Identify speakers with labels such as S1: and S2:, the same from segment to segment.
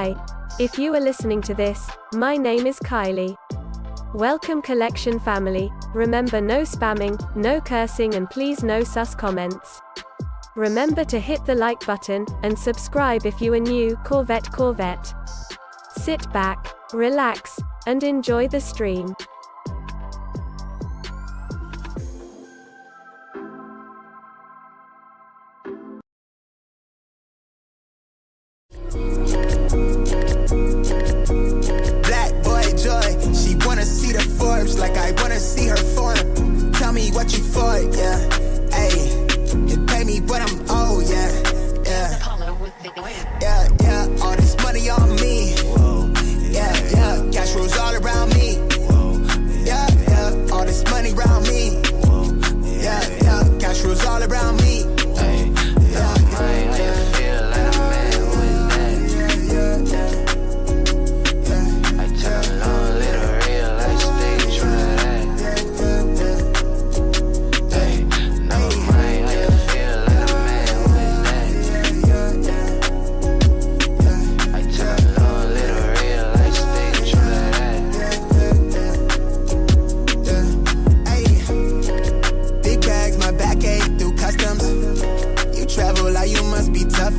S1: Hi. If you are listening to this, my name is Kylie. Welcome collection family. Remember, no spamming, no cursing, and please no sus comments. Remember to hit the like button and subscribe if you are new. Corvette. Sit back, relax, and enjoy the stream.
S2: Black boy joy, she wanna see the Forbes like I wanna see her form. Tell me what you for, yeah. Ayy, it pay me but I'm old, yeah. All this money on me. Yeah, cash rolls all around me. Yeah, all this money around me. Yeah, cash rolls all around me.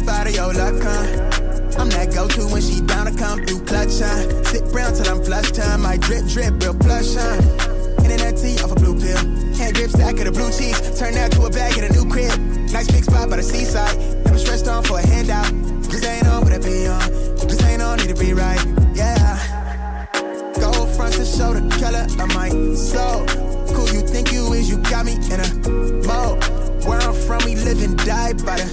S2: Out of your luck, huh? I'm that go-to when she down to come through clutch, huh? Sit brown till I'm flush time. My drip, real plush, huh? Internet tea off a blue pill. Hand grip stack of the blue cheese. Turn that to a bag in a new crib. Nice big spot by the seaside. Never stressed on for a handout. Just ain't on what I be on. Just ain't on, need to be right, yeah. Gold fronts to show the color of my soul. Cool you think you is, you got me in a mode. Where I'm from, we live and die by the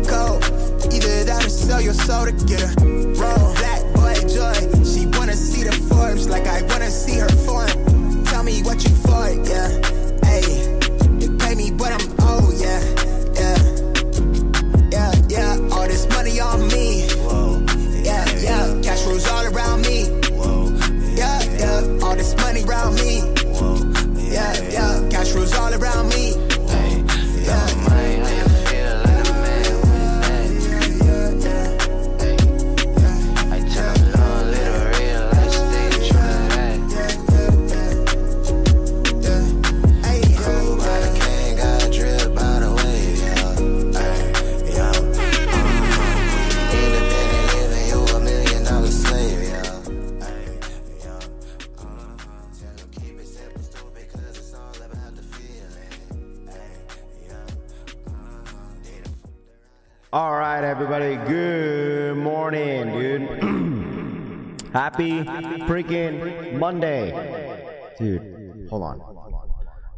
S2: code. Either that or sell your soul to get a roll. Black boy joy, she wanna see the Forbes like I wanna see her form. Tell me what you for, yeah. Ayy, it pay me but I'm old, yeah. All this money on me. Yeah, cash rolls all around me. Yeah, all this money around me. Yeah, cash rolls all around me.
S3: All right, everybody. Good morning, dude. Happy freaking Monday. Dude, hold on.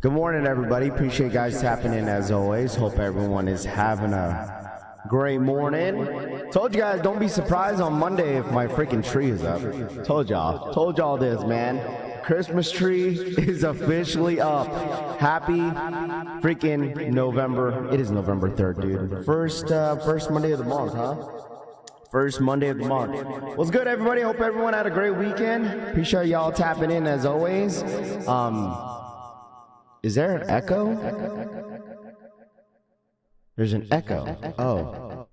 S3: Good morning, everybody. Appreciate you guys tapping in as always. Hope everyone is having a great morning. Told you guys, don't be surprised on Monday if my freaking tree is up. Told y'all this, man. Christmas tree is officially up. Happy freaking November. It is November 3rd, dude. First Monday of the month, huh? First Monday of the month. What's good, everybody? Hope everyone had a great weekend. Appreciate y'all tapping in as always. Is there an echo? There's an echo. Oh.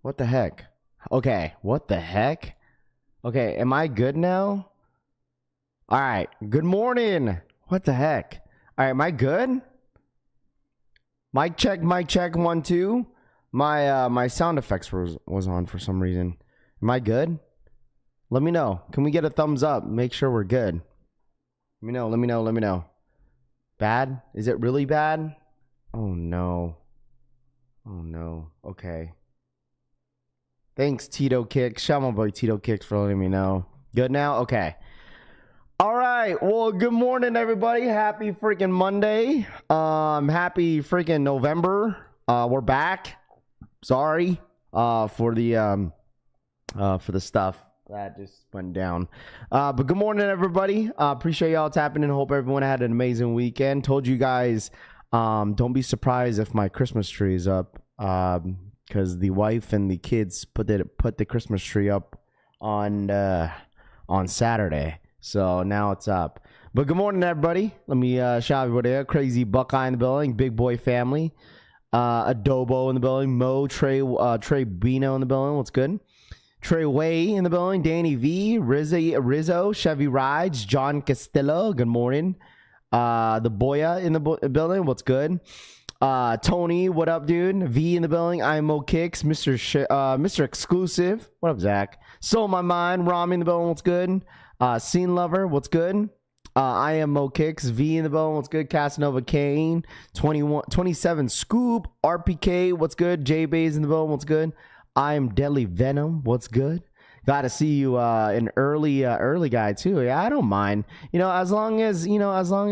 S3: What the heck? Okay, what the heck? Okay, am I good now? All right, good morning. What the heck? All right, am I good? Mic check, 1, 2. My sound effects was on for some reason. Am I good? Let me know. Can we get a thumbs up? Make sure we're good. Let me know. Bad? Is it really bad? Oh no. Okay. Thanks, Tito Kicks. Shout out my boy Tito Kicks for letting me know. Good now? Okay. All right. Well, good morning, everybody. Happy freaking Monday. Happy freaking November. We're back. Sorry for the stuff that just went down. But good morning, everybody. Appreciate y'all tapping in. Hope everyone had an amazing weekend. Told you guys, don't be surprised if my Christmas tree is up. Because the wife and the kids put the Christmas tree up on Saturday. So now it's up. But good morning, everybody. Let me shout everybody out. Crazy Buckeye in the building. Big Boy family. Adobo in the building. Trey Bino in the building. What's good? Trey Way in the building. Danny V, Rizzo, Chevy Rides, John Castillo. Good morning. The Boya in the building. What's good? Tony, what up, dude? V in the building. IMO Kicks, Mr. Exclusive. What up, Zach? Soul My Mind. Rami in the building. What's good? Scene Lover. What's good? IMO Kicks. V in the building. What's good? Casanova Kane. 27 Scoop. RPK. What's good? J Bays in the building. What's good? I am Deadly Venom. What's good? Got to see you an early guy too. Yeah, I don't mind. As long as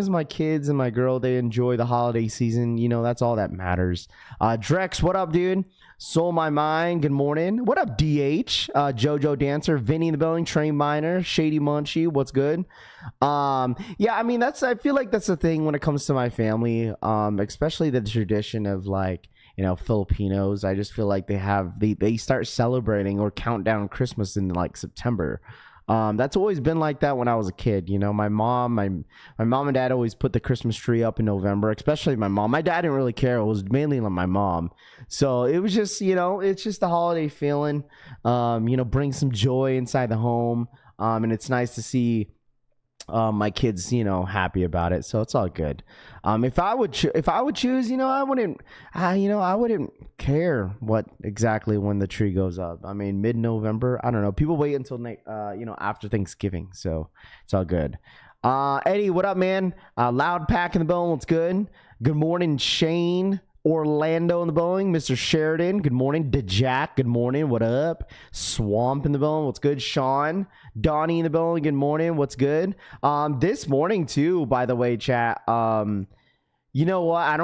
S3: my kids and my girl, they enjoy the holiday season, that's all that matters. Drex, what up, dude? Soul My Mind, good morning. What up, DH? Jojo Dancer, Vinny in the building, Train Miner, Shady Munchie, what's good? Yeah, I mean, I feel like that's the thing when it comes to my family, especially the tradition of like, Filipinos. I just feel like they start celebrating or count down Christmas in like September. That's always been like that when I was a kid. My mom and dad always put the Christmas tree up in November, especially my mom. My dad didn't really care. It was mainly like my mom. So it was just, it's just the holiday feeling, bring some joy inside the home. And it's nice to see my kids, happy about it. So it's all good. If I would choose, I wouldn't care what exactly when the tree goes up. I mean, mid-November, I don't know. People wait until after Thanksgiving, so it's all good. Eddie, what up, man? Loud Pack in the building, what's good? Good morning, Shane. Orlando in the building, Mr. Sheridan, good morning. DeJack, good morning, what up? Swamp in the building, what's good? Sean, Donnie in the building, good morning, what's good? This morning too, by the way, chat, you know what, I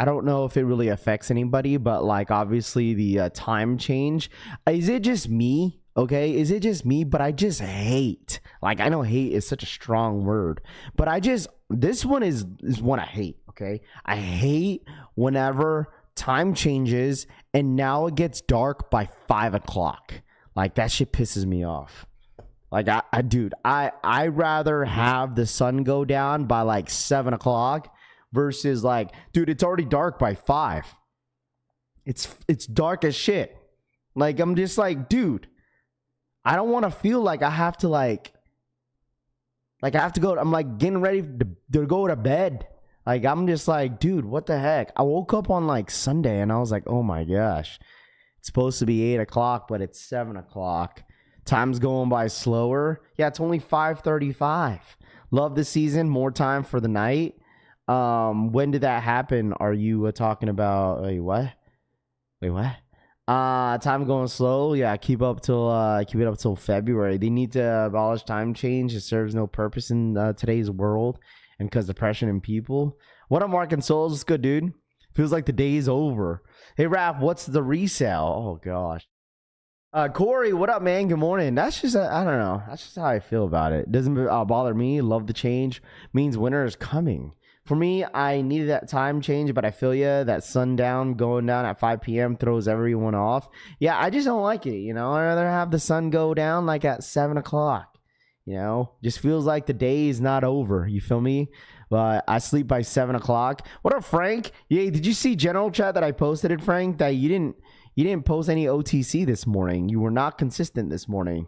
S3: don't know if it really affects anybody, but like obviously the time change, is it just me? Okay, is it just me? But I just hate, like, I know hate is such a strong word, but this one is one I hate, okay? I hate whenever time changes and now it gets dark by 5 o'clock. Like, that shit pisses me off. Like, I'd rather have the sun go down by like 7 o'clock versus like, dude, it's already dark by 5. It's dark as shit. Like, I'm just like, dude, I don't want to feel like I have to I have to go. I'm like getting ready to go to bed. Like, I'm just like, dude, what the heck? I woke up on like Sunday and I was like, oh my gosh, it's supposed to be 8 o'clock, but it's 7 o'clock. Time's going by slower. Yeah, it's only 5:35. Love the season. More time for the night. When did that happen? Are you talking about? Wait, what? Time going slow. Yeah, keep it up till February. They need to abolish time change. It serves no purpose in today's world and cause depression in people. What up, Mark and Souls? What's good, dude? Feels like the day is over. Hey, Raph, what's the resale? Oh gosh. Corey, what up, man? Good morning. That's just I don't know. That's just how I feel about it. Doesn't bother me. Love the change. Means winter is coming. For me, I needed that time change, but I feel you. That sundown going down at 5 p.m. throws everyone off. Yeah, I just don't like it. I'd rather have the sun go down like at 7 o'clock. Just feels like the day is not over. You feel me? But I sleep by 7 o'clock. What up, Frank? Yeah, did you see general chat that I posted it, Frank? That you didn't post any OTC this morning. You were not consistent this morning.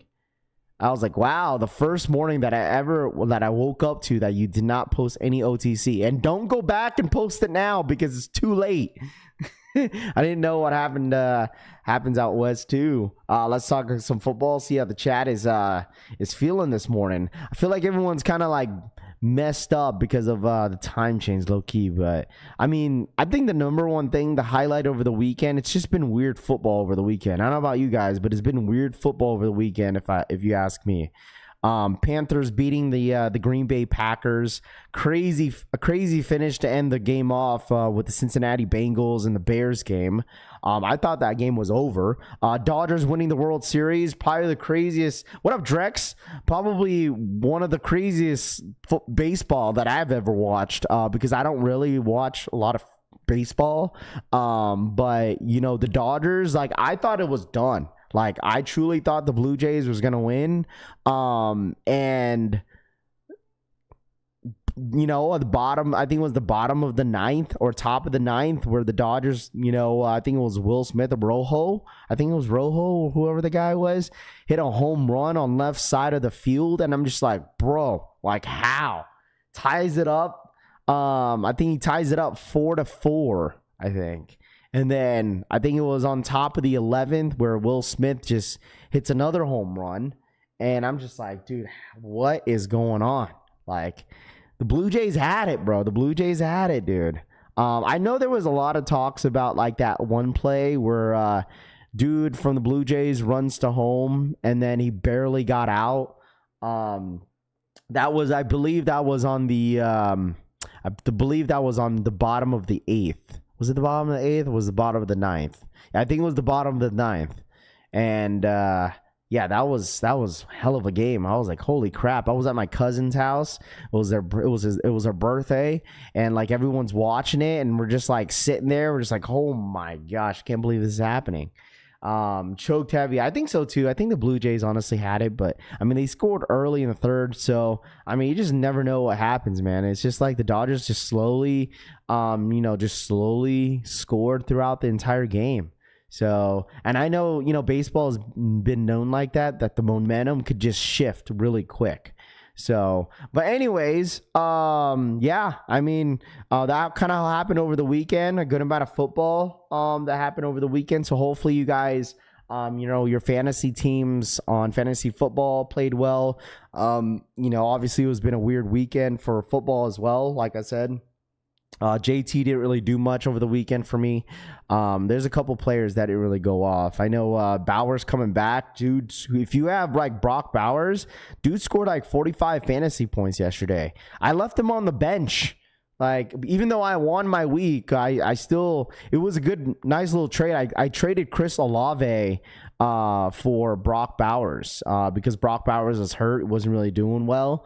S3: I was like, wow, the first morning that I woke up to that you did not post any OTC. And don't go back and post it now because it's too late. I didn't know what happens out west too. Let's talk some football. See how the chat is feeling this morning. I feel like everyone's kind of like messed up because of the time change, low key. But I mean, I think the number one thing, the highlight over the weekend, it's just been weird football over the weekend. I don't know about you guys, but it's been weird football over the weekend if you ask me. Panthers beating the Green Bay Packers. A crazy finish to end the game off with the Cincinnati Bengals and the Bears game. I thought that game was over. Dodgers winning the World Series. Probably the craziest. What up, Drex? Probably one of the craziest baseball that I've ever watched because I don't really watch a lot of baseball. But, the Dodgers, like, I thought it was done. Like, I truly thought the Blue Jays was going to win. And at the bottom, I think it was the bottom of the ninth or top of the ninth, where the Dodgers, I think it was Will Smith or Rojo. I think it was Rojo or whoever the guy was, hit a home run on left side of the field. And I'm just like, bro, like how? Ties it up. I think he ties it up 4-4, I think. And then I think it was on top of the 11th where Will Smith just hits another home run. And I'm just like, dude, what is going on? Like, the Blue Jays had it, bro. The Blue Jays had it, dude. I know there was a lot of talks about like that one play where dude from the Blue Jays runs to home and then he barely got out. I believe that was on the bottom of the 8th. Was it the bottom of the 8th or was it the bottom of the 9th? I think it was the bottom of the 9th. And yeah, that was hell of a game. I was like, holy crap. I was at my cousin's house. It was her birthday, and like everyone's watching it, and we're just like sitting there. We're just like, oh my gosh, can't believe this is happening. Choked heavy. I think so too. I think the Blue Jays honestly had it, but I mean, they scored early in the third, so I mean, you just never know what happens, man. It's just like the Dodgers just slowly scored throughout the entire game. So, and I know, baseball has been known like that the momentum could just shift really quick. So, but anyways, yeah, I mean, that kind of happened over the weekend, a good amount of football, that happened over the weekend. So hopefully you guys, your fantasy teams on fantasy football played well. Obviously it's been a weird weekend for football as well. Like I said, JT didn't really do much over the weekend for me. There's a couple players that didn't really go off. I know Bowers coming back. Dude, if you have like Brock Bowers, dude scored like 45 fantasy points yesterday. I left him on the bench. Like, even though I won my week, I still, it was a good, nice little trade. I traded Chris Olave for Brock Bowers because Brock Bowers was hurt, wasn't really doing well.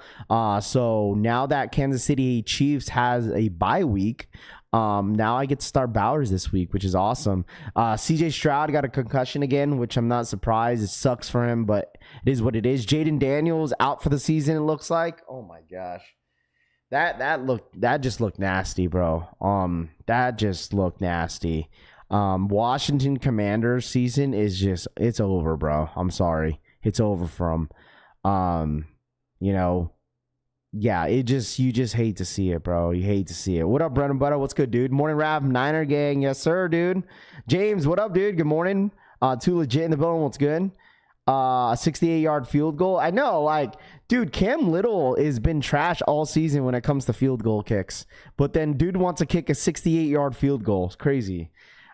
S3: So now that Kansas City Chiefs has a bye week, now I get to start Bowers this week, which is awesome. CJ Stroud got a concussion again, which I'm not surprised. It sucks for him, but it is what it is. Jaden Daniels out for the season, it looks like. Oh my gosh. That just looked nasty, bro. That just looked nasty. Washington Commanders season is just, it's over, bro. I'm sorry. It's over from, yeah, you just hate to see it, bro. You hate to see it. What up, bread and butter? What's good, dude? Morning rap, Niner gang. Yes, sir, dude. James, what up, dude? Good morning. Too legit in the building. What's good? 68-yard field goal. I know, like, dude, Cam Little has been trash all season when it comes to field goal kicks. But then dude wants to kick a 68-yard field goal. It's crazy.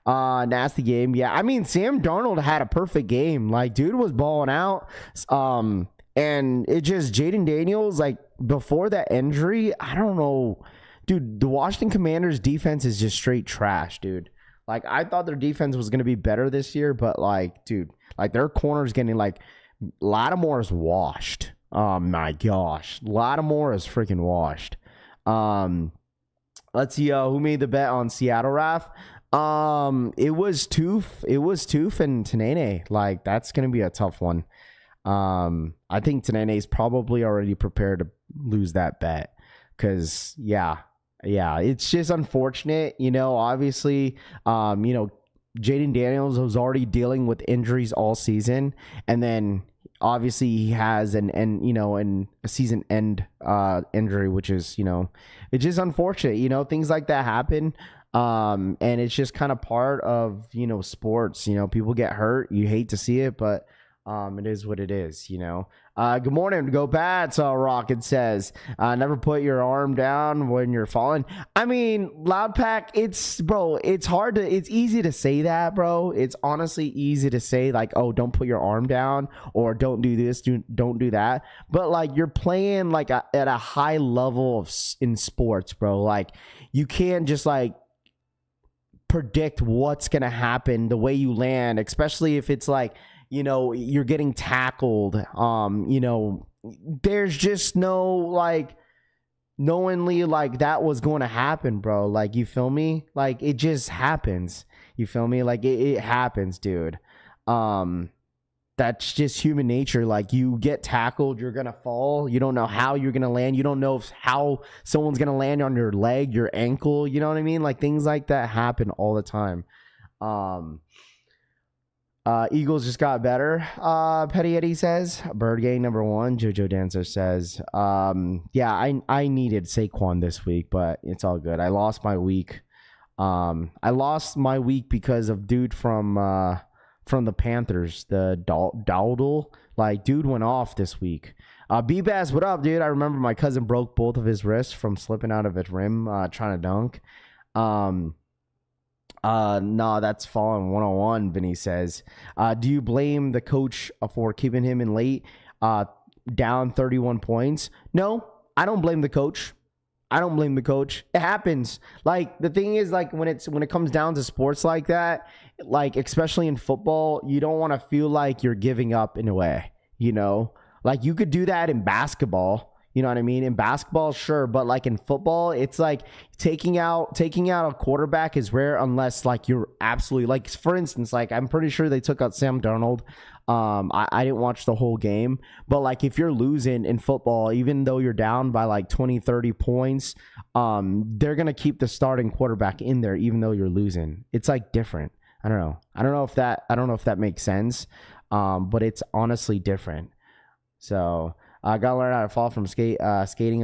S3: Nasty game. Yeah, I mean, Sam Darnold had a perfect game. Like, dude was balling out. And it just, Jaden Daniels, like, before that injury, I don't know. Dude, the Washington Commanders defense is just straight trash, dude. Like, I thought their defense was going to be better this year, but, like, dude, like, their corner's getting, like, Lattimore is washed. Oh, my gosh. Lattimore is freaking washed. Let's see who made the bet on Seattle, Raph. It was Toof and Tanene. Like, that's going to be a tough one. I think Tanene's probably already prepared to lose that bet because, yeah, it's just unfortunate, obviously, Jaden Daniels was already dealing with injuries all season, and then obviously he has a season end injury, which is, it's just unfortunate, things like that happen. And it's just kind of part of, sports, people get hurt. You hate to see it, but it is what it is, Good morning, go Pats. Rocket says, never put your arm down when you're falling. I mean, Loud Pack, it's easy to say that, bro. It's honestly easy to say, like, oh, don't put your arm down, or don't do this, don't do that. But, like, you're playing, like, at a high level in sports, bro. Like, you can't just, like, predict what's going to happen the way you land, especially if it's, like, you're getting tackled. There's just no, like, knowingly, like, that was going to happen, bro. Like, you feel me? Like, it just happens. You feel me? Like, it happens, dude. that's just human nature. Like, you get tackled, you're gonna fall. You don't know how you're gonna land. You don't know how someone's gonna land on your leg, your ankle. You know what I mean? Like, things like that happen all the time. Eagles just got better. Petty Eddie says. Bird Gang #1. Jojo Dancer says. Yeah, I needed Saquon this week, but it's all good. I lost my week. I lost my week because of dude from the Panthers, the Dowdle. Like, dude went off this week. B-Bass, what up, dude? I remember my cousin broke both of his wrists from slipping out of his rim trying to dunk. No, that's Fallen 101, Vinny says. Do you blame the coach for keeping him in late, down 31 points? No, I don't blame the coach. It happens. Like, the thing is, like, when it comes down to sports like that, like, especially in football, you don't want to feel like you're giving up in a way, you know? Like, you could do that in basketball. You know what I mean? In basketball, sure, but like in football, it's like taking out a quarterback is rare unless like you're absolutely, like, for instance, like, I'm pretty sure they took out Sam Darnold. I didn't watch the whole game, but like, if you're losing in football, even though you're down by like 20, 30 points, they're going to keep the starting quarterback in there, even though you're losing. It's like different. I don't know if that makes sense. But it's honestly different. So I gotta learn how to fall from skating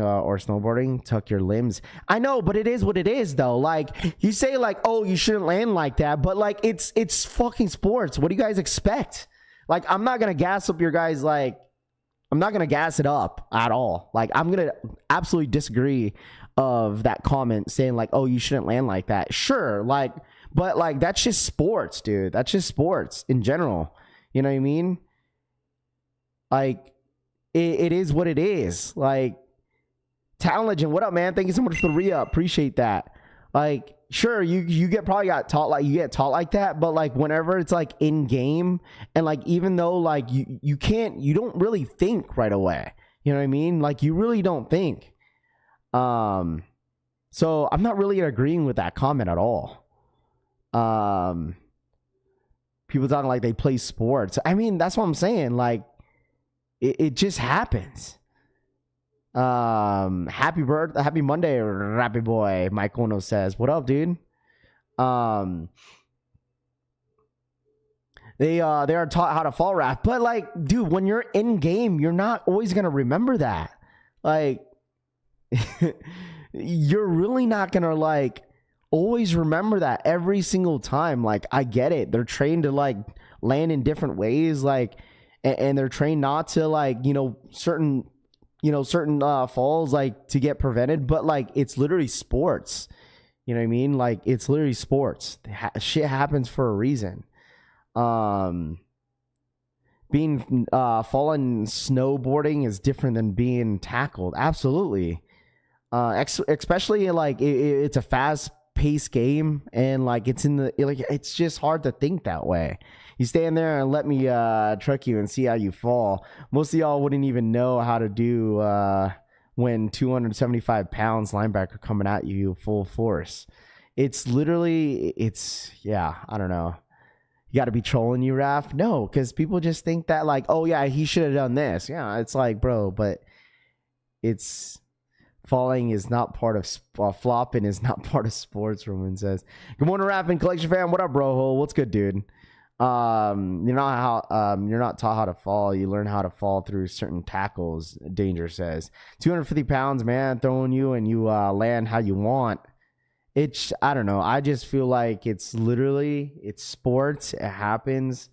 S3: or snowboarding. Tuck your limbs. I know, but it is what it is, though. Like, you say, like, oh, you shouldn't land like that, but like, it's fucking sports. What do you guys expect? Like, I'm not gonna gas up your guys. Like, I'm not gonna gas it up at all. Like, I'm gonna absolutely disagree of that comment saying like, oh, you shouldn't land like that. Sure, like, but like, that's just sports, dude. That's just sports in general. You know what I mean? Like, it is what it is. Like, Talent Legend, what up, man? Thank you so much for the re-up. Appreciate that. Like, sure, you get taught like that, but like, whenever it's like in game, and like, even though like you don't really think right away. You know what I mean? Like, you really don't think. So I'm not really agreeing with that comment at all. People talking like they play sports. I mean, that's what I'm saying. Like, it just happens. Happy Monday, Rappy Boy. Mike Ono says, what up, dude? They are taught how to fall raft, but like, dude, when you're in game, you're not always gonna remember that. Like, you're really not gonna like always remember that every single time. Like, I get it. They're trained to like land in different ways, like, and they're trained not to like, certain falls like to get prevented, but like, it's literally sports. You know what I mean? Like, it's literally sports. Shit happens for a reason. Being fallen snowboarding is different than being tackled. Absolutely. Especially like it's a fast paced game, and like, it's just hard to think that way. You stand there and let me trick you and see how you fall. Most of y'all wouldn't even know how to do when 275 pounds linebacker coming at you full force. It's literally, yeah, I don't know. You got to be trolling you, Raph? No, because people just think that like, oh yeah, he should have done this. Yeah, it's like, bro, but it's... Falling is not part of flopping is not part of sports. Roman says, "Good morning, Rap and Collection fam. What up, bro? What's good, dude? You're not taught how to fall. You learn how to fall through certain tackles." Danger says, 250 pounds, man, throwing you, and you land how you want. I don't know. I just feel like it's sports. It happens,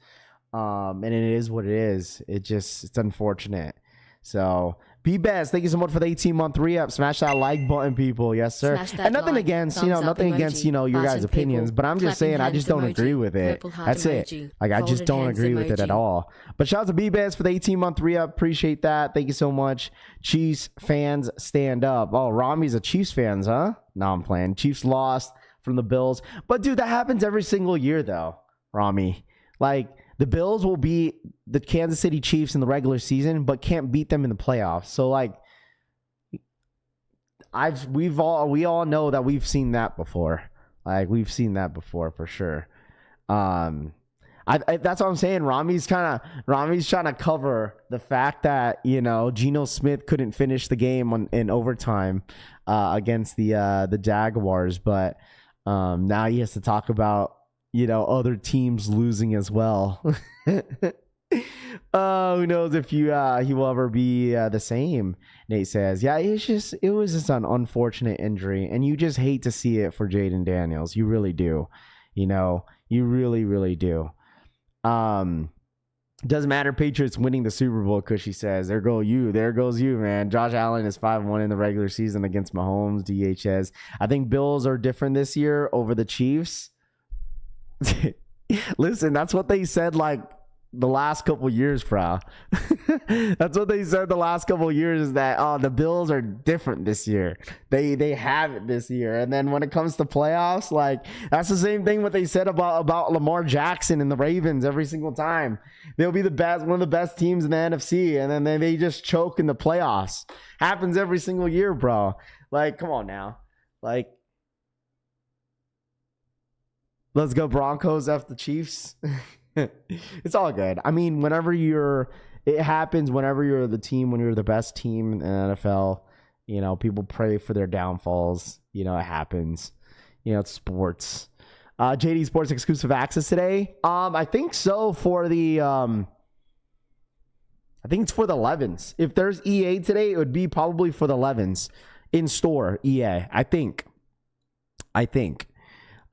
S3: and it is what it is. It's unfortunate. So. B-Best, thank you so much for the 18-month re-up. Smash that like button, people. Yes, sir. And nothing against, nothing against, your guys' opinions. But I'm just saying, I just don't agree with it. That's it. Like, I just don't agree with it at all. But shout out to B-Best for the 18-month re-up. Appreciate that. Thank you so much. Chiefs fans, stand up. Oh, Rami's a Chiefs fans, huh? No, I'm playing. Chiefs lost from the Bills. But, dude, that happens every single year, though, Rami. Like, the Bills will beat the Kansas City Chiefs in the regular season, but can't beat them in the playoffs. So, like, we all know that we've seen that before. Like, we've seen that before for sure. I That's what I'm saying. Rami's trying to cover the fact that, you know, Geno Smith couldn't finish the game in overtime against the Jaguars, but now he has to talk about, you know, other teams losing as well. Who knows if he will ever be the same. Nate says, yeah, it was just an unfortunate injury, and you just hate to see it for Jaden Daniels. You really do. You know, you really, really do. Doesn't matter, Patriots winning the Super Bowl, Cushy says. There goes you, man. Josh Allen is 5-1 in the regular season against Mahomes. DH says, I think Bills are different this year over the Chiefs. Listen, that's what they said like the last couple years, bro. That's what they said the last couple years, is that, oh, the Bills are different this year. They have it this year. And then when it comes to playoffs, like, that's the same thing what they said about Lamar Jackson and the Ravens every single time. They'll be one of the best teams in the NFC, and then they just choke in the playoffs. Happens every single year, bro. Like, come on now. Like, let's go Broncos after the Chiefs. It's all good. I mean, it happens whenever you're the team, when you're the best team in the NFL. You know, people pray for their downfalls. You know, it happens. You know, it's sports. JD Sports exclusive access today. I think so for the I think it's for the 11s. If there's EA today, it would be probably for the 11s in store. EA, I think.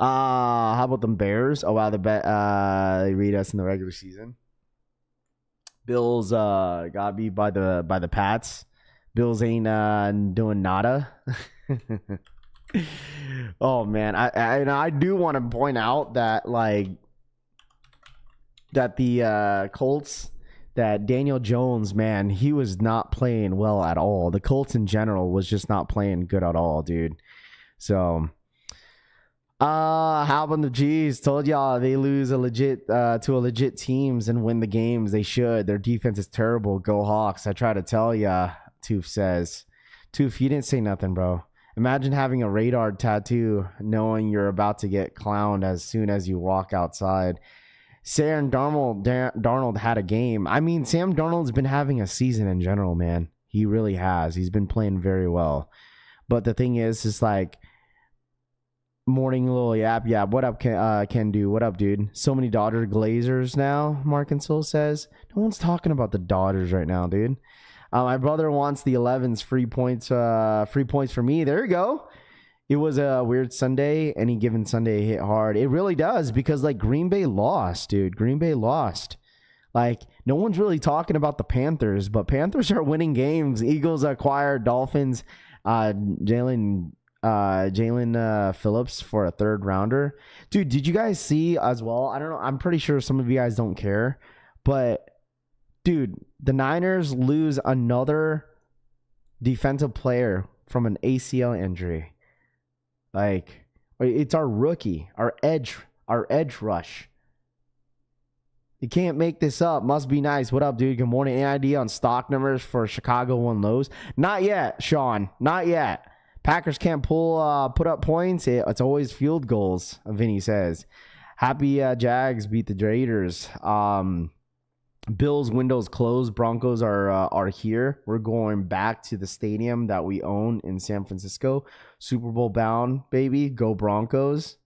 S3: How about them Bears? Oh wow, they read us in the regular season. Bills got beat by the Pats. Bills ain't doing nada. Oh man, I do want to point out that the Colts, that Daniel Jones, man, he was not playing well at all. The Colts in general was just not playing good at all, dude. So how about the G's? Told y'all they lose to a legit teams and win the games. They should. Their defense is terrible. Go Hawks. I try to tell ya, Toof says. Toof, you didn't say nothing, bro. Imagine having a radar tattoo knowing you're about to get clowned as soon as you walk outside. Sam Darnold had a game. I mean, Sam Darnold's been having a season in general, man. He really has. He's been playing very well. But the thing is like, morning little yap. What up, Ken do? What up, dude? So many Dodger Glazers now, Mark and Soul says. No one's talking about the Dodgers right now, dude. My brother wants the 11s free points for me. There you go. It was a weird Sunday. Any given Sunday hit hard. It really does, because like Green Bay lost, dude. Green Bay lost. Like, no one's really talking about the Panthers, but Panthers are winning games. Eagles acquired Dolphins. Jalen Phillips for a 3rd rounder. Dude, did you guys see as well? I don't know. I'm pretty sure some of you guys don't care, but dude, the Niners lose another defensive player from an ACL injury. Like, it's our rookie, our edge rush. You can't make this up. Must be nice. What up, dude? Good morning. Any idea on stock numbers for Chicago 1 lows? Not yet, Sean. Not yet. Packers can't put up points. It's always field goals, Vinny says. Happy Jags beat the Raiders. Bills windows closed. Broncos are here. We're going back to the stadium that we own in San Francisco. Super Bowl bound, baby. Go Broncos.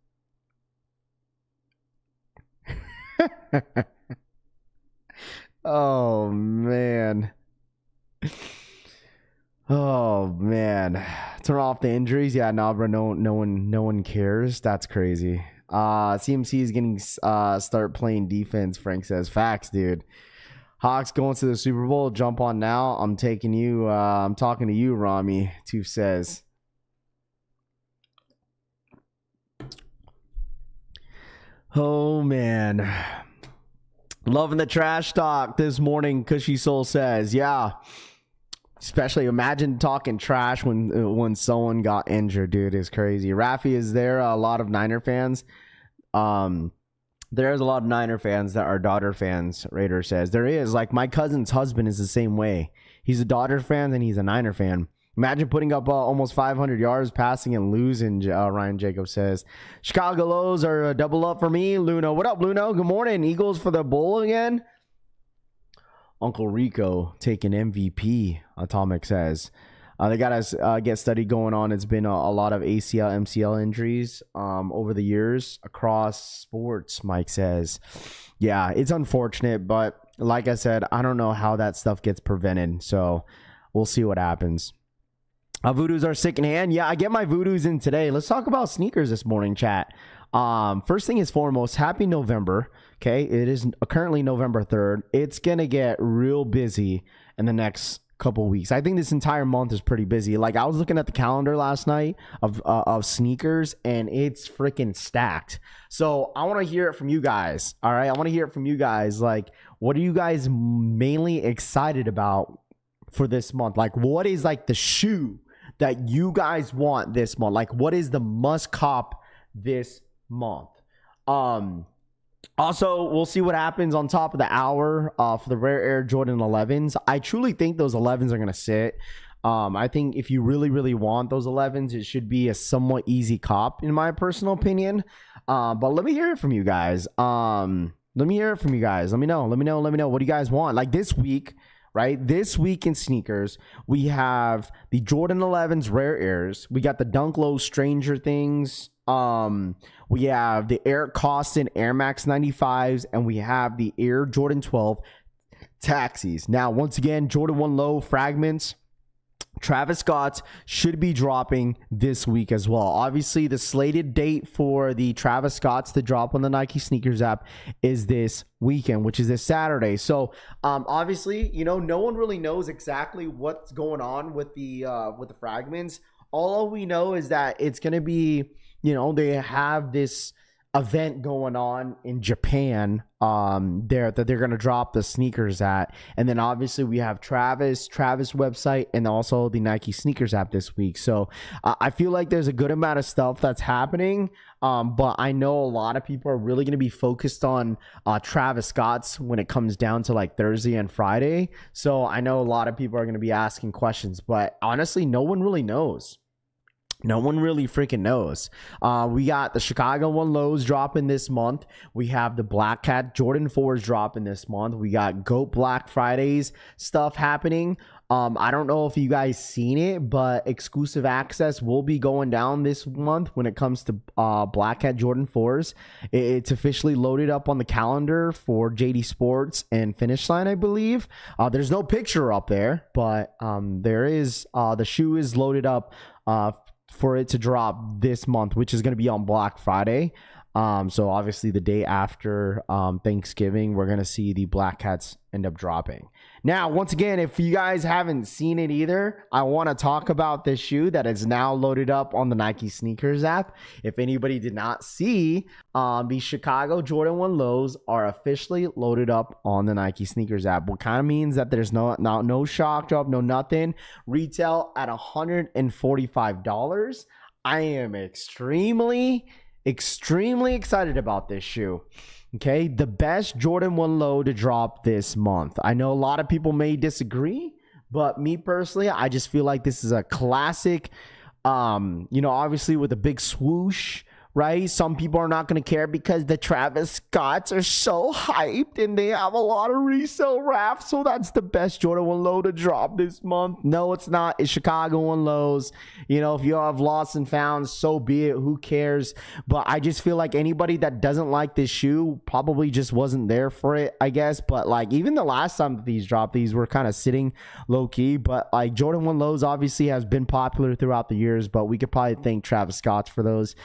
S3: Oh man. Oh man. Turn off the injuries. Yeah, nah, bro. No one cares. That's crazy. CMC is getting start playing defense, Frank says. Facts, dude. Hawks going to the Super Bowl. Jump on now. I'm taking you. I'm talking to you, Rami. Toof says. Oh man. Loving the trash talk this morning, Cushy Soul says. Yeah. Especially imagine talking trash when someone got injured, dude. It's crazy. Rafi, is there a lot of Niner fans? There's a lot of Niner fans that are Dodger fans, Raider says. There is. Like, my cousin's husband is the same way. He's a Dodger fan and he's a Niner fan. Imagine putting up almost 500 yards passing and losing, Ryan Jacob says. Chicago lows are a double up for me. Luno, what up, Luno? Good morning. Eagles for the bowl again. Uncle Rico taking MVP, Atomic says. They got a get study going on. It's been a lot of ACL, MCL injuries over the years across sports, Mike says. Yeah, it's unfortunate, but like I said, I don't know how that stuff gets prevented. So we'll see what happens. Voodoos are sick in hand. Yeah, I get my voodoos in today. Let's talk about sneakers this morning, chat. First thing is foremost, happy November. Okay, it is currently November 3rd. It's gonna get real busy in the next couple weeks. I think this entire month is pretty busy. Like, I was looking at the calendar last night of sneakers, and it's freaking stacked. So I want to hear it from you guys. All right, I want to hear it from you guys. Like, what are you guys mainly excited about for this month? Like, what is like the shoe that you guys want this month? Like, what is the must cop this month? Also, we'll see what happens on top of the hour for the Rare Air Jordan 11s. I truly think those 11s are going to sit. I think if you really, really want those 11s, it should be a somewhat easy cop, in my personal opinion. But let me hear it from you guys. Let me hear it from you guys. Let me know. What do you guys want? Like this week, right? This week in sneakers, we have the Jordan 11s Rare Airs. We got the Dunk Low Stranger Things. We have the Eric Costin Air Max 95s, and we have the Air Jordan 12 Taxis. Now, once again, Jordan 1 Low Fragments, Travis Scott's should be dropping this week as well. Obviously, the slated date for the Travis Scott's to drop on the Nike Sneakers app is this weekend, which is this Saturday. So, obviously, you know, no one really knows exactly what's going on with the Fragments. All we know is that it's going to be, you know, they have this event going on in Japan there that they're going to drop the sneakers at. And then obviously we have Travis website and also the Nike Sneakers app this week. So I feel like there's a good amount of stuff that's happening. But I know a lot of people are really going to be focused on Travis Scott's when it comes down to like Thursday and Friday. So I know a lot of people are going to be asking questions, but honestly, no one really knows. No one really freaking knows. We got the Chicago 1 Lows dropping this month. We have the Black Cat Jordan 4s dropping this month. We got GOAT Black Fridays stuff happening. I don't know if you guys seen it, but exclusive access will be going down this month when it comes to Black Cat Jordan 4s. It's officially loaded up on the calendar for JD Sports and Finish Line, I believe. There's no picture up there, but there is. The shoe is loaded up for it to drop this month, which is going to be on Black Friday. So obviously the day after Thanksgiving, we're going to see the Black Cats end up dropping. Now, once again, if you guys haven't seen it either, I want to talk about this shoe that is now loaded up on the Nike Sneakers app. If anybody did not see, the Chicago Jordan 1 Lows are officially loaded up on the Nike Sneakers app. What kind of means that there's no shock drop, no nothing. Retail at $145. I am extremely excited about this shoe. Okay, the best Jordan 1 Low to drop this month. I know a lot of people may disagree, but me personally, I just feel like this is a classic. You know, obviously with a big swoosh, right? Some people are not going to care because the Travis Scotts are so hyped and they have a lot of resale wraps. So that's the best Jordan 1 Low to drop this month. No, it's not. It's Chicago 1 Lows. You know, if you have lost and found, so be it. Who cares? But I just feel like anybody that doesn't like this shoe probably just wasn't there for it, I guess. But like even the last time that these dropped, these were kind of sitting low key. But like Jordan 1 Lows obviously has been popular throughout the years, but we could probably thank Travis Scott for those.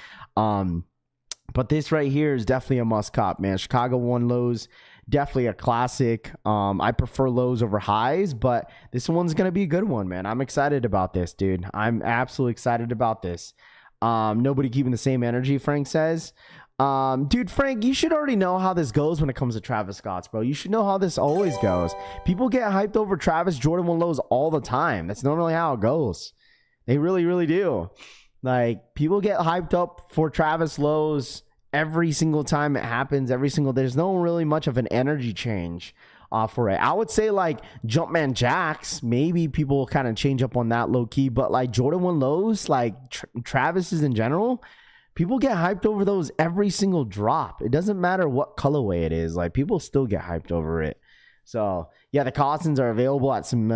S3: But this right here is definitely a must cop, man. Chicago 1 Lows, definitely a classic. I prefer lows over highs, but this one's going to be a good one, man. I'm excited about this, dude. I'm absolutely excited about this. Nobody keeping the same energy, Frank says. Dude, Frank, you should already know how this goes when it comes to Travis Scott's, bro. You should know how this always goes. People get hyped over Travis Jordan 1 Lows all the time. That's normally how it goes. They really, really do. Like, people get hyped up for Travis Lows every single time it happens. There's no really much of an energy change for it. I would say like Jumpman Jacks, maybe people kind of change up on that low key, but like Jordan 1 lows, like Travis's in general, people get hyped over those every single drop. It doesn't matter what colorway it is. Like people still get hyped over it. So yeah, the Costins are available at some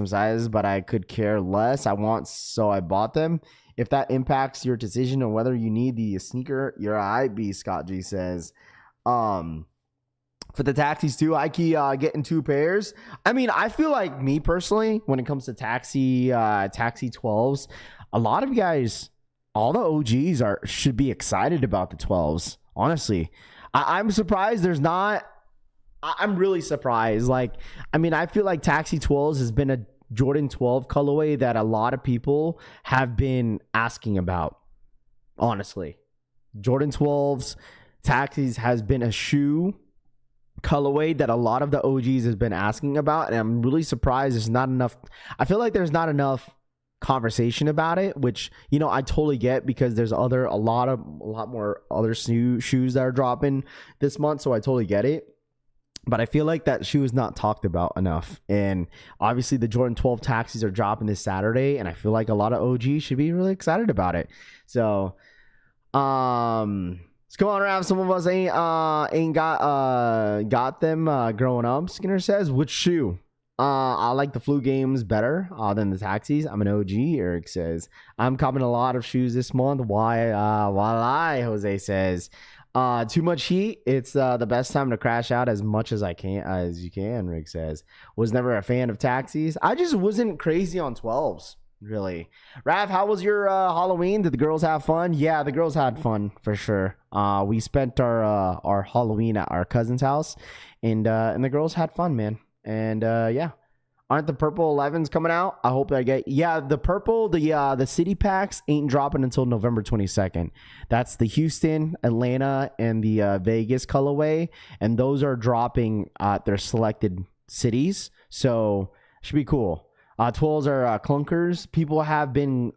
S3: sizes, but I could care less. So I bought them. If that impacts your decision on whether you need the sneaker, you're IB, Scott G says. For the taxis too, I keep getting 2 pairs. I mean, I feel like me personally, when it comes to taxi 12s, a lot of you guys, all the OGs should be excited about the 12s. Honestly, I'm surprised there's not. I'm really surprised. Like, I mean, I feel like taxi 12s has been a Jordan 12 colorway that a lot of people have been asking about. Honestly, Jordan 12s taxis has been a shoe colorway that a lot of the OGs has been asking about, and I'm really surprised there's not enough. I feel like there's not enough conversation about it, which, you know, I totally get, because there's a lot more other shoes that are dropping this month, so I totally get it. But I feel like that shoe is not talked about enough. And obviously the Jordan 12 taxis are dropping this Saturday, and I feel like a lot of OGs should be really excited about it. So let's go on around. Some of us ain't got them growing up. Skinner says, which shoe? I like the Flu Games better than the taxis. I'm an OG. Eric says, I'm copping a lot of shoes this month. Why Jose says, too much heat. It's the best time to crash out as much as you can. Rick says, was never a fan of taxis. I just wasn't crazy on 12s, really. Rav, how was your Halloween? Did the girls have fun? Yeah, the girls had fun for sure. We spent our Halloween at our cousin's house, and the girls had fun, man. And yeah, aren't the purple 11s coming out? I hope I get. Yeah, the purple, the city packs ain't dropping until November 22nd. That's the Houston, Atlanta, and the Vegas colorway, and those are dropping at their selected cities. So should be cool. 12s are clunkers. People have been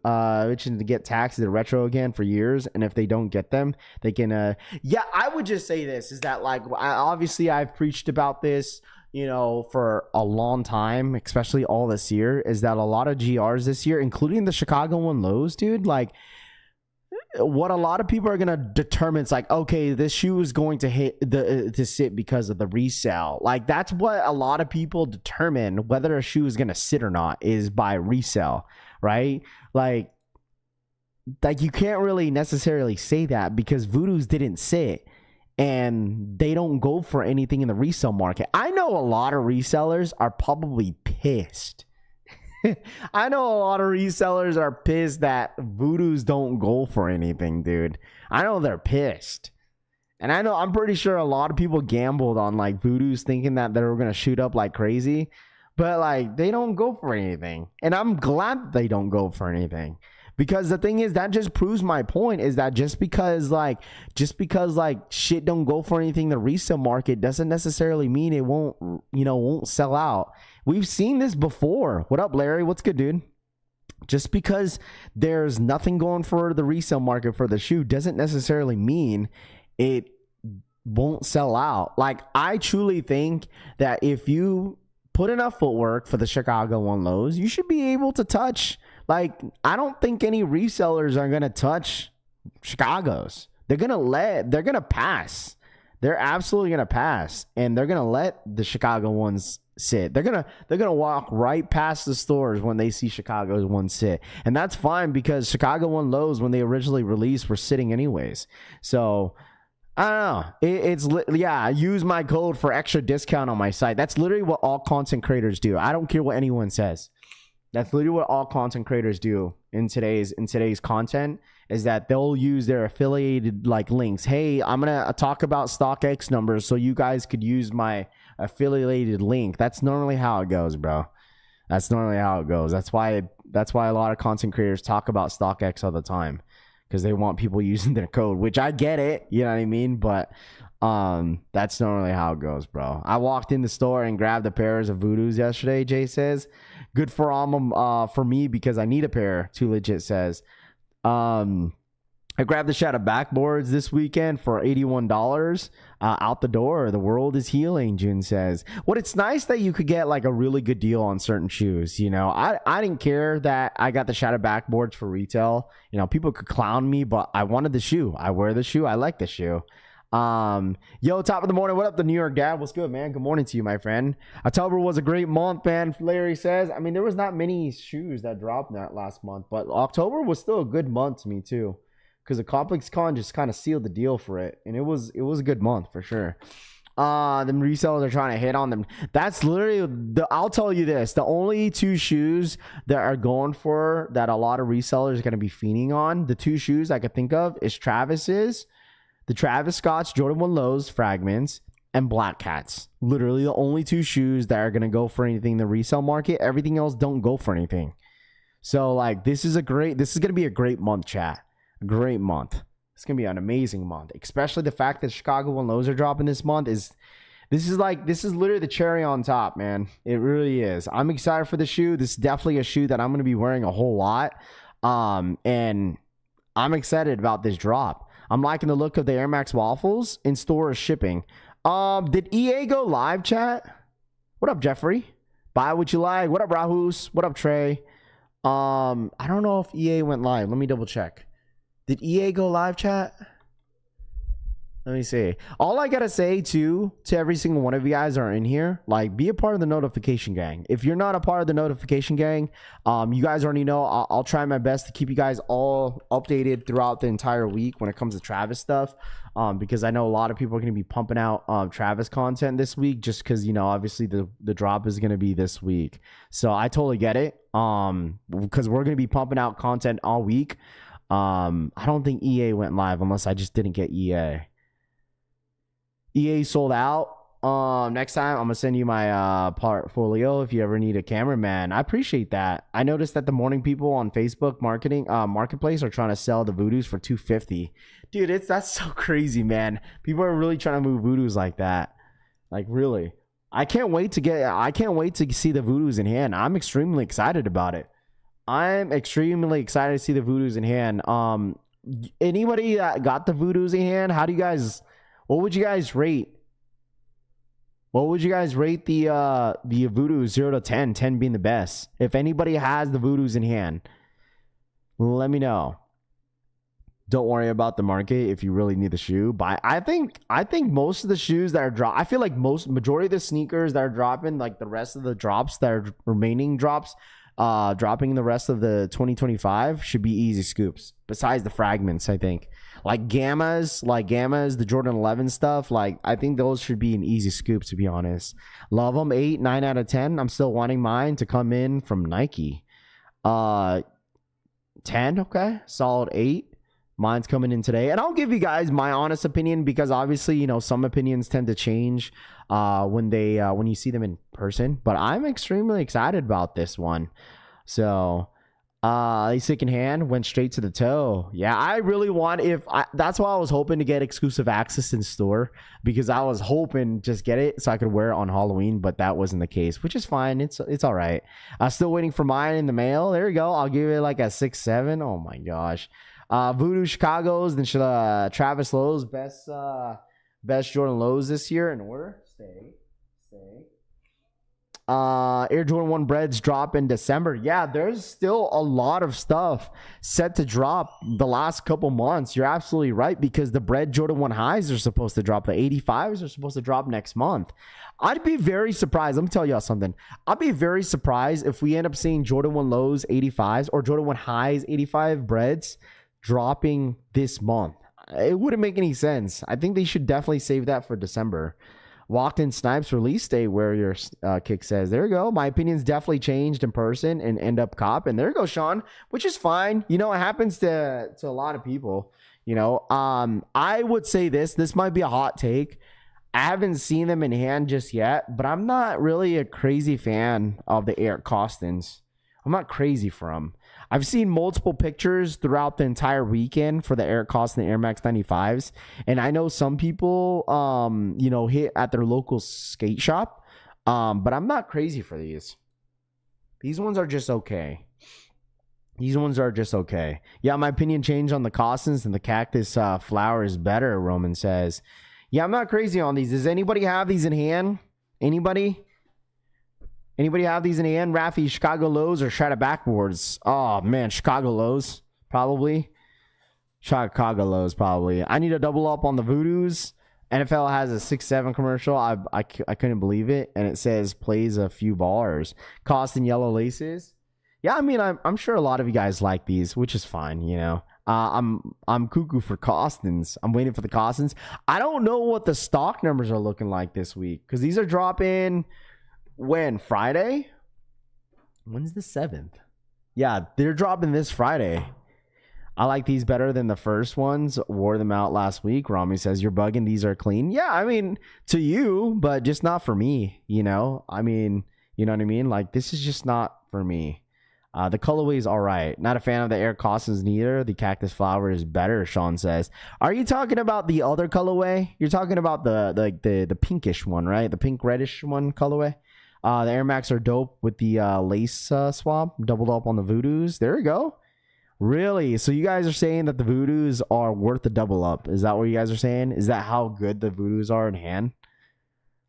S3: itching to get taxis to retro again for years, and if they don't get them, they can. Yeah, I would just say this is that, like, obviously I've preached about this, you know, for a long time, especially all this year, is that a lot of GRs this year, including the Chicago 1 lows, dude, like, what a lot of people are going to determine, it's like, okay, this shoe is going to to sit because of the resale. Like, that's what a lot of people determine whether a shoe is going to sit or not, is by resale, right? Like you can't really necessarily say that, because Voodoo's didn't sit, and they don't go for anything in the resale market. I know a lot of resellers are probably pissed. I know a lot of resellers are pissed that Voodoos don't go for anything, dude. I know they're pissed. And I'm pretty sure a lot of people gambled on like Voodoos thinking that they were going to shoot up like crazy. But like, they don't go for anything. And I'm glad they don't go for anything. Because the thing is, that just proves my point, is that just because shit don't go for anything in the resale market doesn't necessarily mean it won't sell out. We've seen this before. What up, Larry? What's good, dude? Just because there's nothing going for the resale market for the shoe doesn't necessarily mean it won't sell out. Like, I truly think that if you put enough footwork for the Chicago 1 lows, you should be able to touch. Like, I don't think any resellers are going to touch Chicago's. They're going to pass. They're absolutely going to pass. And they're going to let the Chicago ones sit. They're going to walk right past the stores when they see Chicago's one sit. And that's fine, because Chicago 1 lows, when they originally released, were sitting anyways. So I don't know. I use my code for extra discount on my site. That's literally what all content creators do. I don't care what anyone says. That's literally what all content creators do in today's content, is that they'll use their affiliated like links. Hey, I'm going to talk about StockX numbers so you guys could use my affiliated link. That's normally how it goes, bro. That's normally how it goes. That's why a lot of content creators talk about StockX all the time, because they want people using their code, which I get it, you know what I mean? But that's normally how it goes, bro. I walked in the store and grabbed a pair of Voodoos yesterday, Jay says. Good for for me, because I need a pair, Too Legit says. I grabbed the Shadow backboards this weekend for $81 out the door. The world is healing, June says. Well, it's nice that you could get like a really good deal on certain shoes. You know, I didn't care that I got the Shadow backboards for retail. You know, people could clown me, but I wanted the shoe. I wear the shoe. I like the shoe. Yo, top of the morning. What up, the New York Dad? What's good, man? Good morning to you, my friend. October was a great month, man. Larry says. I mean, there was not many shoes that dropped that last month, but October was still a good month to me too. Because the Complex Con just kind of sealed the deal for it. And it was a good month for sure. Them resellers are trying to hit on them. That's literally I'll tell you this. The only two shoes that are going for that a lot of resellers are going to be fiending on. The two shoes I could think of is the Travis Scott's Jordan 1 Lows Fragments and Black Cats. Literally the only two shoes that are going to go for anything in the resale market. Everything else don't go for anything. So like this is going to be a great month, chat. Great month. It's gonna be an amazing month, especially the fact that Chicago 1 Lows are dropping this month. This is literally the cherry on top, man. It really is. I'm excited for the shoe. This is definitely a shoe that I'm gonna be wearing a whole lot, and I'm excited about this drop. I'm liking the look of the Air Max waffles in store or shipping. Did EA go live, chat? What up, Jeffrey? Buy what you like. What up, Rahus? What up, Trey? I don't know if EA went live. Let me double check. Did EA go live, chat? Let me see. All I gotta say to every single one of you guys are in here, like, be a part of the notification gang. If you're not a part of the notification gang, you guys already know I'll try my best to keep you guys all updated throughout the entire week when it comes to Travis stuff, because I know a lot of people are gonna be pumping out Travis content this week, just because, you know, obviously the drop is gonna be this week. So I totally get it, because we're gonna be pumping out content all week. I don't think EA went live unless I just didn't get EA. EA sold out. Next time I'm gonna send you my portfolio if you ever need a cameraman. I appreciate that. I noticed that the morning people on Facebook marketplace are trying to sell the Voodoos for $250. Dude, that's so crazy, man. People are really trying to move Voodoos like that. Like, really. I can't wait to see the Voodoos in hand. I'm extremely excited about it. I'm extremely excited to see the Voodoos in hand. Anybody that got the Voodoos in hand, what would you guys rate? What would you guys rate the Voodoos 0 to 10, 10 being the best? If anybody has the Voodoos in hand, let me know. Don't worry about the market if you really need the shoe. But I think most of the shoes that are dropping, I feel like majority of the sneakers that are dropping, like the rest of the drops that are remaining drops, dropping the rest of the 2025 should be easy scoops. Besides the Fragments, I think. Like Gammas, the Jordan 11 stuff, like, I think those should be an easy scoop, to be honest. Love them. 8, 9 out of 10. I'm still wanting mine to come in from Nike. 10, okay. Solid 8. Mine's coming in today. And I'll give you guys my honest opinion, because obviously, you know, some opinions tend to change when you see them in person. But I'm extremely excited about this one. So second hand went straight to the toe. Yeah, I really want, that's why I was hoping to get exclusive access in store, because I was hoping just get it so I could wear it on Halloween, but that wasn't the case, which is fine. It's all right. I'm still waiting for mine in the mail. There you go. I'll give it like a 6-7. Oh my gosh. Voodoo Chicago's, then Travis Lowe's best Jordan Lows this year in order. Stay. Air Jordan 1 breads drop in December. Yeah, there's still a lot of stuff set to drop the last couple months. You're absolutely right, because the bread Jordan 1 highs are supposed to drop. The 85s are supposed to drop next month. I'd be very surprised. Let me tell y'all something. I'd be very surprised if we end up seeing Jordan 1 lows 85s or Jordan 1 highs 85 breads dropping this month. It wouldn't make any sense. I think they should definitely save that for December. Walked in Snipes release day, where your kick says, there you go. My opinions definitely changed in person and end up cop. And there you go, Sean, which is fine. You know, it happens to a lot of people, you know. I would say this might be a hot take. I haven't seen them in hand just yet, but I'm not really a crazy fan of the Eric Costins. I'm not crazy for them. I've seen multiple pictures throughout the entire weekend for the Eric Costin Air Max 95s. And I know some people, you know, hit at their local skate shop. But I'm not crazy for these. These ones are just okay. These ones are just okay. Yeah, my opinion changed on the Costins and the cactus flower is better, Roman says. Yeah, I'm not crazy on these. Does anybody have these in hand? Anybody? Anybody have these in hand? Rafi, Chicago lows or Shadow backboards? Oh, man, Chicago lows, probably. Chicago lows, probably. I need to double up on the Voodoos. NFL has a 6-7 commercial. I couldn't believe it. And it says plays a few bars. Cost in yellow laces. Yeah, I mean, I'm sure a lot of you guys like these, which is fine, you know. I'm cuckoo for Costins. I'm waiting for the Costins. I don't know what the stock numbers are looking like this week because these are dropping when? Friday? When's the 7th? Yeah, they're dropping this Friday. I like these better than the first ones. Wore them out last week. Rami says, you're bugging. These are clean. Yeah, I mean, to you, but just not for me, you know? I mean, you know what I mean? Like, this is just not for me. The colorway is all right. Not a fan of the Air Costins neither. The cactus flower is better, Sean says. Are you talking about the other colorway? You're talking about the pinkish one, right? The pink reddish one colorway. The Air Max are dope with the lace swab. Doubled up on the Voodoos. There we go. Really? So you guys are saying that the Voodoos are worth the double up? Is that what you guys are saying? Is that how good the Voodoos are in hand?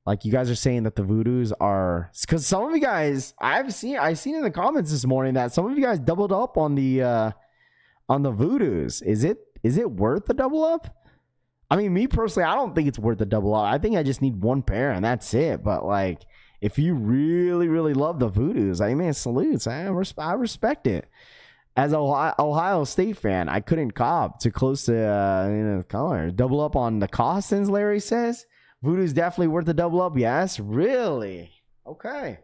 S3: Like you guys are saying that the Voodoos are, because some of you guys I've seen in the comments this morning that some of you guys doubled up on the Voodoos. Is it worth the double up? I mean, me personally, I don't think it's worth the double up. I think I just need one pair and that's it. But like, if you really, really love the Voodoos, I mean, salutes. I respect it. As an Ohio State fan, I couldn't cop too close to the color. Double up on the Costins, Larry says. Voodoo's definitely worth the double up. Yes, really? Okay.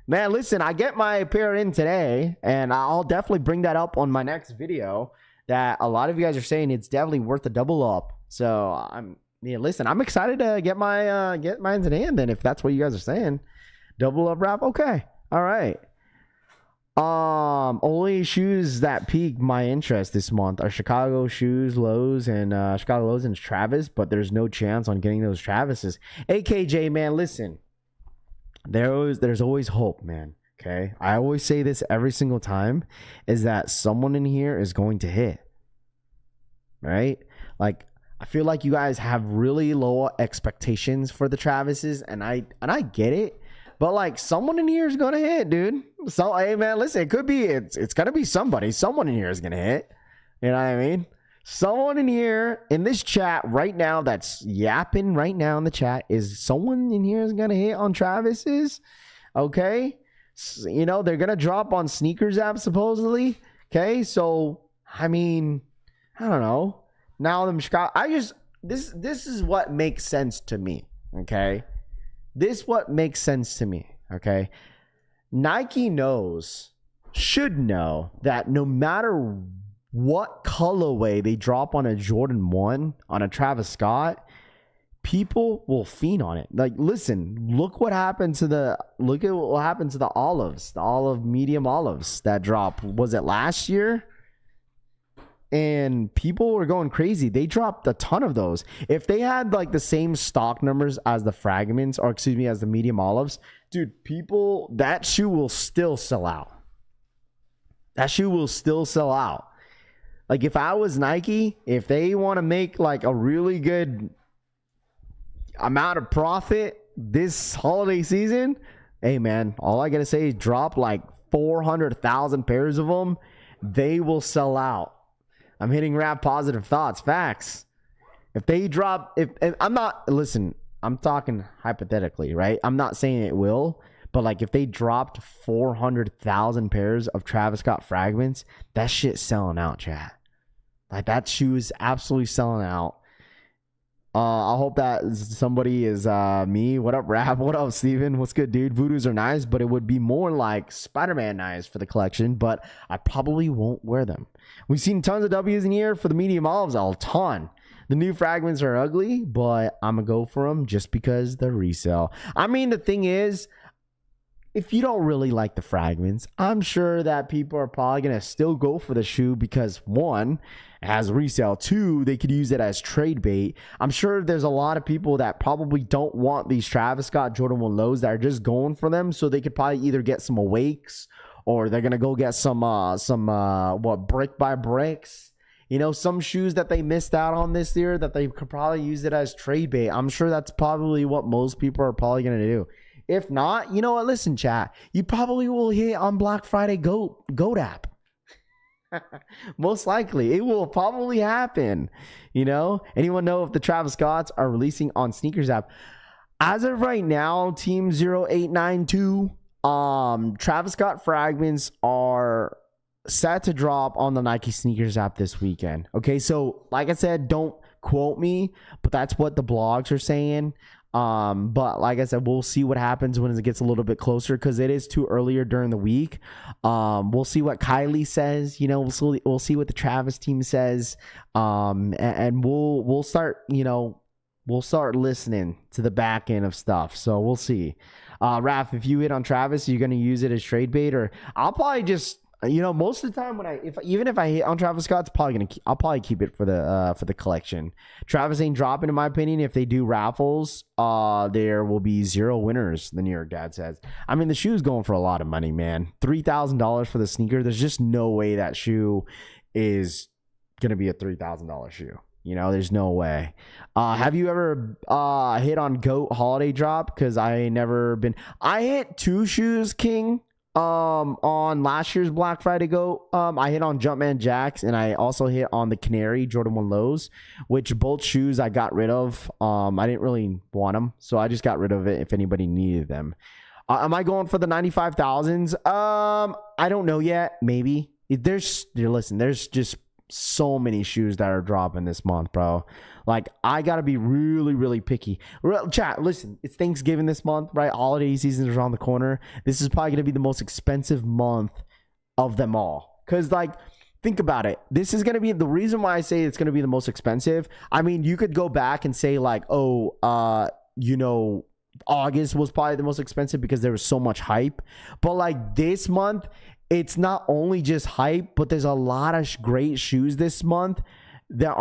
S3: Man, listen, I get my pair in today, and I'll definitely bring that up on my next video, that a lot of you guys are saying it's definitely worth the double up. So, listen, I'm excited to get mine today, and then if that's what you guys are saying, double up wrap, okay. All right. Only shoes that piqued my interest this month are Chicago shoes, Lows, and Chicago Lows and Travis, but there's no chance on getting those Travises. AKJ, man, listen. There's always hope, man. Okay? I always say this every single time, is that someone in here is going to hit. Right? Like, I feel like you guys have really low expectations for the Travises, and I get it. But like, someone in here is gonna hit, dude. So, hey man, listen, it could be it's gonna be somebody. Someone in here is gonna hit. You know what I mean? Someone in here in this chat right now that's yapping right now in the chat is someone in here is gonna hit on Travis's. Okay, you know they're gonna drop on Sneakers app supposedly. Okay, so I mean, I don't know. Now them Chicago. This is what makes sense to me. Okay. This what makes sense to me, okay? Nike should know that no matter what colorway they drop on a Jordan 1, on a Travis Scott, people will fiend on it. Like, listen, look at what happened to the olives, the medium olives that dropped. Was it last year? And people were going crazy. They dropped a ton of those. If they had like the same stock numbers as the fragments, or excuse me, as the medium olives, dude, that shoe will still sell out. That shoe will still sell out. Like if I was Nike, if they want to make like a really good amount of profit this holiday season, hey man, all I gotta say is drop like 400,000 pairs of them. They will sell out. I'm hitting rap positive thoughts. Facts. If they drop, if I'm not, listen, I'm talking hypothetically, right? I'm not saying it will, but like if they dropped 400,000 pairs of Travis Scott fragments, that shit's selling out, chat. Like that shoe is absolutely selling out. I hope that somebody is me. What up, Rap? What up, Steven? What's good, dude? Voodoos are nice, but it would be more like Spider-Man nice for the collection, but I probably won't wear them. We've seen tons of W's in here for the medium olives, a ton. The new fragments are ugly, but I'm going to go for them just because they're resale. I mean, the thing is, if you don't really like the fragments, I'm sure that people are probably going to still go for the shoe because one, it has resale. Two, they could use it as trade bait. I'm sure there's a lot of people that probably don't want these Travis Scott Jordan 1 lows that are just going for them, so they could probably either get some awakes or they're gonna go get some what, brick by bricks. You know, some shoes that they missed out on this year that they could probably use it as trade bait. I'm sure that's probably what most people are probably gonna do. If not, you know what? Listen, chat. You probably will hit on Black Friday Goat app. Most likely, it will probably happen. You know, anyone know if the Travis Scotts are releasing on Sneakers app? As of right now, Team 0892, Travis Scott fragments are set to drop on the Nike Sneakers app this weekend. Okay, so like I said, don't quote me, but that's what the blogs are saying. But like I said, we'll see what happens when it gets a little bit closer, because it is too earlier during the week. We'll see what Kylie says. You know, we'll see what the Travis team says. And we'll start, you know, we'll start listening to the back end of stuff. So we'll see. Raph, if you hit on Travis, you're gonna use it as trade bait, or I'll probably just, you know, most of the time when even if I hit on Travis Scott, I'll probably keep it for the collection. Travis ain't dropping, in my opinion. If they do raffles, there will be 0 winners, the New York Dad says. I mean, the shoe's going for a lot of money, man. $3,000 for the sneaker. There's just no way that shoe is gonna be a $3,000 shoe. You know, there's no way. Have you ever hit on GOAT holiday drop? Because I ain't never been. I hit 2 shoes, King. On last year's Black Friday Go, I hit on Jumpman Jacks, and I also hit on the Canary Jordan 1 Lows, which both shoes I got rid of. I didn't really want them, so I just got rid of it if anybody needed them. Am I going for the 95,000s? I don't know yet. Maybe. There's just so many shoes that are dropping this month, bro. Like, I gotta be really, really picky. Chat, listen, it's Thanksgiving this month, right? Holiday season is around the corner. This is probably gonna be the most expensive month of them all. Because, like, think about it. This is gonna be the reason why I say it's gonna be the most expensive. I mean, you could go back and say, like, oh, you know, August was probably the most expensive because there was so much hype. But, like, this month, it's not only just hype, but there's a lot of great shoes this month that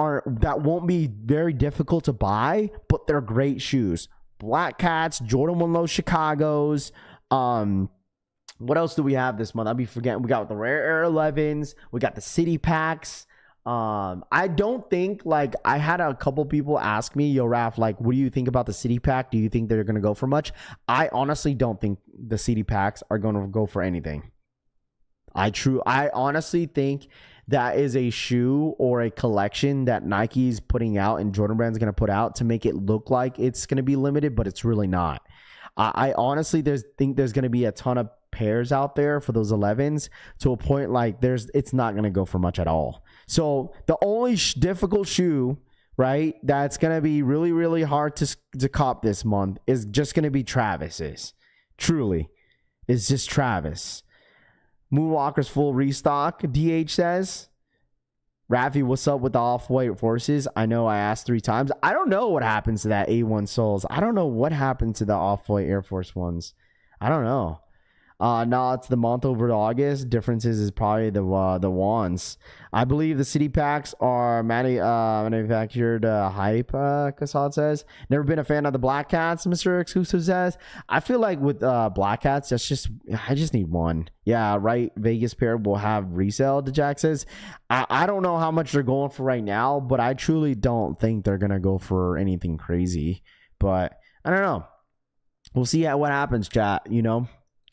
S3: won't be very difficult to buy, but they're great shoes. Black Cats, Jordan 1 Low Chicago's. What else do we have this month? I'll be forgetting. We got the Rare Air 11s. We got the City Packs. I don't think, like, I had a couple people ask me, yo, Raph, like, what do you think about the City Pack? Do you think they're going to go for much? I honestly don't think the City Packs are going to go for anything. I honestly think that is a shoe or a collection that Nike's putting out and Jordan Brand's going to put out to make it look like it's going to be limited, but it's really not. I honestly think there's going to be a ton of pairs out there for those 11s to a point like it's not going to go for much at all. So the only difficult shoe, right, that's going to be really, really hard to cop this month is just going to be Travis's. Truly. It's just Travis. Moonwalker's full restock, DH says. Rafi, what's up with the off-white forces? I know I asked 3 times. I don't know what happens to that A1 soles. I don't know what happened to the off-white Air Force Ones. I don't know. No, it's the month over to August. Differences is probably the wands. I believe the City Packs are manufactured hype, Cassad says. Never been a fan of the Black Cats, Mr. Exclusive says. I feel like with Black Cats, I just need one. Yeah, right. Vegas pair will have resale, Jack says. I don't know how much they're going for right now, but I truly don't think they're going to go for anything crazy. But I don't know. We'll see what happens, chat, you know.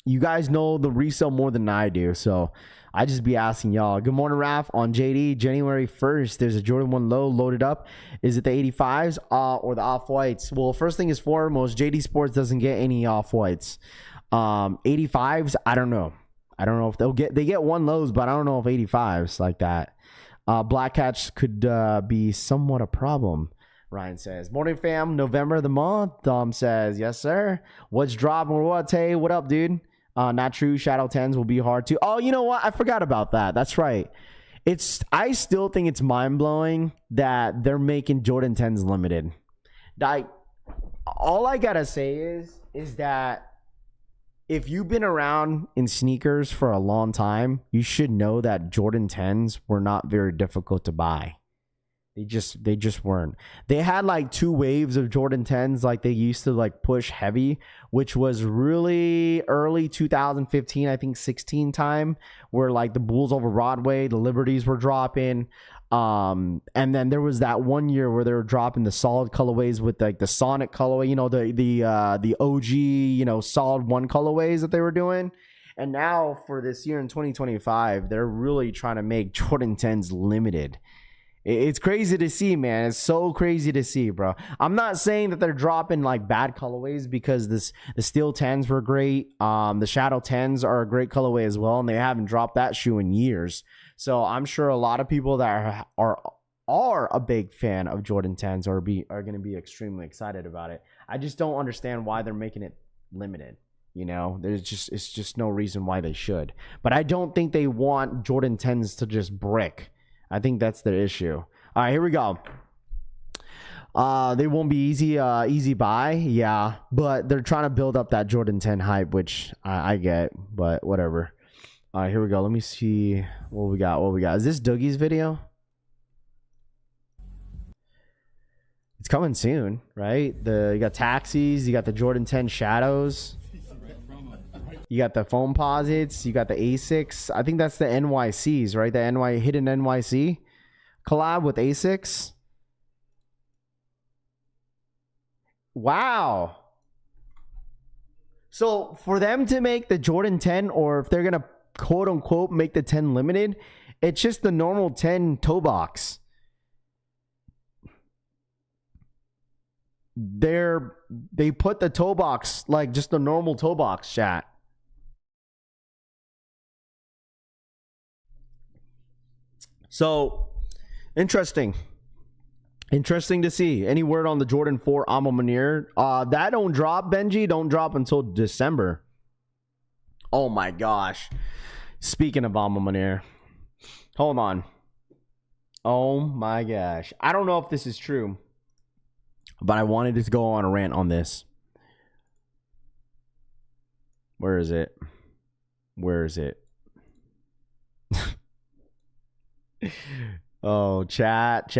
S3: You guys know the resale more than I do, so I just be asking y'all. Good morning, Raph. On JD, January 1st, there's a Jordan 1 Low loaded up. Is it the 85s or the off-whites? Well, first thing is foremost, JD Sports doesn't get any off-whites. 85s, I don't know. I don't know if they get 1 Lows, but I don't know if 85s like that. Black Cats could be somewhat a problem. Ryan says, morning fam, November of the month. Dom says, yes, sir. What's dropping? What? Hey, what up, dude? Not true. Shadow 10s will be hard too. Oh, you know what? I forgot about that. That's right. I still think it's mind-blowing that they're making Jordan 10s limited. All I gotta say is that if you've been around in sneakers for a long time, you should know that Jordan 10s were not very difficult to buy. They just weren't. They had like 2 waves of Jordan 10s, like they used to like push heavy, which was really early 2015, I think 16 time, where like the Bulls over Broadway, the Liberties were dropping. And then there was that one year where they were dropping the solid colorways with like the Sonic colorway, you know, the OG, you know, solid 1 colorways that they were doing. And now for this year in 2025, they're really trying to make Jordan 10s limited. It's crazy to see, man. It's so crazy to see, bro. I'm not saying that they're dropping like bad colorways, because the Steel 10s were great. The Shadow 10s are a great colorway as well, and they haven't dropped that shoe in years. So I'm sure a lot of people that are a big fan of Jordan 10s are going to be extremely excited about it. I just don't understand why they're making it limited. You know, it's just no reason why they should. But I don't think they want Jordan 10s to just brick. I think that's their issue. All right, here we go. They won't be easy buy, yeah, but they're trying to build up that Jordan 10 hype, which I get, but whatever. All right, here we go. Let me see what we got. Is this Doogie's video? It's coming soon, right? You got taxis, you got the Jordan 10 shadows. You got the foam posits. You got the Asics. I think that's the NYCs, right? The hidden NYC collab with Asics. Wow. So for them to make the Jordan 10, or if they're going to quote unquote make the 10 limited, it's just the normal 10 toe box. They put the toe box like just the normal toe box, chat. So, interesting to see. Any word on the Jordan 4 Alma Mater? That don't drop, Benji. Don't drop until December. Oh my gosh. Speaking of Alma Mater. Hold on. Oh my gosh. I don't know if this is true, but I wanted to go on a rant on this. Where is it? Oh, chat.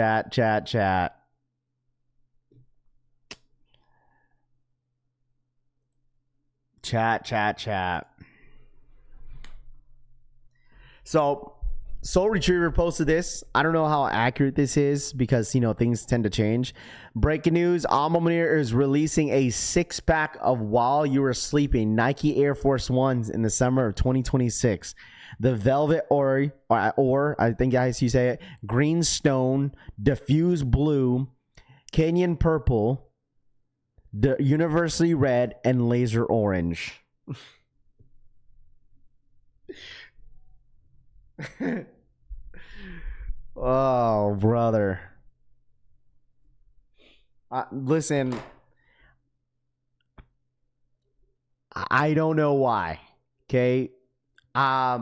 S3: So, Soul Retriever posted this. I don't know how accurate this is, because, you know, things tend to change. Breaking news, Alma Mater is releasing a 6-pack of While You Were Sleeping Nike Air Force Ones in the summer of 2026. The Velvet or I think guys you say it, Green Stone, Diffuse Blue, Canyon Purple, the University Red, and Laser Orange. Oh, brother. Listen, I don't know why. Okay. I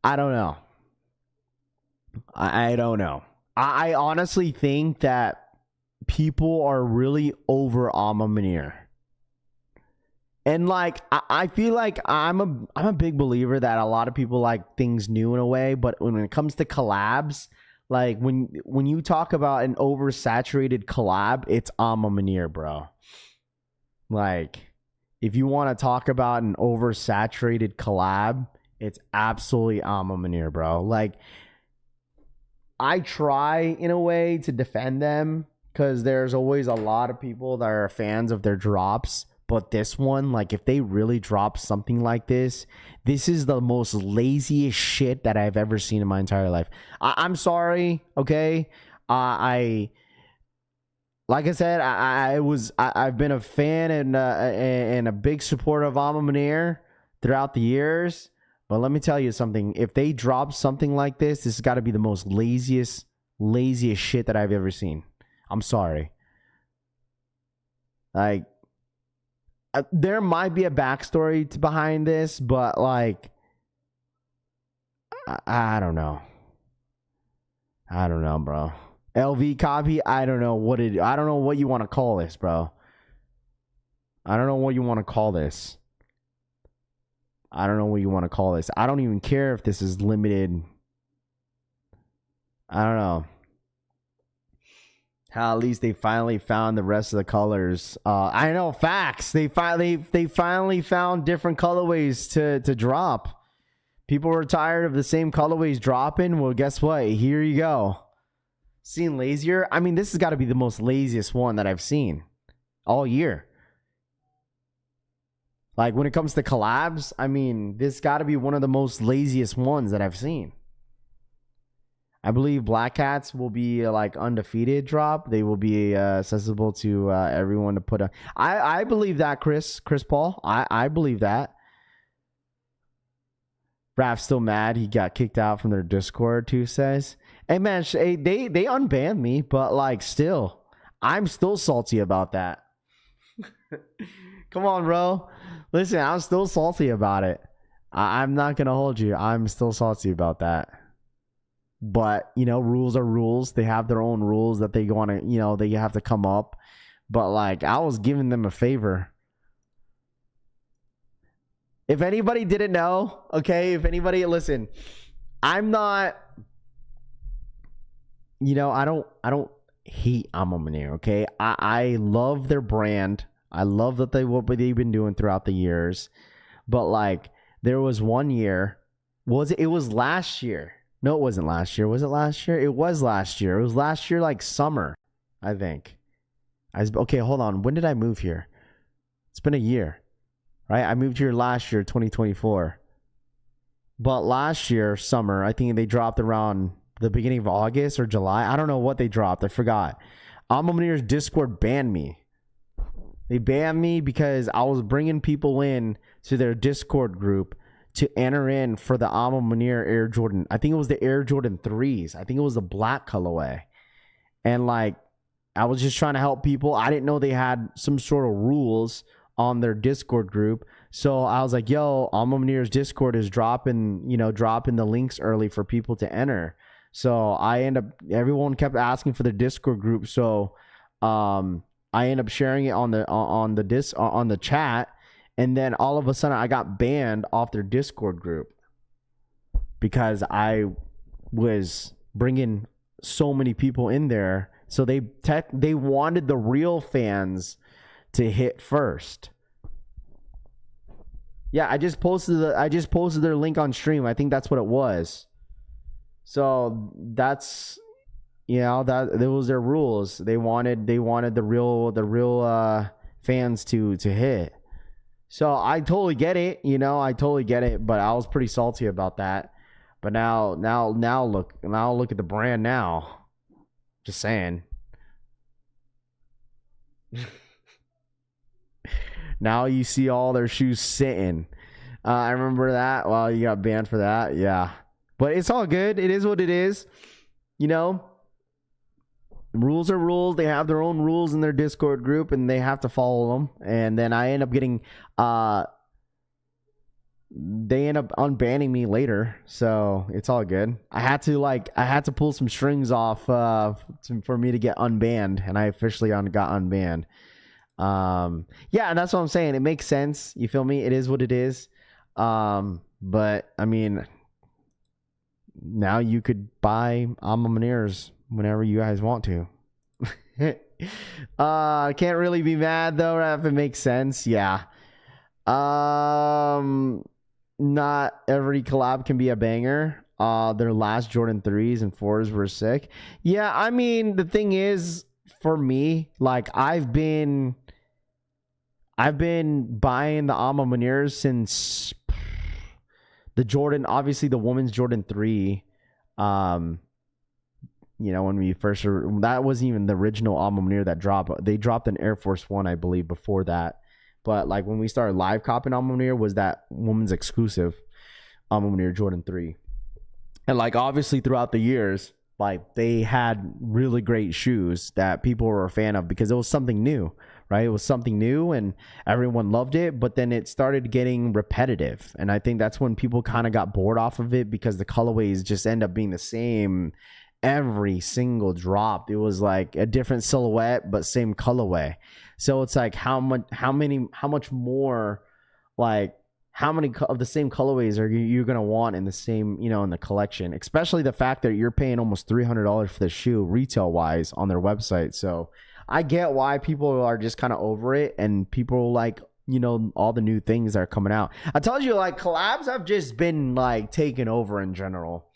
S3: don't know. I don't know. I honestly think that people are really over Alma Mater. And like I feel like I'm a big believer that a lot of people like things new in a way, but when it comes to collabs, like when you talk about an oversaturated collab, it's Alma Mater, bro. Like, if you want to talk about an oversaturated collab, it's absolutely Alma Mater, bro. Like, I try in a way to defend them, because there's always a lot of people that are fans of their drops. But this one, like, if they really drop something like this is the most laziest shit that I've ever seen in my entire life. I'm sorry, okay? Like I said, I've been a fan and a big supporter of Alma Mater throughout the years. But let me tell you something. If they drop something like this has got to be the most laziest shit that I've ever seen. I'm sorry. Like, there might be a backstory behind this, but like, I don't know. I don't know, bro. LV copy, I don't know what you want to call this, bro. I don't know what you want to call this. I don't even care if this is limited. I don't know how at least they finally found the rest of the colors. I know, facts. They finally found different colorways to drop. People were tired of the same colorways dropping. Well, guess what? Here you go. Seen lazier? I mean, this has got to be the most laziest one that I've seen all year. Like, when it comes to collabs, I mean, this got to be one of the most laziest ones that I've seen. I believe Black Cats will be like undefeated drop. They will be accessible to everyone to put a. I believe that, Chris Paul. I believe that. Raf's still mad. He got kicked out from their Discord too. Says, "Hey man, they unbanned me, but like still, I'm still salty about that." Come on, bro. Listen, I'm still salty about it. I'm not gonna hold you. I'm still salty about that. But, you know, rules are rules. They have their own rules that they want to, you know, they have to come up. But, like, I was giving them a favor. If anybody didn't know, okay, if anybody, listen, I'm not, you know, I don't hate Amamanir, okay? I love their brand. I love that what they've been doing throughout the years. But, like, there was one year, it was last year. No, it wasn't last year. Was it last year? It was last year. It was last year, like summer, I think. Okay, hold on. When did I move here? It's been a year, right? I moved here last year, 2024. But last year, summer, I think they dropped around the beginning of August or July. I don't know what they dropped. I forgot. Amamanir's Discord banned me. They banned me because I was bringing people in to their Discord group to enter in for the Amamanir Air Jordan. I think it was the Air Jordan 3s. I think it was the black colorway. And like, I was just trying to help people. I didn't know they had some sort of rules on their Discord group. So I was like, yo, Amamanir's Discord is dropping the links early for people to enter. So everyone kept asking for the Discord group. So I end up sharing it on the chat. And then all of a sudden, I got banned off their Discord group because I was bringing so many people in there. So they wanted the real fans to hit first. Yeah, I just posted their link on stream. I think that's what it was. So that's, you know, that was their rules. They wanted the real fans to hit. So I totally get it, you know, but I was pretty salty about that. But now look at the brand now. Just saying. Now you see all their shoes sitting. I remember that. Well, you got banned for that. Yeah. But it's all good. It is what it is. You know, rules are rules. They have their own rules in their Discord group and they have to follow them. And then I end up getting they end up unbanning me later, so it's all good. I had to pull some strings off for me to get unbanned, and I officially got unbanned. Yeah, and that's what I'm saying. It makes sense. You feel me? It is what it is. But I mean, now you could buy Amamanir's whenever you guys want to. Can't really be mad though if it makes sense. Yeah. Not every collab can be a banger. Their last Jordan 3s and 4s were sick. Yeah, I mean, the thing is, for me, like, I've been buying the Amamanir's since the Jordan, obviously the women's Jordan 3. You know, when we first, that wasn't even the original Amamanir that dropped. They dropped an Air Force One, I believe, before that. But like when we started live copying Amamanir, was that woman's exclusive Amamanir Jordan 3. And like obviously throughout the years, like they had really great shoes that people were a fan of because it was something new, right? It was something new and everyone loved it, but then it started getting repetitive. And I think that's when people kind of got bored off of it because the colorways just end up being the same every single drop. It was like a different silhouette but same colorway. So it's like how much more, like how many of the same colorways are you gonna want in the same, in the collection? Especially the fact that you're paying almost $300 for the shoe retail wise on their website. So I get why people are just kind of over it, and people like, all the new things that are coming out. I told you, like, collabs have just been like taken over in general.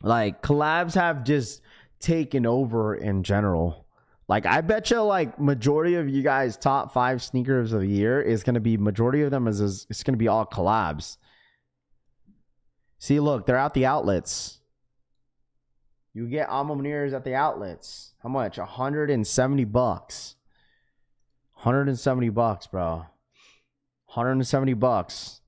S3: Like collabs have just taken over in general. Like, I bet you, like, majority of you guys' top 5 sneakers of the year is going to be, majority of them is it's going to be all collabs. See, look, they're at the outlets. You get Alma at the outlets. How much? $170. $170, bro. $170.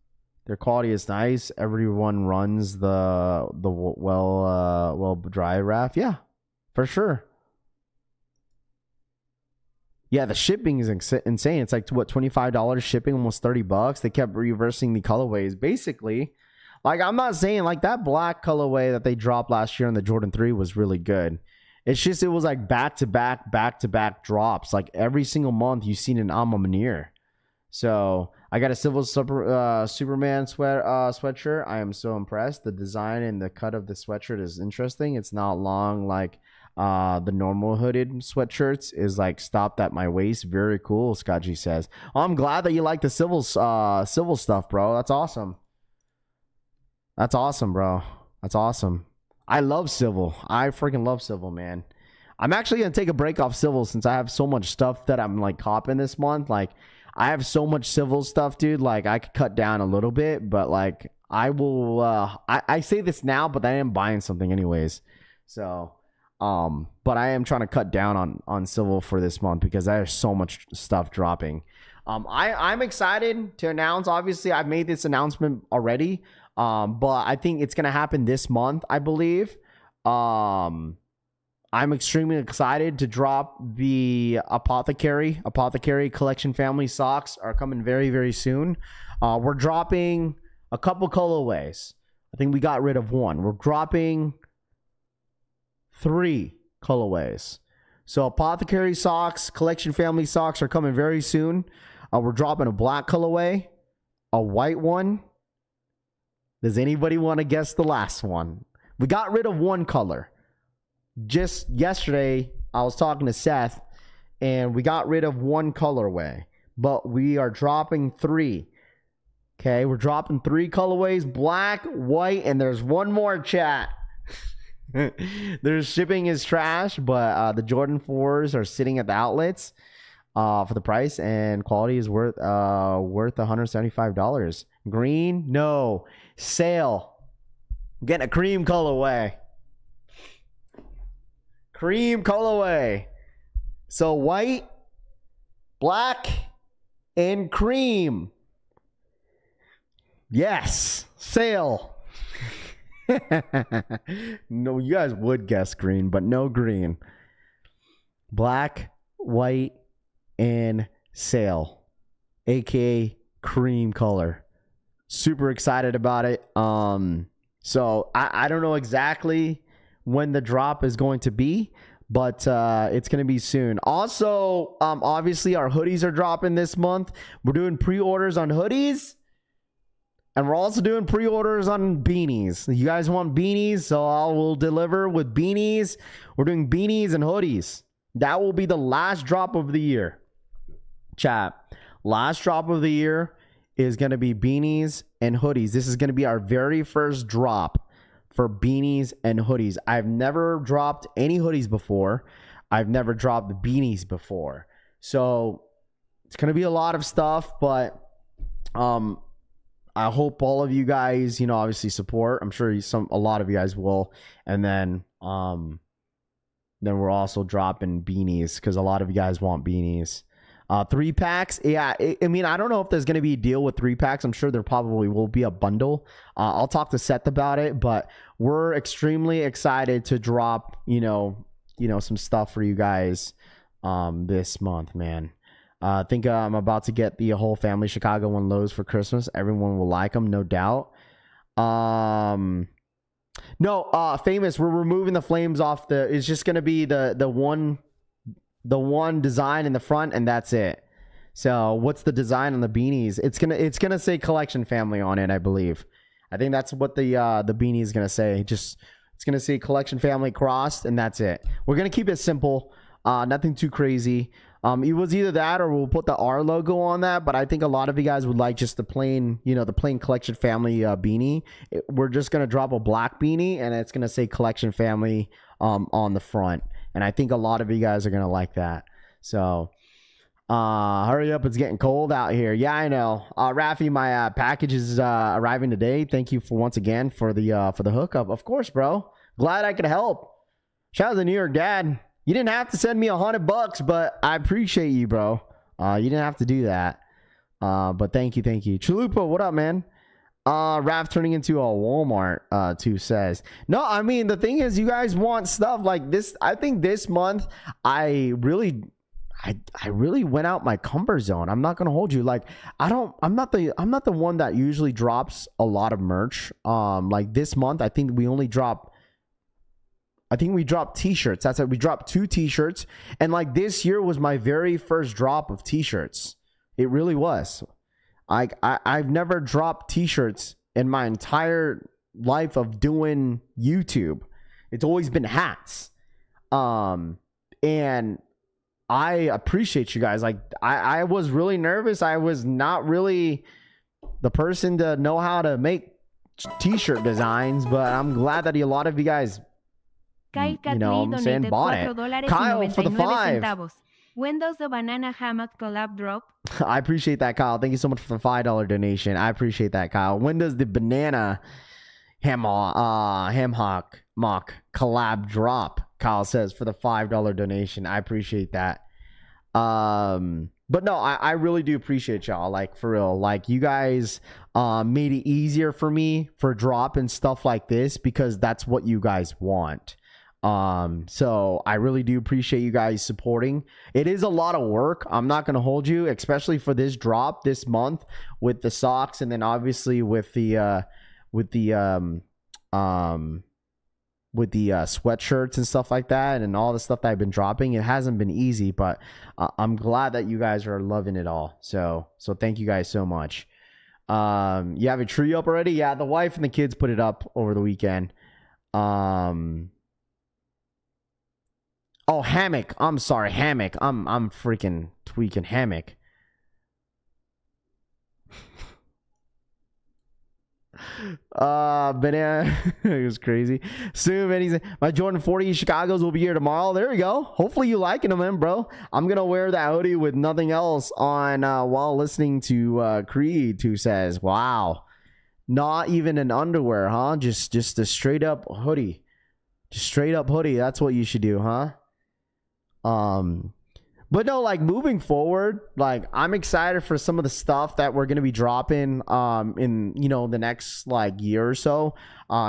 S3: Their quality is nice. Everyone runs the well dry raf. Yeah, for sure. Yeah, the shipping is insane. It's like, what, $25 shipping, almost $30. They kept reversing the colorways. Basically, like, I'm not saying, like, that black colorway that they dropped last year on the Jordan 3 was really good. It's just, it was like back-to-back drops. Like, every single month you've seen an Alma Mater. So I got a Civil Superman sweatshirt. I am so impressed. The design and the cut of the sweatshirt is interesting. It's not long like the normal hooded sweatshirts, is like stopped at my waist. Very cool, Scott G says. Oh, I'm glad that you like the civil stuff, bro. That's awesome. That's awesome, bro. That's awesome. I love civil. I freaking love civil, man. I'm actually gonna take a break off civil since I have so much stuff that I'm like copping this month. Like, I have so much civil stuff, dude. Like, I could cut down a little bit, but like, I will. I say this now, but I am buying something anyways. So, but I am trying to cut down on civil for this month because there's so much stuff dropping. I'm excited to announce. Obviously, I've made this announcement already. But I think it's gonna happen this month, I believe. I'm extremely excited to drop the Apothecary Collection Family socks are coming very, very soon. We're dropping a couple colorways. I think we got rid of one. We're dropping 3 colorways. So Apothecary socks, Collection Family socks are coming very soon. We're dropping a black colorway, a white one. Does anybody want to guess the last one? We got rid of one color. Just yesterday, I was talking to Seth, and we got rid of one colorway, but we are dropping 3. Okay, we're dropping 3 colorways, black, white, and there's one more, chat. Their shipping is trash, but the Jordan 4s are sitting at the outlets for the price, and quality is worth $175. Green, no. Sale. I'm getting a cream colorway. Cream colorway. So white, black, and cream. Yes. Sale. No, you guys would guess green, but no green. Black, white, and sale. AKA cream color. Super excited about it. So I don't know exactly when the drop is going to be, but it's going to be soon. Also, obviously our hoodies are dropping this month. We're doing pre-orders on hoodies, and we're also doing pre-orders on beanies. You guys want beanies, so I will deliver with beanies. We're doing beanies and hoodies. That will be the last drop of the year. Chat. Last drop of the year is going to be beanies and hoodies. This is going to be our very first drop for beanies and hoodies. I've never dropped any hoodies before. I've never dropped beanies before. So it's going to be a lot of stuff, but I hope all of you guys, obviously support. I'm sure a lot of you guys will. And then we're also dropping beanies because a lot of you guys want beanies. 3 packs. Yeah. I mean, I don't know if there's going to be a deal with 3 packs. I'm sure there probably will be a bundle. I'll talk to Seth about it, but we're extremely excited to drop, some stuff for you guys, this month, man. I think I'm about to get the whole family Chicago one lows for Christmas. Everyone will like them, no doubt. No, Famous, we're removing the flames off it's just going to be the one design in the front, and that's it. So what's the design on the beanies? It's gonna say collection family on it, I believe. I think that's what the beanie is gonna say. Just it's gonna say collection family crossed, and that's it. We're gonna keep it simple, nothing too crazy. It was either that or we'll put the R logo on that, but I think a lot of you guys would like just the plain, the plain collection family beanie. We're just gonna drop a black beanie, and it's gonna say collection family on the front, and I think a lot of you guys are gonna like that. So hurry up, it's getting cold out here. Yeah, I know. Rafi, my package is arriving today. Thank you once again for the hookup. Of course, bro. Glad I could help. Shout out to New York Dad. You didn't have to send me $100, but I appreciate you, bro. You didn't have to do that. But thank you. Chalupa, what up, man? Raph turning into a Walmart, too says. No, I mean, the thing is, you guys want stuff like this. I think this month, I really went out my comfort zone. I'm not gonna hold you. Like, I'm not the one that usually drops a lot of merch. Like this month, I think we dropped t-shirts. That's it. We dropped 2 t-shirts, and like this year was my very first drop of t-shirts. It really was. I've never dropped t-shirts in my entire life of doing YouTube. It's always been hats. And I appreciate you guys. Like I was really nervous. I was not really the person to know how to make t-shirt designs, but I'm glad that a lot of you guys,
S4: Kyle
S3: I'm saying, bought it. Kyle for the 5.
S4: Windows the banana hammock collab drop.
S3: I appreciate that, Kyle. Thank you so much for the $5 donation. I appreciate that, Kyle. When does the banana hammock mock collab drop? Kyle says for the $5 donation. I appreciate that. But no, I really do appreciate y'all. Like, for real. Like, you guys made it easier for me for drop and stuff like this because that's what you guys want. So I really do appreciate you guys supporting. It is a lot of work. I'm not going to hold you, especially for this drop this month with the socks. And then obviously with the sweatshirts and stuff like that and all the stuff that I've been dropping. It hasn't been easy, but I'm glad that you guys are loving it all. So thank you guys so much. You have a tree up already? Yeah, the wife and the kids put it up over the weekend. Oh, hammock. I'm sorry, hammock. I'm freaking tweaking hammock. Banana. It was crazy. Soon, man. My Jordan 40 Chicago's will be here tomorrow. There we go. Hopefully you liking them, man, bro. I'm gonna wear that hoodie with nothing else on while listening to Creed, who says, "Wow, not even an underwear, huh? Just a straight up hoodie. Just straight up hoodie. That's what you should do, huh?" But no, like, moving forward, like, I'm excited for some of the stuff that we're going to be dropping in the next like year or so,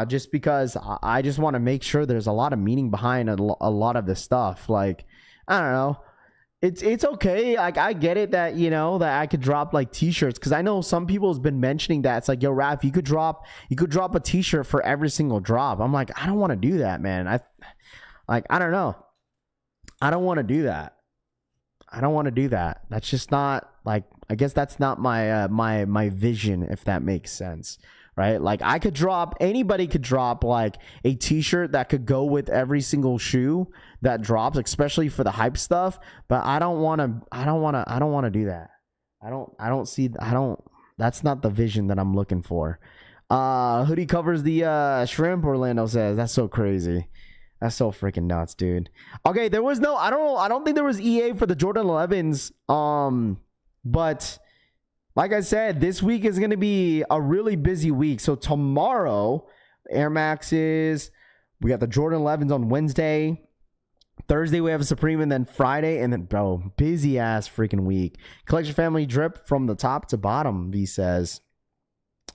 S3: just because I just want to make sure there's a lot of meaning behind a lot of the stuff. Like, I don't know, it's okay. Like, I get it that that I could drop like t-shirts, because I know some people has been mentioning that it's like, yo, Raph, you could drop a t-shirt for every single drop. I'm like, I don't want to do that, man. I don't know. I don't want to do that. That's just not, like, I guess that's not my my vision, if that makes sense, right? Like, anybody could drop like a t-shirt that could go with every single shoe that drops, especially for the hype stuff. But I don't want to do that. That's not the vision that I'm looking for. Hoodie covers the shrimp, Orlando says. That's so crazy. That's so freaking nuts, dude. Okay, there was I don't think there was EA for the Jordan 11s. But like I said, this week is going to be a really busy week. So tomorrow, Air Maxes, we got the Jordan 11s on Wednesday. Thursday, we have a Supreme, and then Friday, and then, bro, busy ass freaking week. Collection family drip from the top to bottom, V says.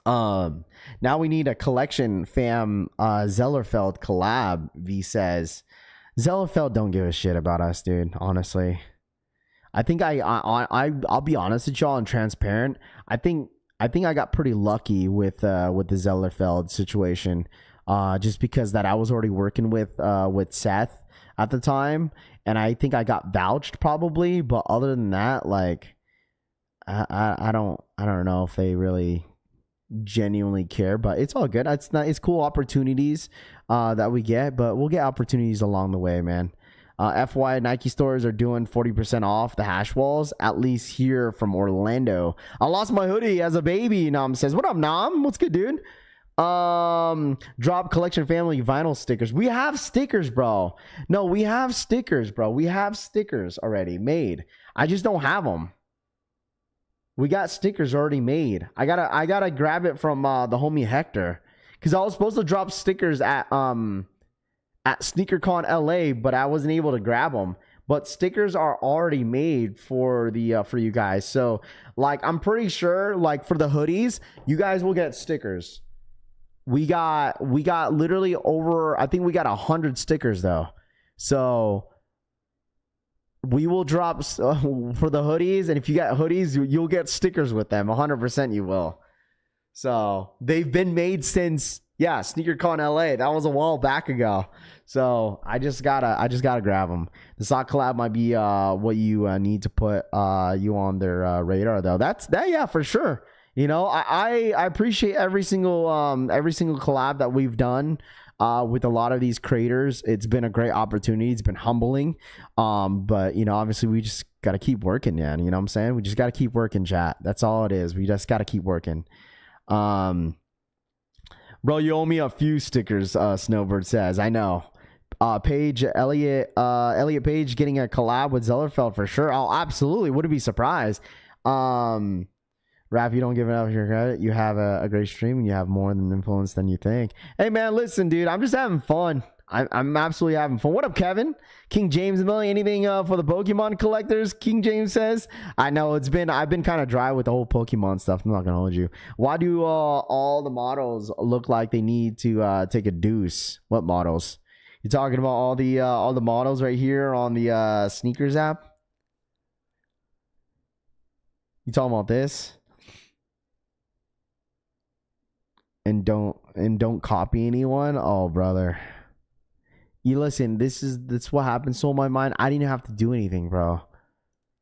S3: Now we need a collection fam Zellerfeld collab, V says. Zellerfeld don't give a shit about us, dude, honestly. I think I'll be honest with y'all and transparent. I think I got pretty lucky with the Zellerfeld situation, just because that I was already working with Seth at the time, and I think I got vouched probably, but other than that, like, I don't know if they really genuinely care, but it's all good. It's cool opportunities that we get, but we'll get opportunities along the way, man. FY Nike stores are doing 40% off the hash walls, at least here from Orlando. I lost my hoodie as a baby. Nam says, what up, Nam? What's good, dude? Drop collection family vinyl stickers. We have stickers, bro. No, we have stickers, bro. We have stickers already made. I just don't have them. We got stickers already made. I gotta grab it from the homie Hector, because I was supposed to drop stickers at SneakerCon LA, but I wasn't able to grab them. But stickers are already made for the for you guys. So like, I'm pretty sure like for the hoodies, you guys will get stickers. We got literally over, I think we got 100 stickers though. So we will drop for the hoodies, and if you get hoodies, you'll get stickers with them. 100% you will. So they've been made since SneakerCon LA. That was a while back ago. So I just gotta grab them. The sock collab might be what you need to put you on their radar though. That for sure. You know, I appreciate every single collab that we've done with a lot of these creators. It's been a great opportunity. It's been humbling. But you know, obviously we just got to keep working, man. You know what I'm saying? We just got to keep working, chat. That's all it is. We just got to keep working. Bro, you owe me a few stickers, Snowbird says. I know. Elliot Page getting a collab with Zellerfeld for sure. Oh, absolutely. Wouldn't be surprised. Raph, you don't give enough your credit. You have a great stream and you have more than influence than you think. Hey man, listen, dude, I'm just having fun. I'm absolutely having fun. What up, Kevin? King James Millie, anything for the Pokemon collectors? King James says. I know I've been kind of dry with the whole Pokemon stuff. I'm not gonna hold you. Why do all the models look like they need to take a deuce? What models? You talking about all the models right here on the sneakers app? You talking about this? And don't copy anyone? Oh, brother. You listen, that's what happened. So in my mind, I didn't have to do anything, bro.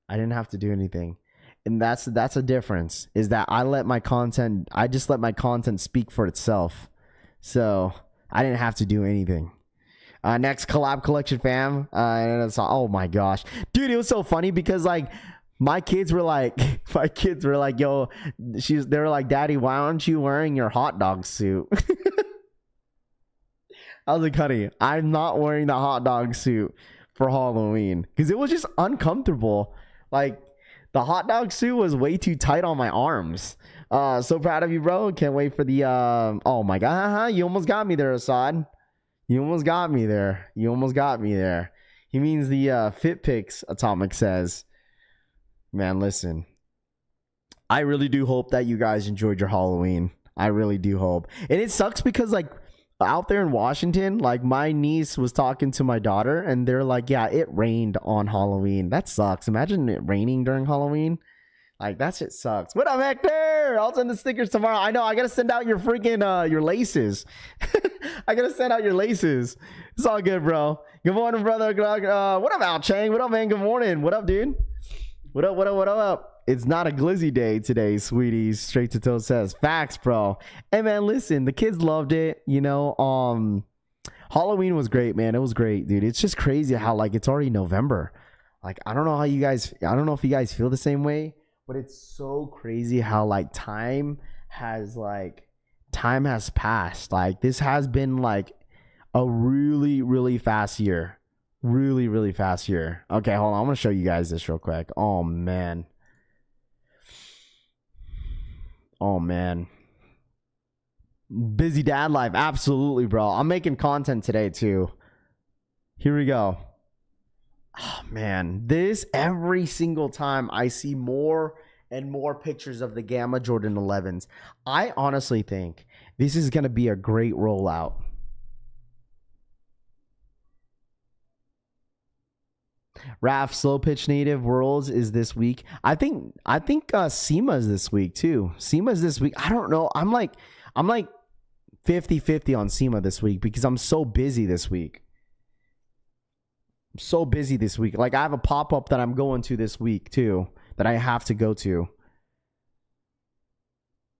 S3: I didn't have to do anything. And that's a difference, is that I just let my content speak for itself. So I didn't have to do anything. Next collab collection, fam. And it's, oh my gosh, dude, it was so funny because like my kids were like, yo, they were like, Daddy, why aren't you wearing your hot dog suit? I was like, honey, I'm not wearing the hot dog suit for Halloween because it was just uncomfortable. Like the hot dog suit was way too tight on my arms. So proud of you, bro. Can't wait for the oh my god, you almost got me there, Assad. You almost got me there. He means the Fit Pics, Atomic says. Man, listen, I really do hope that you guys enjoyed your Halloween. I really do hope. And it sucks because like out there in Washington, like my niece was talking to my daughter and they're like, yeah, it rained on Halloween. That sucks. Imagine it raining during Halloween. Like that shit sucks. What up, Hector? I'll send the stickers tomorrow. I know. I gotta send out your freaking your laces. I gotta send out your laces. It's all good, bro. Good morning, brother. What up, Al Chang? What up, man? Good morning. What up, dude? What up? It's not a glizzy day today, sweeties. Straight to Toe says. Facts, bro. Hey, man, listen. The kids loved it. You know, Halloween was great, man. It was great, dude. It's just crazy how, like, it's already November. Like, I don't know if you guys feel the same way, but it's so crazy how, like, time has passed. Like, this has been, like, a really, really fast year. Really, really fast year. Okay, hold on. I'm going to show you guys this real quick. Oh, man. Busy dad life. Absolutely, bro. I'm making content today, too. Here we go. Oh, man. This, every single time I see more and more pictures of the Gamma Jordan 11s, I honestly think this is going to be a great rollout. Raf, Slow Pitch Native Worlds is this week. I think SEMA is this week too. SEMA is this week. I don't know. I'm like 50-50 on SEMA this week because I'm so busy this week. Like I have a pop-up that I'm going to this week too that I have to go to.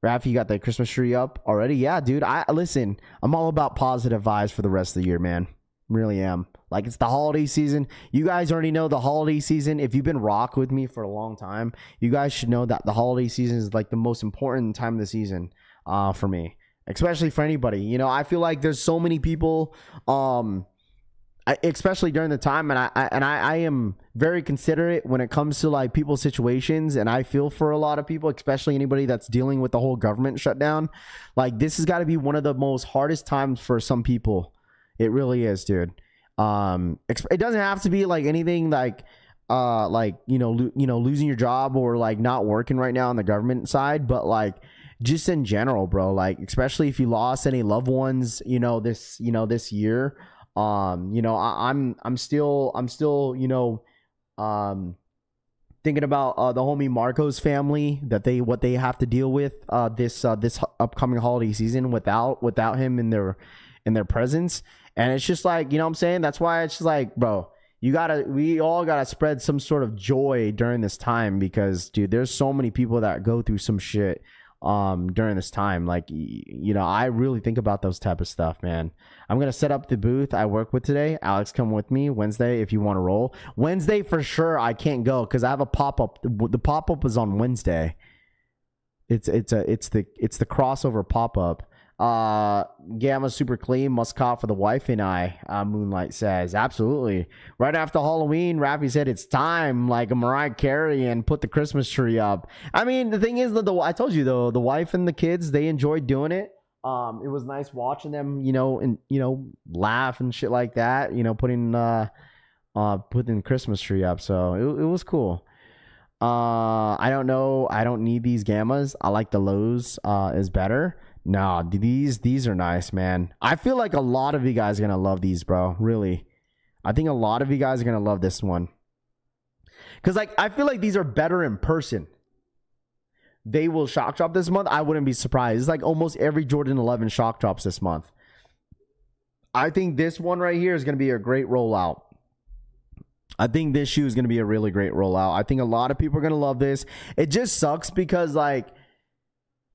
S3: Rafi, you got the Christmas tree up already? Yeah, dude. Listen, I'm all about positive vibes for the rest of the year, man. Really am. Like, it's the holiday season. You guys already know the holiday season. If you've been rock with me for a long time, you guys should know that the holiday season is like the most important time of the season for me, especially for anybody. You know, I feel like there's so many people, especially during the time, and I am very considerate when it comes to like people's situations, and I feel for a lot of people, especially anybody that's dealing with the whole government shutdown. Like, this has got to be one of the most hardest times for some people. It really is, dude. It doesn't have to be like anything like losing your job or like not working right now on the government side, but like just in general, bro. Like, especially if you lost any loved ones, this year. I'm still thinking about the homie Marco's family, what they have to deal with this upcoming holiday season without him in their presence. And it's just like, you know what I'm saying? That's why it's just like, bro, we all gotta spread some sort of joy during this time, because dude, there's so many people that go through some shit during this time. Like, I really think about those type of stuff, man. I'm gonna set up the booth I work with today. Alex, come with me Wednesday if you want to roll. Wednesday for sure I can't go because I have a pop-up. The pop-up is on Wednesday. It's the crossover pop-up. Gamma super clean, must cop for the wife and I. Moonlight says absolutely. Right after Halloween, Rappy said it's time, like a Mariah Carey, and put the Christmas tree up. I mean, the thing is that I told you though, the wife and the kids, they enjoyed doing it. It was nice watching them, laugh and shit like that. Putting the Christmas tree up. So it was cool. I don't know. I don't need these gammas. I like the lows is better. No, these are nice, man. I feel like a lot of you guys are gonna love these, bro. Really, I think a lot of you guys are gonna love this one, because like I feel like these are better in person. They will shock drop this month. I wouldn't be surprised. It's like almost every Jordan 11 shock drops this month. I think this one right here is gonna be a great rollout. I think this shoe is gonna be a really great rollout. I think a lot of people are gonna love this. It just sucks because like,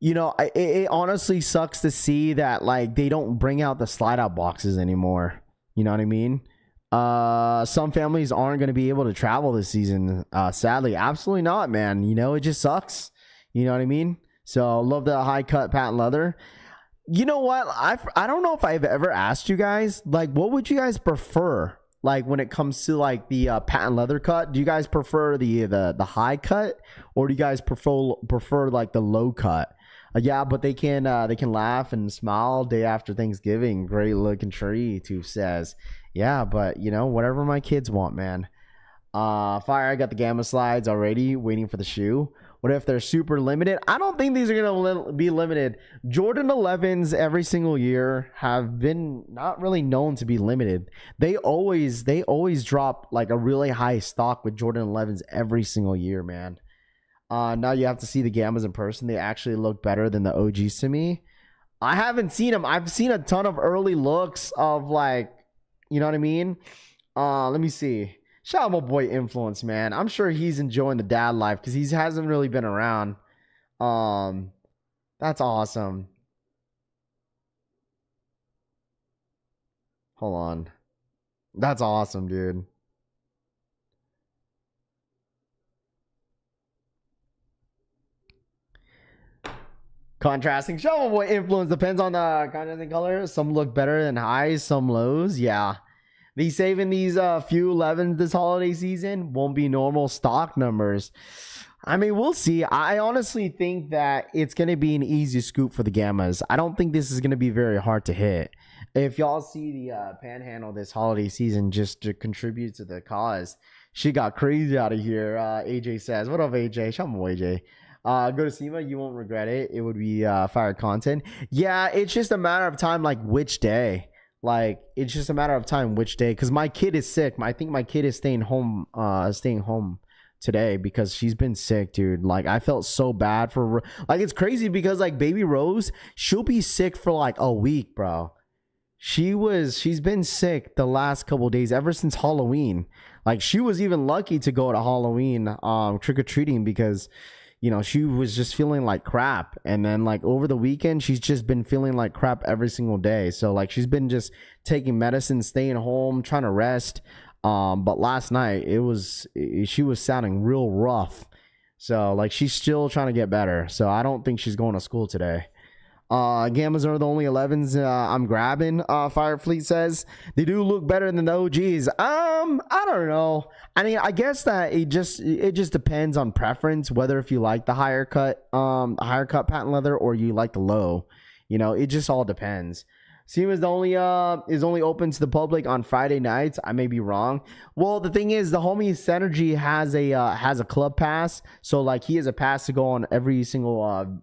S3: it honestly sucks to see that like they don't bring out the slide out boxes anymore. You know what I mean? Some families aren't going to be able to travel this season. Sadly, absolutely not, man. It just sucks. You know what I mean? So love the high cut patent leather. You know what? I don't know if I've ever asked you guys, like, what would you guys prefer? Like when it comes to like the patent leather cut, do you guys prefer the high cut, or do you guys prefer like the low cut? Yeah, but they can laugh and smile day after Thanksgiving. Great looking tree, Tooth says. Yeah, but whatever my kids want, man. Fire, I got the gamma slides already, waiting for the shoe. What if they're super limited? I don't think these are gonna be limited. Jordan 11s every single year have been not really known to be limited. They always drop like a really high stock with Jordan 11s every single year, man. Now you have to see the gammas in person. They actually look better than the OGs to me. I haven't seen them. I've seen a ton of early looks of like, you know what I mean? Let me see. Shout out my boy Influence, man. I'm sure he's enjoying the dad life because he hasn't really been around. That's awesome. Hold on. That's awesome, dude. Contrasting. Show my boy Influence. Depends on the contrasting color. Some look better than highs, some lows. Yeah. Be saving these few 11s this holiday season. Won't be normal stock numbers. I mean, we'll see. I honestly think that it's going to be an easy scoop for the gammas. I don't think this is going to be very hard to hit. If y'all see the panhandle this holiday season just to contribute to the cause, she got crazy out of here. AJ says, what up, AJ? Shout out my AJ. Go to SEMA, you won't regret it. It would be fire content. Yeah, it's just a matter of time, like which day. Like, it's just a matter of time which day. Because my kid is sick. I think my kid is staying home today because she's been sick, dude. Like, I felt so bad for... Like, it's crazy because, like, baby Rose, she'll be sick for, like, a week, bro. She's been sick the last couple of days, ever since Halloween. Like, she was even lucky to go to Halloween trick-or-treating because... you know, she was just feeling like crap. And then like over the weekend, she's just been feeling like crap every single day. So like she's been just taking medicine, staying home, trying to rest. But last night she was sounding real rough. So like she's still trying to get better. So I don't think she's going to school today. Gammas are the only 11s I'm grabbing. Firefleet says they do look better than the OGs. I don't know. I mean, I guess that it just depends on preference, whether if you like the higher cut patent leather or you like the low. You know, it just all depends. SEMA is only open to the public on Friday nights. I may be wrong. Well, the thing is, the homie Synergy has a club pass, so like he has a pass to go on every single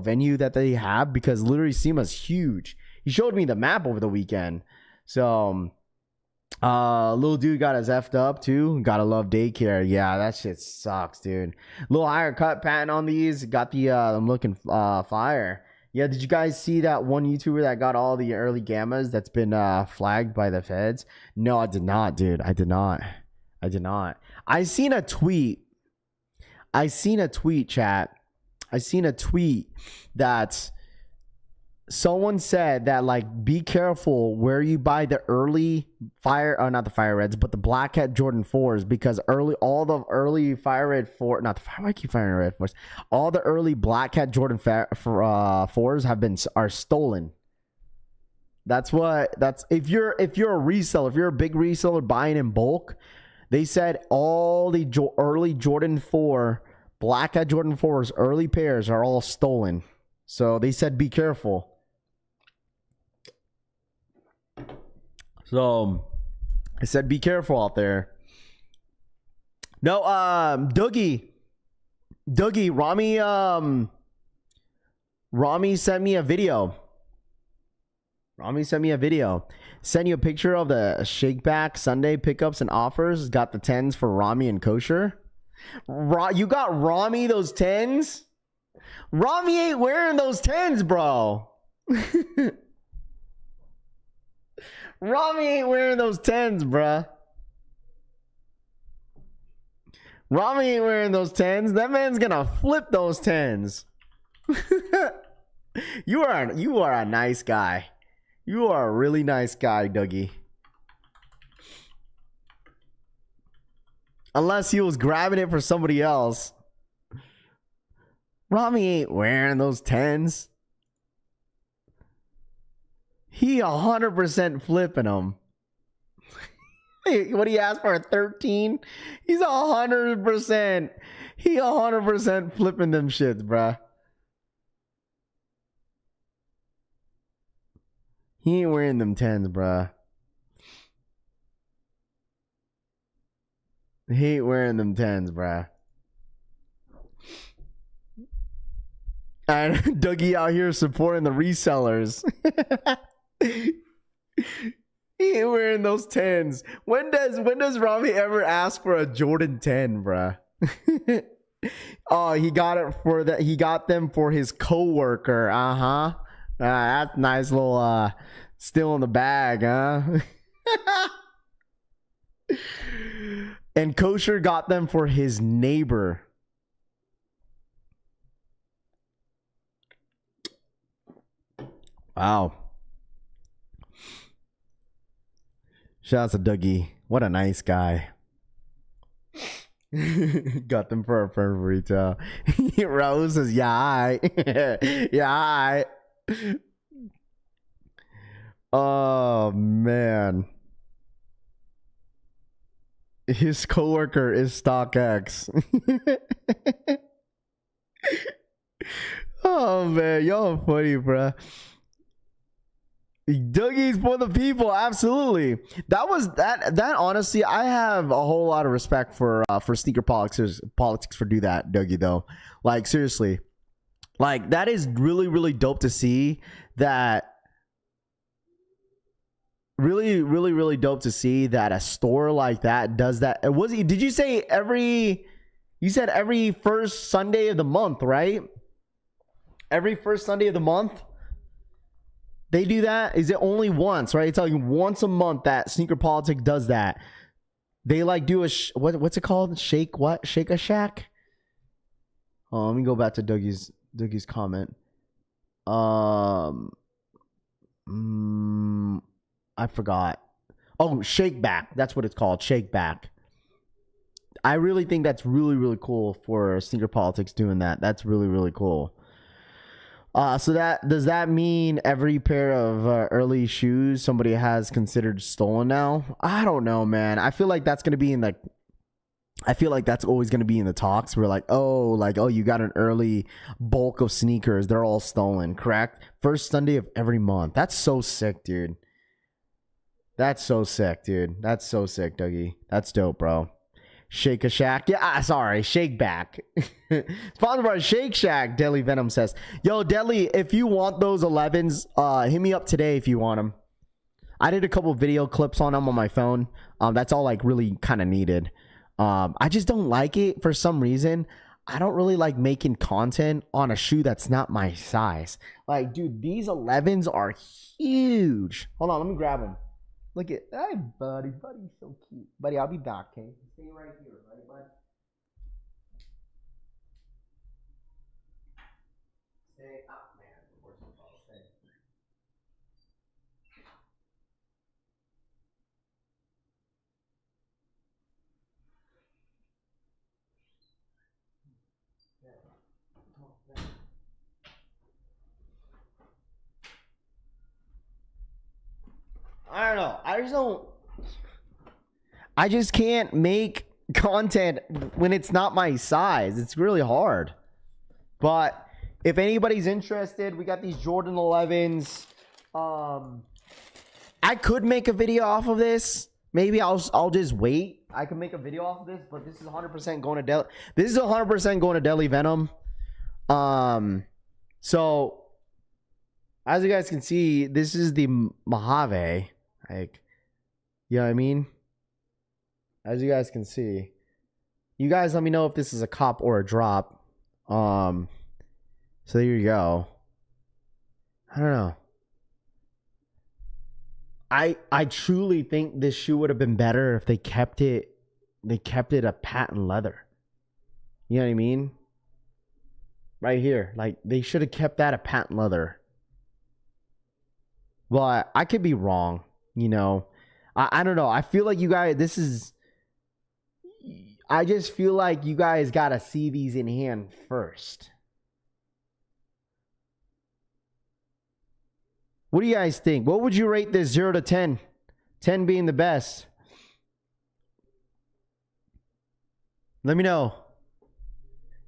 S3: venue that they have, because literally SEMA's huge. He showed me the map over the weekend. So little dude got his effed up too. Gotta love daycare. Yeah, that shit sucks, dude. Little higher cut patent on these. Got the I'm looking fire. Yeah, did you guys see that one YouTuber that got all the early gammas that's been flagged by the feds? No, I did not, dude. I did not. I seen a tweet, chat. I seen a tweet that someone said that, like, be careful where you buy the early not the Fire Reds, but the Black Hat Jordan 4s, because all the early Fire Red 4, not the Fire, I keep Fire Red 4s, all the early Black Hat Jordan 4s are stolen. That's if you're a reseller, if you're a big reseller buying in bulk, they said all the early Jordan 4 Black Hat Jordan 4s early pairs are all stolen. So they said be careful. So I said be careful out there. No, Doogie, Rami sent me a video. Send you a picture of the Shakeback Sunday pickups and offers. Got the 10s for Rami and Kosher. You got Rami those 10s? Rami ain't wearing those 10s, bro. Rami ain't wearing those 10s, bruh. Rami ain't wearing those 10s. That man's gonna flip those 10s. You are a nice guy. You are a really nice guy, Dougie. Unless he was grabbing it for somebody else. Rami ain't wearing those 10s. He 100% flipping them. Hey, what do you ask for, a 13? He's 100%. He 100% flipping them shits, bruh. He ain't wearing them 10s, bruh. He ain't wearing them 10s, bruh. And Dougie out here supporting the resellers. He ain't wearing those 10s. When does Rami ever ask for a Jordan 10, bruh? Oh, he got them for his coworker. That's nice little still in the bag, huh? And Kosher got them for his neighbor. Wow. Shout out to Dougie. What a nice guy. Got them for a firm retail. Rose says, yeah, I. Yeah, I. Oh, man. His coworker is StockX. Oh, man. Y'all funny, bruh. Dougie's for the people, absolutely. That honestly, I have a whole lot of respect for sneaker politics for do that, Dougie, though. Like, seriously. Like, that is really, really dope to see that. Really, really, really dope to see that a store like that does that. Did you say you said every first Sunday of the month, right? Every first Sunday of the month? They do that? Is it only once, right? It's like once a month that Sneaker Politic does that. They like do a what's it called? Shake a shack? Let me go back to Dougie's comment. I forgot. Oh, shake back. That's what it's called. Shake back. I really think that's really, really cool for sneaker politics doing that. That's really, really cool. So does that mean every pair of early shoes somebody has considered stolen now? I don't know, man. I feel like that's always going to be in the talks. We're like, oh, you got an early bulk of sneakers. They're all stolen, correct? First Sunday of every month. That's so sick, dude. That's so sick, dude. That's so sick, Dougie. That's dope, bro. Shake a Shack. Yeah, sorry. Shake back. Sponsored by Shake Shack, Deli Venom says. Yo, Deli, if you want those 11s, hit me up today if you want them. I did a couple video clips on them on my phone. That's all like really kind of needed. I just don't like it for some reason. I don't really like making content on a shoe that's not my size. Like, dude, these 11s are huge. Hold on, let me grab them. Look at, hey, buddy. Buddy's so cute. Buddy, I'll be back, okay? Stay right here, right, bud? Stay up, man. Where's the ball? Stay. I don't know. I just can't make content when it's not my size. It's really hard. But if anybody's interested, we got these Jordan 11s. I could make a video off of this. Maybe I'll just wait. I can make a video off of this, but this is 100% going to Deli. This is 100% going to Deli Venom. So as you guys can see, this is the Mojave. Like, you know what I mean? As you guys can see, you guys let me know if this is a cop or a drop. So there you go. I don't know. I truly think this shoe would have been better if they kept it a patent leather. You know what I mean? Right here. Like, they should have kept that a patent leather. But I could be wrong, you know. I don't know. I feel like you guys, I just feel like you guys got to see these in hand first. What do you guys think? What would you rate this 0 to 10? 10 being the best. Let me know.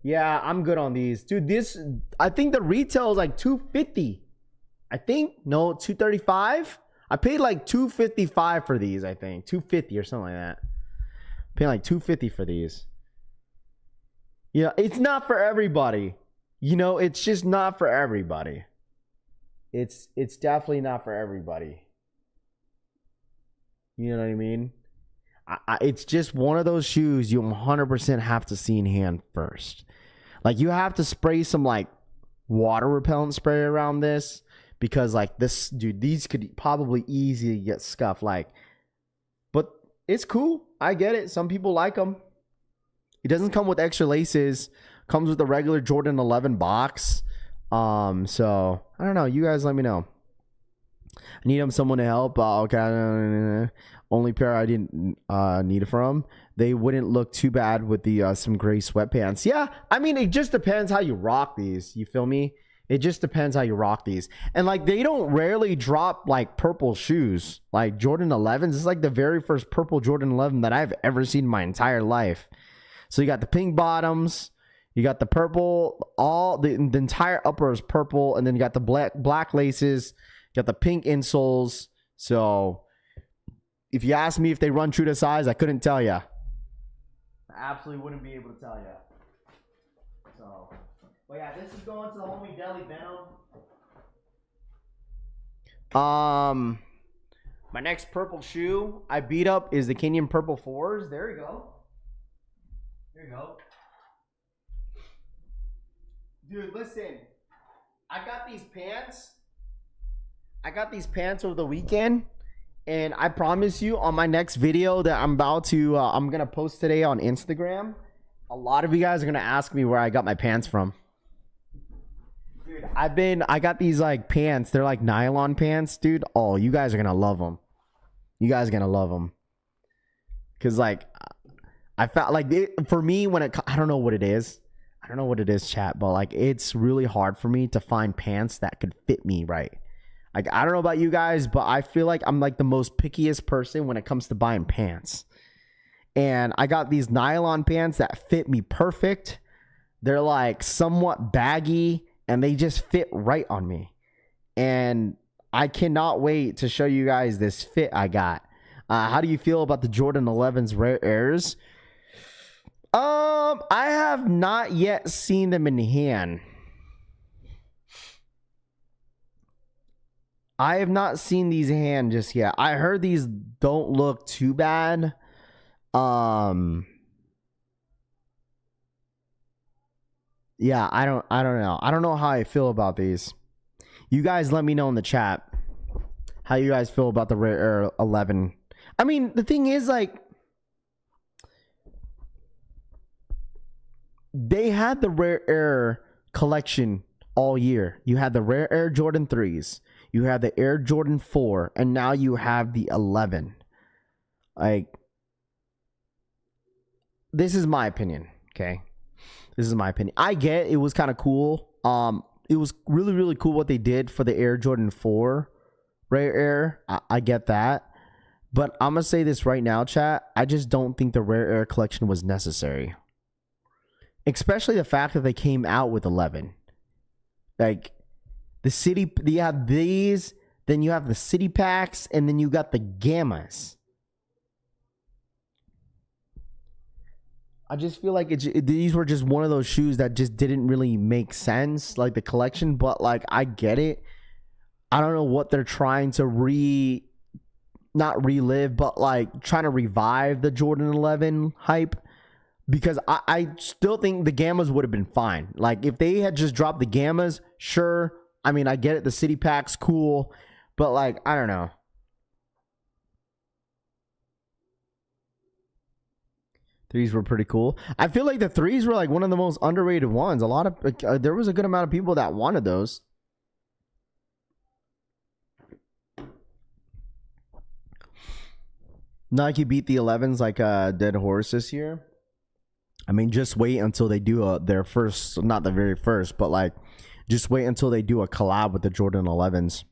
S3: Yeah, I'm good on these. Dude, I think the retail is like $250. I think, no, $235. I paid like $255 for these, I think. $250 or something like that. Paying like $250 for these. Yeah, it's not for everybody. You know, it's just not for everybody. It's definitely not for everybody. You know what I mean? It's just one of those shoes you 100% have to see in hand first. Like, you have to spray some like water repellent spray around this, because like this, dude, these could probably easily get scuffed. Like, but it's cool. I get it. Some people like them. It doesn't come with extra laces. Comes with a regular Jordan 11 box. So I don't know. You guys let me know. I need someone to help. Okay. Only pair I didn't need it from. They wouldn't look too bad with the some gray sweatpants. Yeah, I mean, it just depends how you rock these. You feel me? It just depends how you rock these. And like, they don't rarely drop like purple shoes. Like Jordan 11s. This is like the very first purple Jordan 11 that I've ever seen in my entire life. So you got the pink bottoms. You got the purple. All the entire upper is purple. And then you got the black laces. You got the pink insoles. So if you ask me if they run true to size, I couldn't tell you. I absolutely wouldn't be able to tell you. So, but yeah, this is going to the homie Deli Venom. My next purple shoe I beat up is the Kenyan Purple 4s. There you go. There you go. Dude, listen. I got these pants over the weekend. And I promise you, on my next video that I'm gonna post today on Instagram, A lot of you guys are gonna ask me where I got my pants from. Dude, I got these like pants. They're like nylon pants, dude. Oh, you guys are gonna love them. You guys are gonna love them. Cause like, I felt like for me when I don't know what it is. I don't know what it is, chat, but like it's really hard for me to find pants that could fit me right. Like I don't know about you guys, but I feel like I'm like the most pickiest person when it comes to buying pants. And I got these nylon pants that fit me perfect. They're like somewhat baggy and they just fit right on me. And I cannot wait to show you guys this fit I got. How do you feel about the Jordan 11's Rare Airs? I have not yet seen them in hand. I have not seen these in hand just yet. I heard these don't look too bad. Yeah, I don't know. I don't know how I feel about these. You guys let me know in the chat how you guys feel about the Rare Air 11. I mean, the thing is, like, they had the Rare Air collection all year. You had the Rare Air Jordan 3s. You had the Air Jordan 4. And now you have the 11. Like, this is my opinion, okay? This is my opinion. I get it was kind of cool. It was really, really cool what they did for the Air Jordan 4 Rare Air. I get that. But I'm going to say this right now, chat. I just don't think the Rare Air collection was necessary. Especially the fact that they came out with 11. Like, the city, you have these, then you have the city packs, and then you got the gammas. I just feel like these were just one of those shoes that just didn't really make sense, like the collection, but like I get it. I don't know what they're trying to not relive, but like trying to revive the Jordan 11 hype, because I still think the gammas would have been fine. Like if they had just dropped the gammas, sure. I mean, I get it. The city pack's cool, but like, I don't know. Threes were pretty cool. I feel like the threes were like one of the most underrated ones. A lot of there was a good amount of people that wanted those. Nike beat the 11s like a dead horse this year. I mean, just wait until they do their first, not the very first, but like just wait until they do a collab with the Jordan 11s.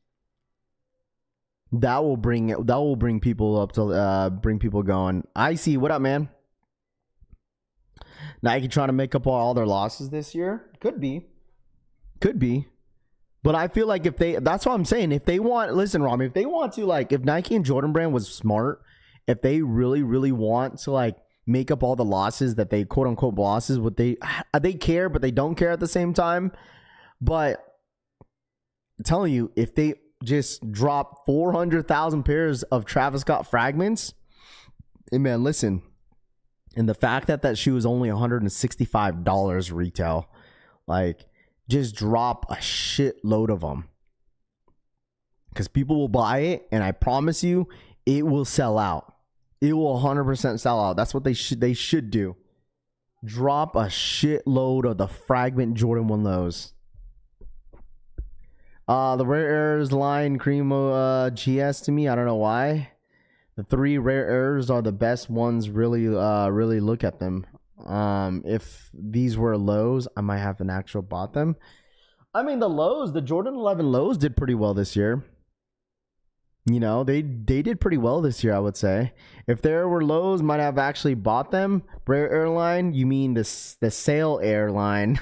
S3: That will bring people up to bring people going. I see. What up, man? Nike trying to make up all their losses this year? Could be. But I feel like that's what I'm saying. If they want, listen, Rami, if they want to, like, if Nike and Jordan Brand was smart, if they really, really want to, like, make up all the losses that they, quote unquote, losses, they care, but they don't care at the same time. But I'm telling you, if they just drop 400,000 pairs of Travis Scott fragments, hey, man, listen. And the fact that shoe is only $165 retail, like, just drop a shitload of them. Because people will buy it, and I promise you, it will sell out. It will 100% sell out. That's what they should do. Drop a shitload of the Fragment Jordan 1 lows. The Rare Airs line cream GS to me. I don't know why. The 3 Rare Airs are the best ones. Really look at them. If these were lows, I might have an actual bought them. I mean, the Jordan 11 lows did pretty well this year. You know, they did pretty well this year, I would say. If there were lows, might have actually bought them. Rare Airline, you mean the sale airline?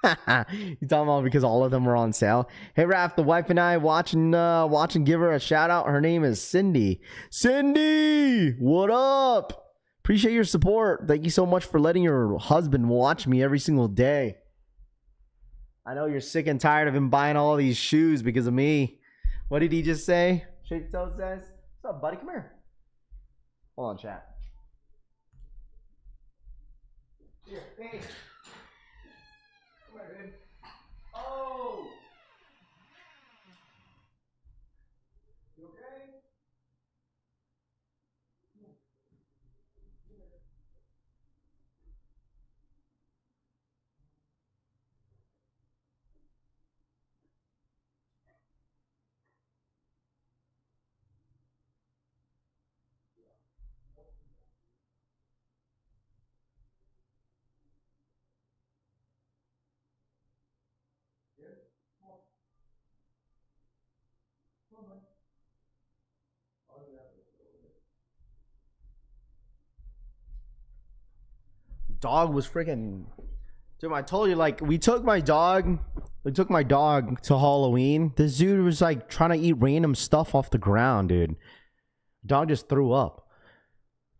S3: You talking about because all of them were on sale? Hey, Raph, the wife and I watching. Give her a shout out. Her name is Cindy. Cindy, what up? Appreciate your support. Thank you so much for letting your husband watch me every single day. I know you're sick and tired of him buying all these shoes because of me. What did he just say? Shake Toe says, "What's up, buddy? Come here. Hold on, chat. Here, hey. Oh! You okay? Dog was freaking. Dude, I told you, like, we took my dog to Halloween. This dude was like trying to eat random stuff off the ground, dude. Dog just threw up.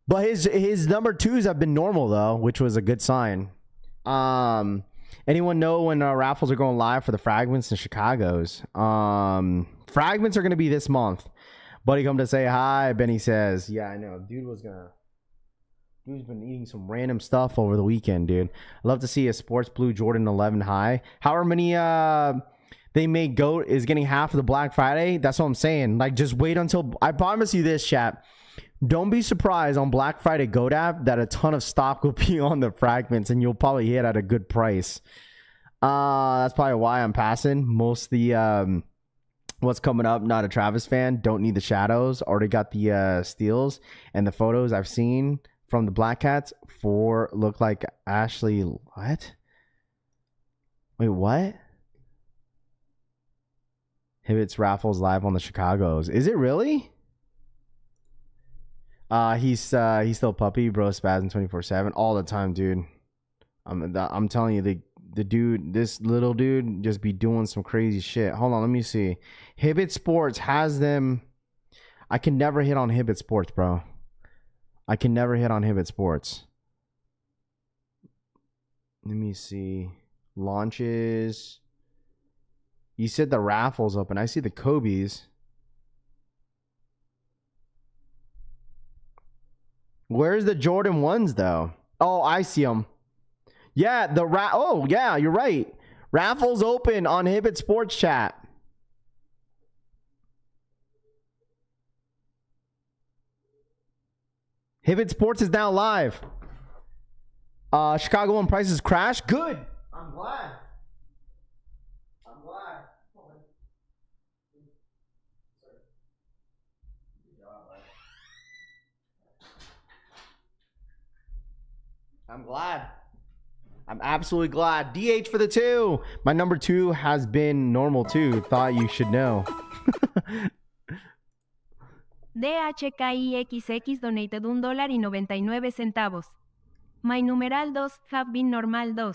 S3: But his number twos have been normal though, which was a good sign. Anyone know when raffles are going live for the Fragments and Chicago's? Fragments are gonna be this month. Buddy come to say hi. Benny says, yeah, I know. Dude's been eating some random stuff over the weekend, dude. I'd love to see a Sports Blue Jordan 11 high. However many they made GOAT is getting half of the Black Friday. That's what I'm saying. Like, just wait until, I promise you this, chat. Don't be surprised on Black Friday GOAT app that a ton of stock will be on the Fragments and you'll probably hit at a good price. That's probably why I'm passing. Most of the what's coming up, not a Travis fan. Don't need the shadows. Already got the steals and the photos I've seen from the Black Cats. 4 look like Ashley. What? Wait, what? Hibbett's raffles live on the Chicago's. Is it really? He's still puppy, bro. Spazzing 24/7 all the time, dude. I'm telling you, the dude, this little dude, just be doing some crazy shit. Hold on, let me see. Hibbett Sports has them. I can never hit on Hibbett Sports, bro. I can never hit on Hibbett Sports. Let me see. Launches. You said the raffles open. I see the Kobe's. Where's the Jordan 1s though? Oh, I see them. Yeah, oh, yeah, you're right. Raffles open on Hibbett Sports chat. Hibbett Sports is now live. Chicago 1 prices crashed. Good. I'm glad. I'm glad. I'm glad. I'm absolutely glad. DH for the 2. My number 2 has been normal too. Thought you should know.
S4: DHKIXX donated $1.99. My numeral 2 have been normal 2.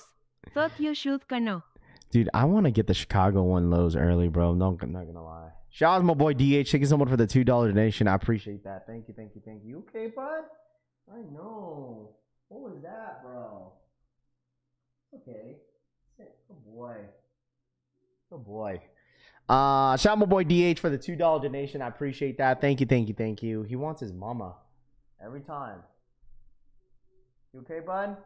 S4: Thought you should know.
S3: Dude, I want to get the Chicago 1 lows early, bro. No, I'm not gonna lie. Shout out to my boy DH. Thank you so much for the $2 donation. I appreciate that. Thank you, thank you, thank you. Okay, bud? I know. What was that, bro? Okay. Good boy. Good boy. Shout out my boy DH for the $2 donation. I appreciate that. Thank you, thank you, thank you. He wants his mama every time. You okay, bud?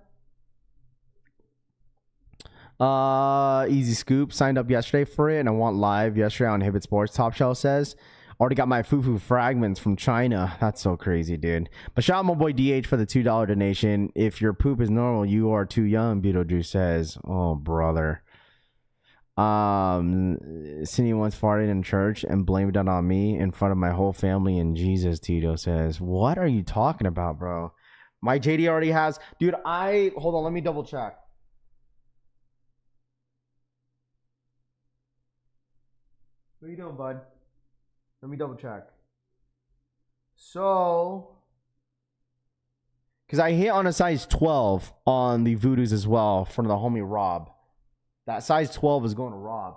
S3: Easy Scoop signed up yesterday for it, and I want live yesterday on Hibbett Sports. Top Shelf says already got my Fufu fragments from China. That's so crazy, dude. But shout out my boy DH for the $2 donation. If your poop is normal, you are too young, Beetlejuice says. Oh, brother. Cindy once farted in church and blamed it on me in front of my whole family and Jesus, Tito says. What are you talking about, bro? My JD already has. Dude, hold on, let me double check. What are you doing, bud? Let me double check. So, because I hit on a size 12 on the Voodoos as well from the homie Rob. That size 12 is going to Rob.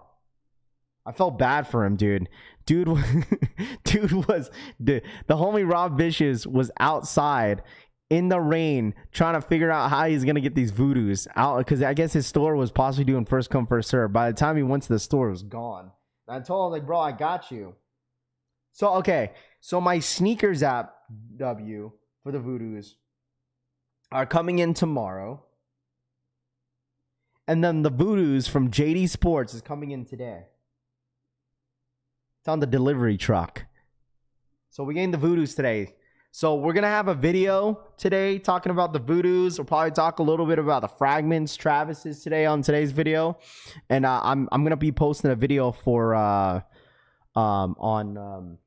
S3: I felt bad for him, dude. Dude was the homie Rob Vicious was outside in the rain trying to figure out how he's gonna get these Voodoos out, because I guess his store was possibly doing first come first serve. By the time he went to the store, it was gone. And I told him, like, bro, I got you. So okay, so my sneakers app W for the Voodoos are coming in tomorrow. And then the Voodoos from JD Sports is coming in today. It's on the delivery truck. So we're getting the Voodoos today. So we're going to have a video today talking about the Voodoos. We'll probably talk a little bit about the Fragments, Travis's today on today's video. And I'm going to be posting a video for on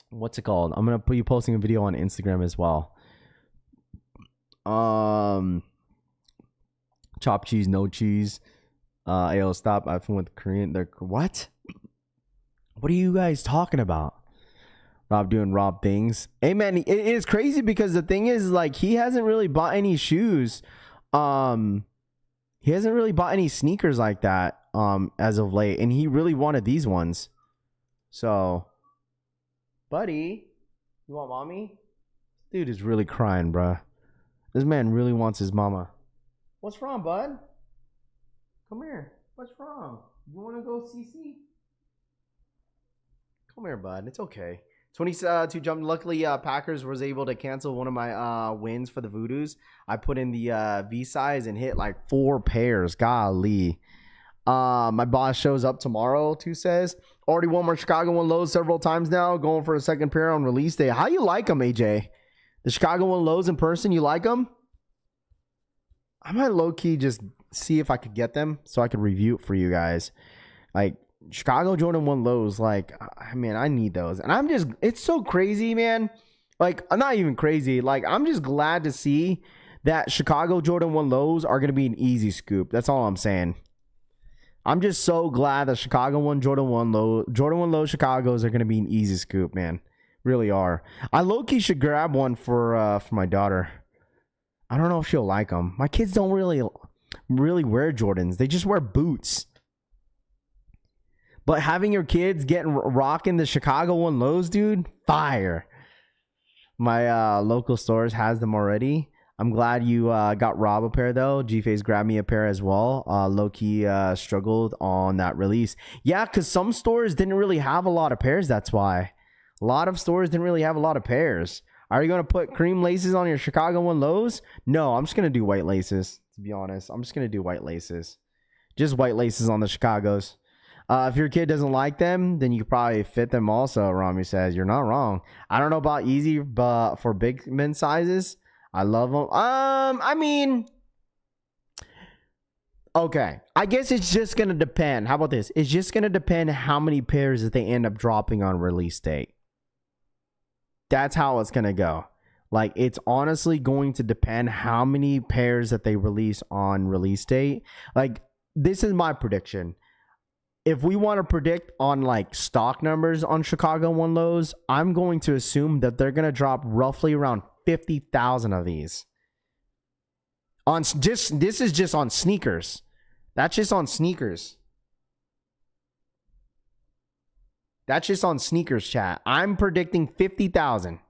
S3: what's it called? I'm going to be posting a video on Instagram as well. Chopped cheese, no cheese. Ayo, stop. I've been with Korean. They're what? What are you guys talking about? Rob doing Rob things. Hey man, it is crazy because the thing is, like, he hasn't really bought any shoes. He hasn't really bought any sneakers like that as of late, and he really wanted these ones. So, buddy, you want mommy? Dude is really crying, bruh. This man really wants his mama. What's wrong, bud? Come here. What's wrong? You want to go CC? Come here, bud. It's okay. 22 jump. Luckily, Packers was able to cancel one of my wins for the Voodoos. I put in the V size and hit like 4 pairs. Golly. My boss shows up tomorrow, too says. Already won my Chicago One lows several times now. Going for a second pair on release day. How you like them, AJ? The Chicago One lows in person, you like them? I might low-key just see if I could get them so I could review it for you guys. Like, Chicago Jordan 1 lows, like, I mean, I need those. And I'm just, it's so crazy, man. Like, I'm not even crazy. Like, I'm just glad to see that Chicago Jordan 1 lows are going to be an easy scoop. That's all I'm saying. I'm just so glad that Chicago 1 Jordan 1 low Chicagos are going to be an easy scoop, man. Really are. I low-key should grab one for my daughter. I don't know if she'll like them. My kids don't really wear Jordans. They just wear boots. But having your kids rocking the Chicago One lows, dude, fire. My local stores has them already. I'm glad you got Rob a pair, though. G-Face grabbed me a pair as well. Low-key struggled on that release. Yeah, because some stores didn't really have a lot of pairs. That's why. A lot of stores didn't really have a lot of pairs. Are you going to put cream laces on your Chicago One lows? No, I'm just going to do white laces, to be honest. I'm just going to do white laces. Just white laces on the Chicagos. If your kid doesn't like them, then you probably fit them also, Rami says. You're not wrong. I don't know about easy, but for big men sizes, I love them. I mean, okay. I guess it's just going to depend. How about this? It's just going to depend how many pairs that they end up dropping on release date. That's how it's going to go. Like, it's honestly going to depend how many pairs that they release on release date. Like, this is my prediction. If we want to predict on like stock numbers on Chicago One lows, I'm going to assume that they're going to drop roughly around 50,000 of these. This is just on sneakers. That's just on sneakers. That's just on sneakers, chat. I'm predicting 50,000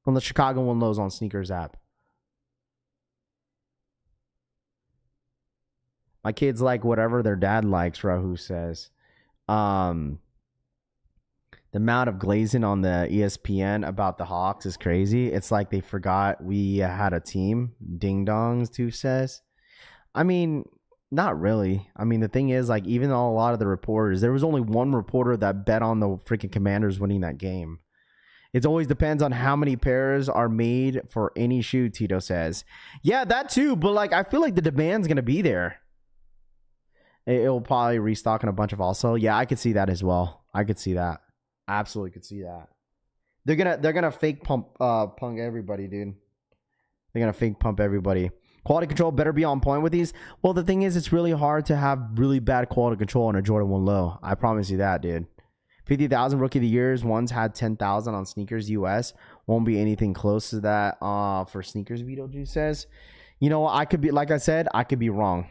S3: on the Chicago One lows on sneakers app. My kids like whatever their dad likes, Rahu says. The amount of glazing on the ESPN about the Hawks is crazy. It's like they forgot we had a team. Ding dongs, too says. I mean, not really. I mean, the thing is, like, even though a lot of the reporters, there was only one reporter that bet on the freaking Commanders winning that game. It always depends on how many pairs are made for any shoe, Tito says. Yeah, that too. But, like, I feel like the demand's going to be there. It'll probably restock in a bunch of also. Yeah, I could see that as well. I could see that. I absolutely could see that. They're gonna fake pump everybody, dude. They're gonna fake pump everybody. Quality control better be on point with these. Well, the thing is, it's really hard to have really bad quality control on a Jordan 1 low. I promise you that, dude. 50,000 rookie of the years. One's had 10,000 on sneakers US. Won't be anything close to that for sneakers, Beetlejuice says. You know, I could be, like I said, I could be wrong.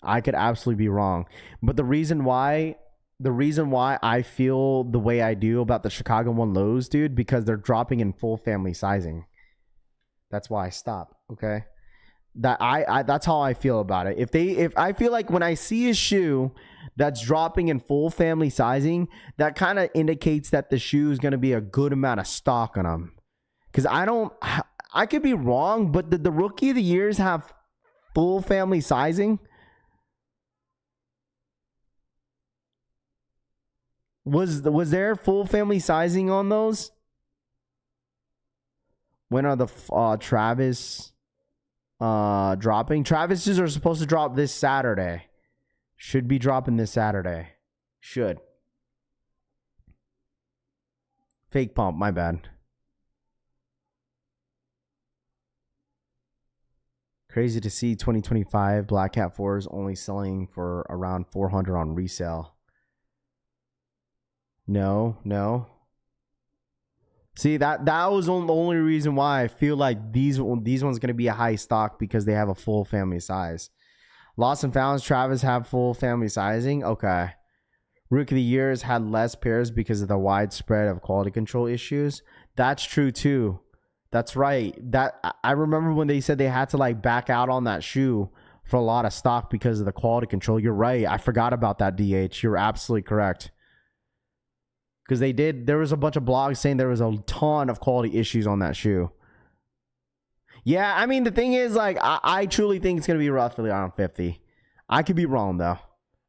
S3: I could absolutely be wrong. But the reason why I feel the way I do about the Chicago One lows, dude, because they're dropping in full family sizing. That's why I stop. Okay. That's how I feel about it. If I feel like when I see a shoe that's dropping in full family sizing, that kind of indicates that the shoe is going to be a good amount of stock on them. Because I could be wrong, but did the rookie of the years have full family sizing? Was there full family sizing on those? When are the Travis dropping? Travis's are supposed to drop this Saturday. Should be dropping this Saturday. Should. Fake pump, my bad. Crazy to see 2025 Black Cat 4s only selling for around 400 on resale. No. See, that was the only reason why I feel like these ones going to be a high stock, because they have a full family size. Lost and Founds, Travis have full family sizing. Okay. Rookie of the Years had less pairs because of the widespread of quality control issues. That's true too. That's right. That I remember when they said they had to like back out on that shoe for a lot of stock because of the quality control. You're right. I forgot about that, DH. You're absolutely correct. Because there was a bunch of blogs saying there was a ton of quality issues on that shoe. Yeah, I mean, the thing is, like, I truly think it's going to be roughly around 50. I could be wrong, though.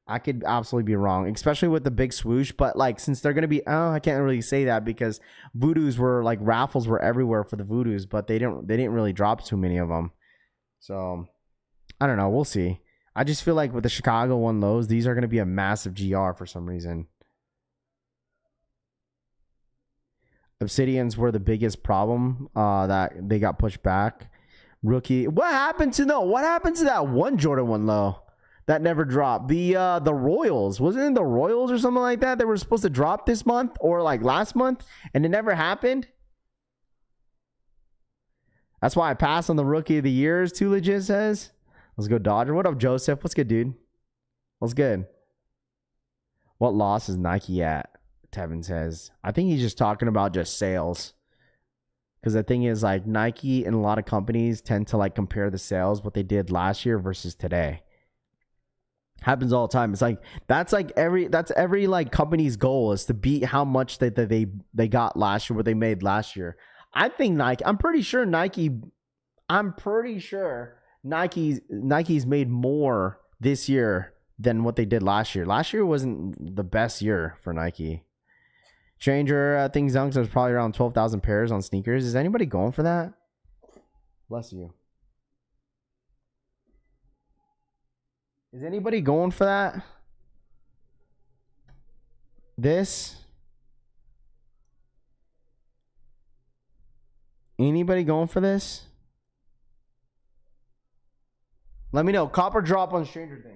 S3: I could absolutely be wrong, especially with the big swoosh. But, like, since they're going to be, I can't really say that, because Voodoos were, like, raffles were everywhere for the Voodoos, but they didn't really drop too many of them. So, I don't know. We'll see. I just feel like with the Chicago 1 lows, these are going to be a massive GR for some reason. Obsidians were the biggest problem that they got pushed back. Rookie. What happened to that one Jordan 1 low that never dropped? The Royals. Wasn't it the Royals or something like that? They were supposed to drop this month or like last month, and it never happened. That's why I passed on the Rookie of the Years, Too Legit says. Let's go Dodger. What up, Joseph? What's good, dude? What's good? What loss is Nike at? Tevin says. I think he's just talking about just sales. Because the thing is, like, Nike and a lot of companies tend to like compare the sales, what they did last year versus today. Happens all the time. It's like that's every like company's goal is to beat how much they got last year, what they made last year. I think I'm pretty sure Nike's made more this year than what they did last year. Last year wasn't the best year for Nike. Stranger thinks Dunks was probably around 12,000 pairs on sneakers. Is anybody going for that? Bless you. Is anybody going for that? Anybody going for this? Let me know. Copper drop on Stranger Things.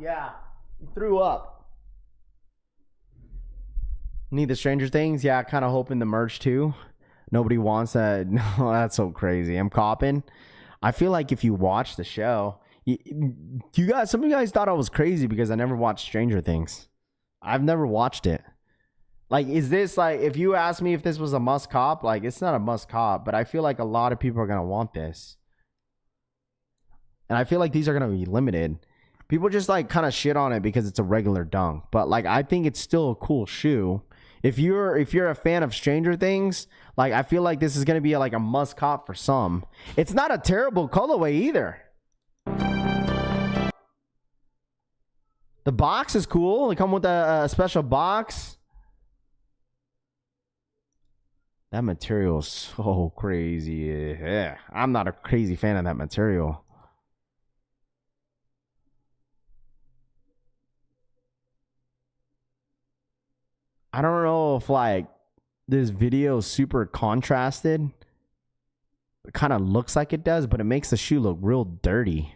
S3: Yeah. He threw up. Need the Stranger Things? Yeah, kind of hoping the merch too. Nobody wants that. No, that's so crazy. I'm copping. I feel like if you watch the show, some of you guys thought I was crazy because I never watched Stranger Things. I've never watched it. Like, is this like, if you ask me if this was a must cop, like, it's not a must cop, but I feel like a lot of people are going to want this. And I feel like these are going to be limited. People just like kind of shit on it because it's a regular dunk, but like I think it's still a cool shoe. If you're a fan of Stranger Things, like I feel like this is gonna be like a must cop for some. It's not a terrible colorway either. The box is cool. They come with a special box. That material is so crazy. Yeah, I'm not a crazy fan of that material. I don't know if like this video is super contrasted. It kind of looks like it does, but it makes the shoe look real dirty.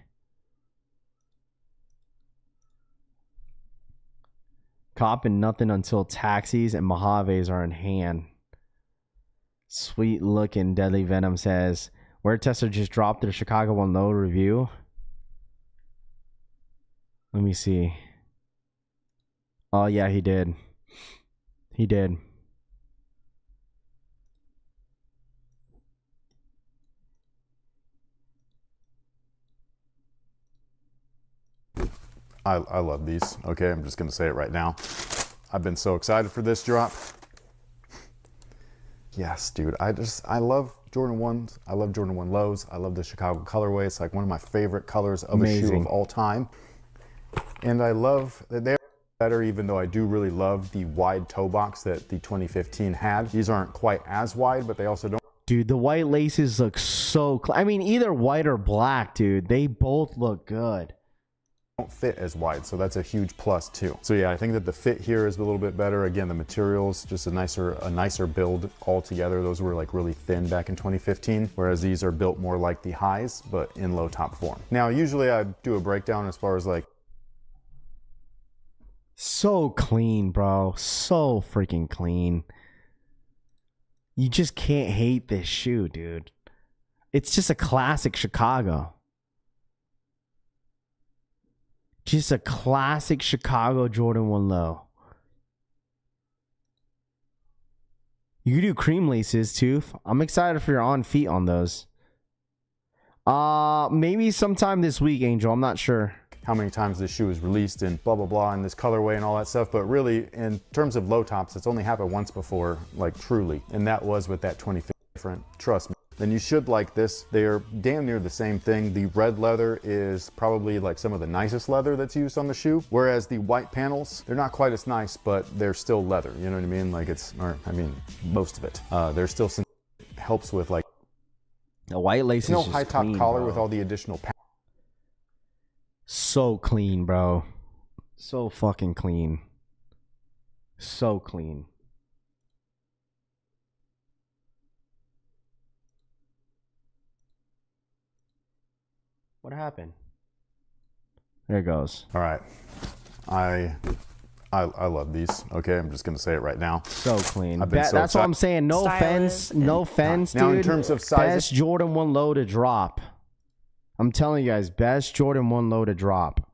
S3: Copping nothing until taxis and Mojaves are in hand. Sweet looking Deadly Venom says, Wear Tester just dropped their Chicago 1 low review. Let me see. Oh yeah, he did. He did.
S5: I love these. Okay, I'm just going to say it right now. I've been so excited for this drop. Yes, dude. I love Jordan 1s. I love Jordan 1 lows. I love the Chicago colorway. It's like one of my favorite colors of a shoe of all time. And I love that they're better, even though I do really love the wide toe box that the 2015 had. These aren't quite as wide, but they also don't.
S3: Dude, the white laces look so I mean, either white or black, dude. They both look good.
S5: Don't fit as wide, so that's a huge plus too. So yeah, I think that the fit here is a little bit better. Again, the materials, just a nicer build altogether. Those were like really thin back in 2015, whereas these are built more like the highs, but in low top form. Now, usually I do a breakdown as far as like.
S3: So clean, bro. So freaking clean. You just can't hate this shoe, dude. It's just a classic Chicago. Just a classic Chicago Jordan 1 low. You can do cream laces too. I'm excited for your on feet on those. Maybe sometime this week, Angel. I'm not sure
S5: How many times this shoe is released and blah, blah, blah, and this colorway and all that stuff. But really, in terms of low tops, it's only happened once before, like truly. And that was with that 2015 different. Trust me. Then you should like this. They are damn near the same thing. The red leather is probably like some of the nicest leather that's used on the shoe. Whereas the white panels, they're not quite as nice, but they're still leather. You know what I mean? Like most of it. There's still some helps with like
S3: the white lace.
S5: No
S3: is
S5: high top
S3: clean,
S5: collar
S3: bro.
S5: with all the additional.
S3: So clean, bro. So fucking clean. So clean. What happened? There it goes.
S5: All right. I love these. Okay, I'm just gonna say it right now.
S3: So clean.
S5: That's
S3: what I'm saying. No offense. No offense,
S5: now,
S3: dude.
S5: in terms of size,
S3: best Jordan 1 low to drop. I'm telling you guys, best Jordan 1 low to drop.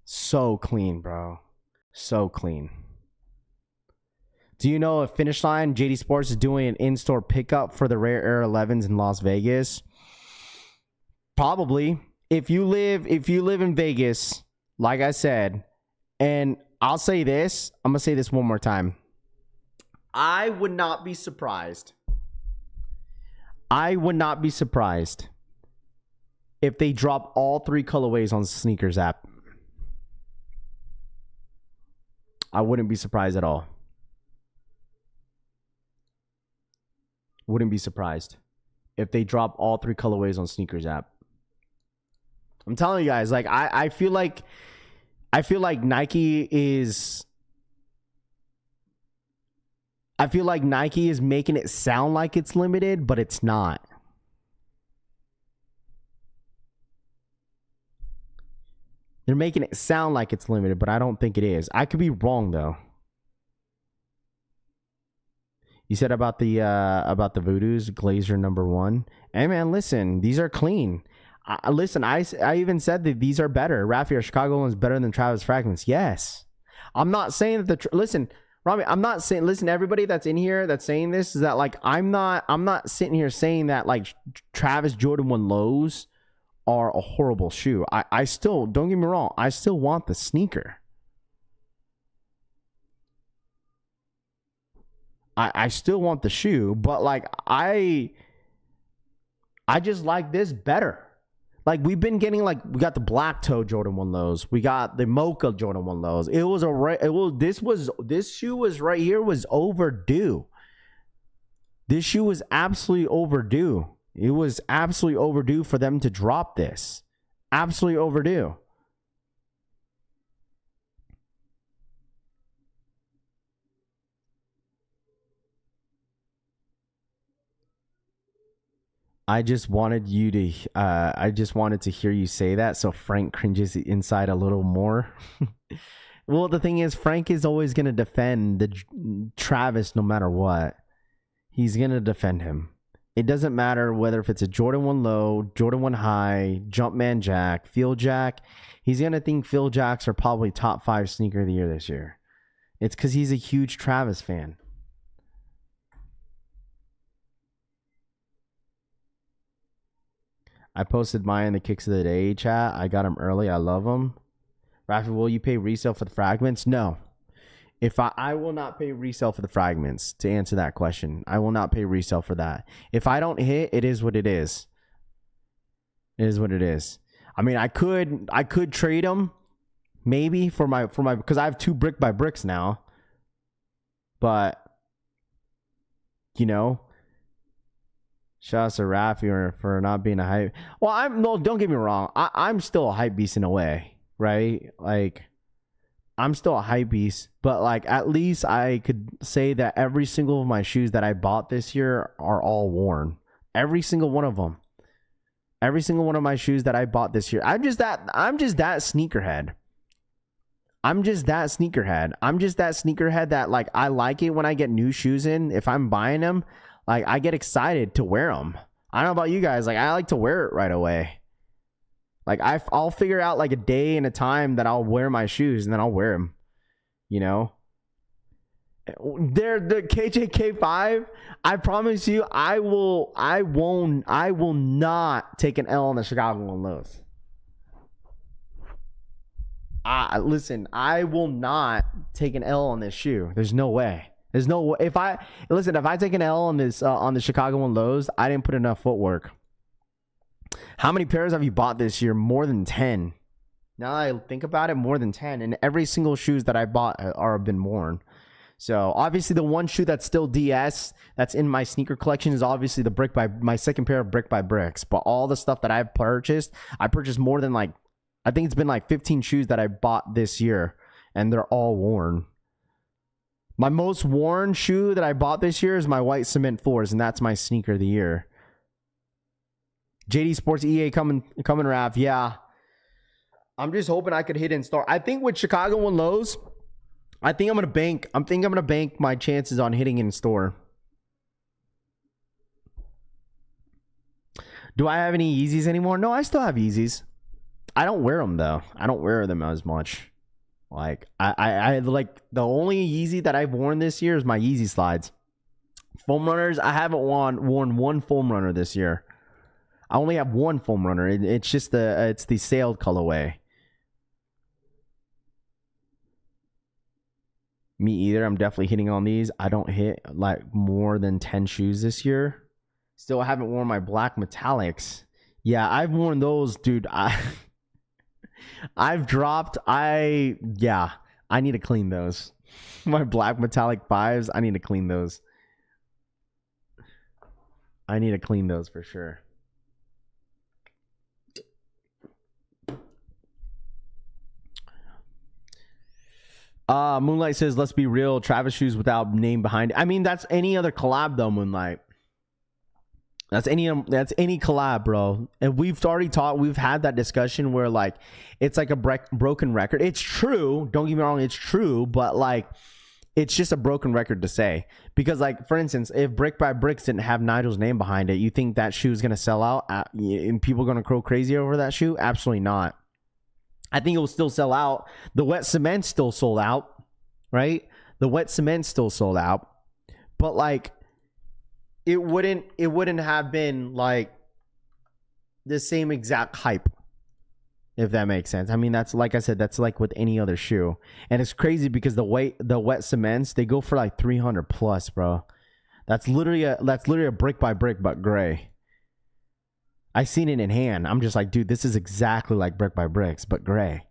S3: So clean, bro. So clean. Do you know if Finish Line, JD Sports is doing an in-store pickup for the Rare Air 11s in Las Vegas? Probably. If you live in Vegas, like I said, and I'll say this, I'm going to say this one more time. I would not be surprised. I would not be surprised if they drop all 3 colorways on the Sneakers app. I wouldn't be surprised at all. Wouldn't be surprised if they drop all 3 colorways on Sneakers app. I'm telling you guys, like I feel like Nike is making it sound like it's limited, but it's not. They're making it sound like it's limited, but I don't think it is. I could be wrong though. You said about the Voodoos, Glazer #1. Hey man, listen, these are clean. I even said that these are better. Rafi, Chicago one's better than Travis Fragments. Yes, I'm not saying that listen, Rami, I'm not saying. Listen, everybody that's in here that's saying this is that like I'm not sitting here saying that like Travis Jordan 1 lows are a horrible shoe. I still, don't get me wrong, I still want the sneaker. I still want the shoe, but like I just like this better. Like we've been getting like we got the black toe Jordan 1 lows, we got the mocha Jordan 1 lows. This shoe was right here was overdue. This shoe was absolutely overdue. It was absolutely overdue for them to drop this. Absolutely overdue. I just wanted to hear you say that so Frank cringes inside a little more. Well, the thing is, Frank is always going to defend the Travis no matter what. He's going to defend him. It doesn't matter whether if it's a Jordan 1 low, Jordan 1 high, Jumpman Jack, Field Jack. He's going to think Field Jacks are probably top 5 sneaker of the year this year. It's because he's a huge Travis fan. I posted mine in the Kicks of the Day chat. I got them early. I love them. Rafi, will you pay resale for the fragments? No. If I will not pay resale for the fragments, to answer that question. I will not pay resale for that. If I don't hit, it is what it is. It is what it is. I mean, I could trade them maybe for my because I have 2 brick by bricks now. But, you know, shout out to Rafi for not being a hype. Well, no, don't get me wrong. I'm still a hype beast in a way, right? Like, I'm still a hype beast, but like at least I could say that every single of my shoes that I bought this year are all worn. Every single one of them. Every single one of my shoes that I bought this year. I'm just that sneakerhead. I'm just that sneakerhead that like I like it when I get new shoes in. If I'm buying them, like I get excited to wear them. I don't know about you guys. Like I like to wear it right away. Like I'll figure out like a day and a time that I'll wear my shoes and then I'll wear them. You know? They're the KJK5. I promise you, I will not take an L on the Chicago One Lows. Listen, I will not take an L on this shoe. There's no way. There's no way. If I take an L on this on the Chicago One Lows, I didn't put enough footwork. How many pairs have you bought this year? More than 10. Now that I think about it, more than 10. And every single shoes that I bought are been worn. So obviously the one shoe that's still DS that's in my sneaker collection is obviously my second pair of Brick by Bricks. But all the stuff that I've purchased, I purchased more than like, I think it's been like 15 shoes that I bought this year, and they're all worn. My most worn shoe that I bought this year is my white cement floors, and that's my sneaker of the year. JD Sports EA coming, Raph. Yeah. I'm just hoping I could hit in store. I think with Chicago One Lows, I think I'm gonna bank my chances on hitting in store. Do I have any Yeezys anymore? No, I still have Yeezys. I don't wear them though. I don't wear them as much. Like I like the only Yeezy that I've worn this year is my Yeezy slides. Foam runners, I haven't worn one foam runner this year. I only have one foam runner. It's just it's the sailed colorway. Me either. I'm definitely hitting on these. I don't hit like more than 10 shoes this year. Still haven't worn my black metallics. Yeah, I've worn those, dude. I've dropped. I need to clean those. My black metallic 5s, I need to clean those. I need to clean those for sure. Moonlight says, let's be real, Travis shoes without name behind it. I mean, that's any other collab though, Moonlight. That's any collab, bro. And we've had that discussion where like it's like a broken record. It's true, don't get me wrong, it's true, but like it's just a broken record to say. Because like for instance, if Brick by Bricks didn't have Nigel's name behind it, you think that shoe is gonna sell out and people are gonna crow crazy over that shoe? Absolutely not. I think it will still sell out. The wet cement still sold out, right? The wet cement still sold out. But like it wouldn't have been like the same exact hype, if that makes sense. I mean, that's like I said, that's like with any other shoe. And it's crazy because the wet cements, they go for like 300 plus, bro. That's literally a Brick by Brick but gray. I seen it in hand. I'm just like, dude, this is exactly like Brick by Bricks, but gray.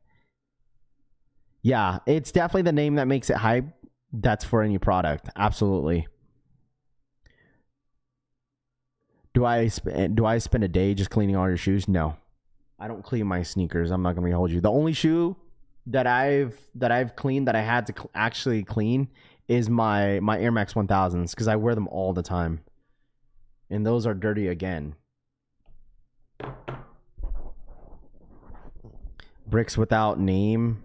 S3: Yeah, it's definitely the name that makes it hype. That's for any product. Absolutely. Do I spend a day just cleaning all your shoes? No. I don't clean my sneakers. I'm not going to hold you. The only shoe that I've cleaned that I had to actually clean is my Air Max 1000s because I wear them all the time. And those are dirty again. Bricks without name,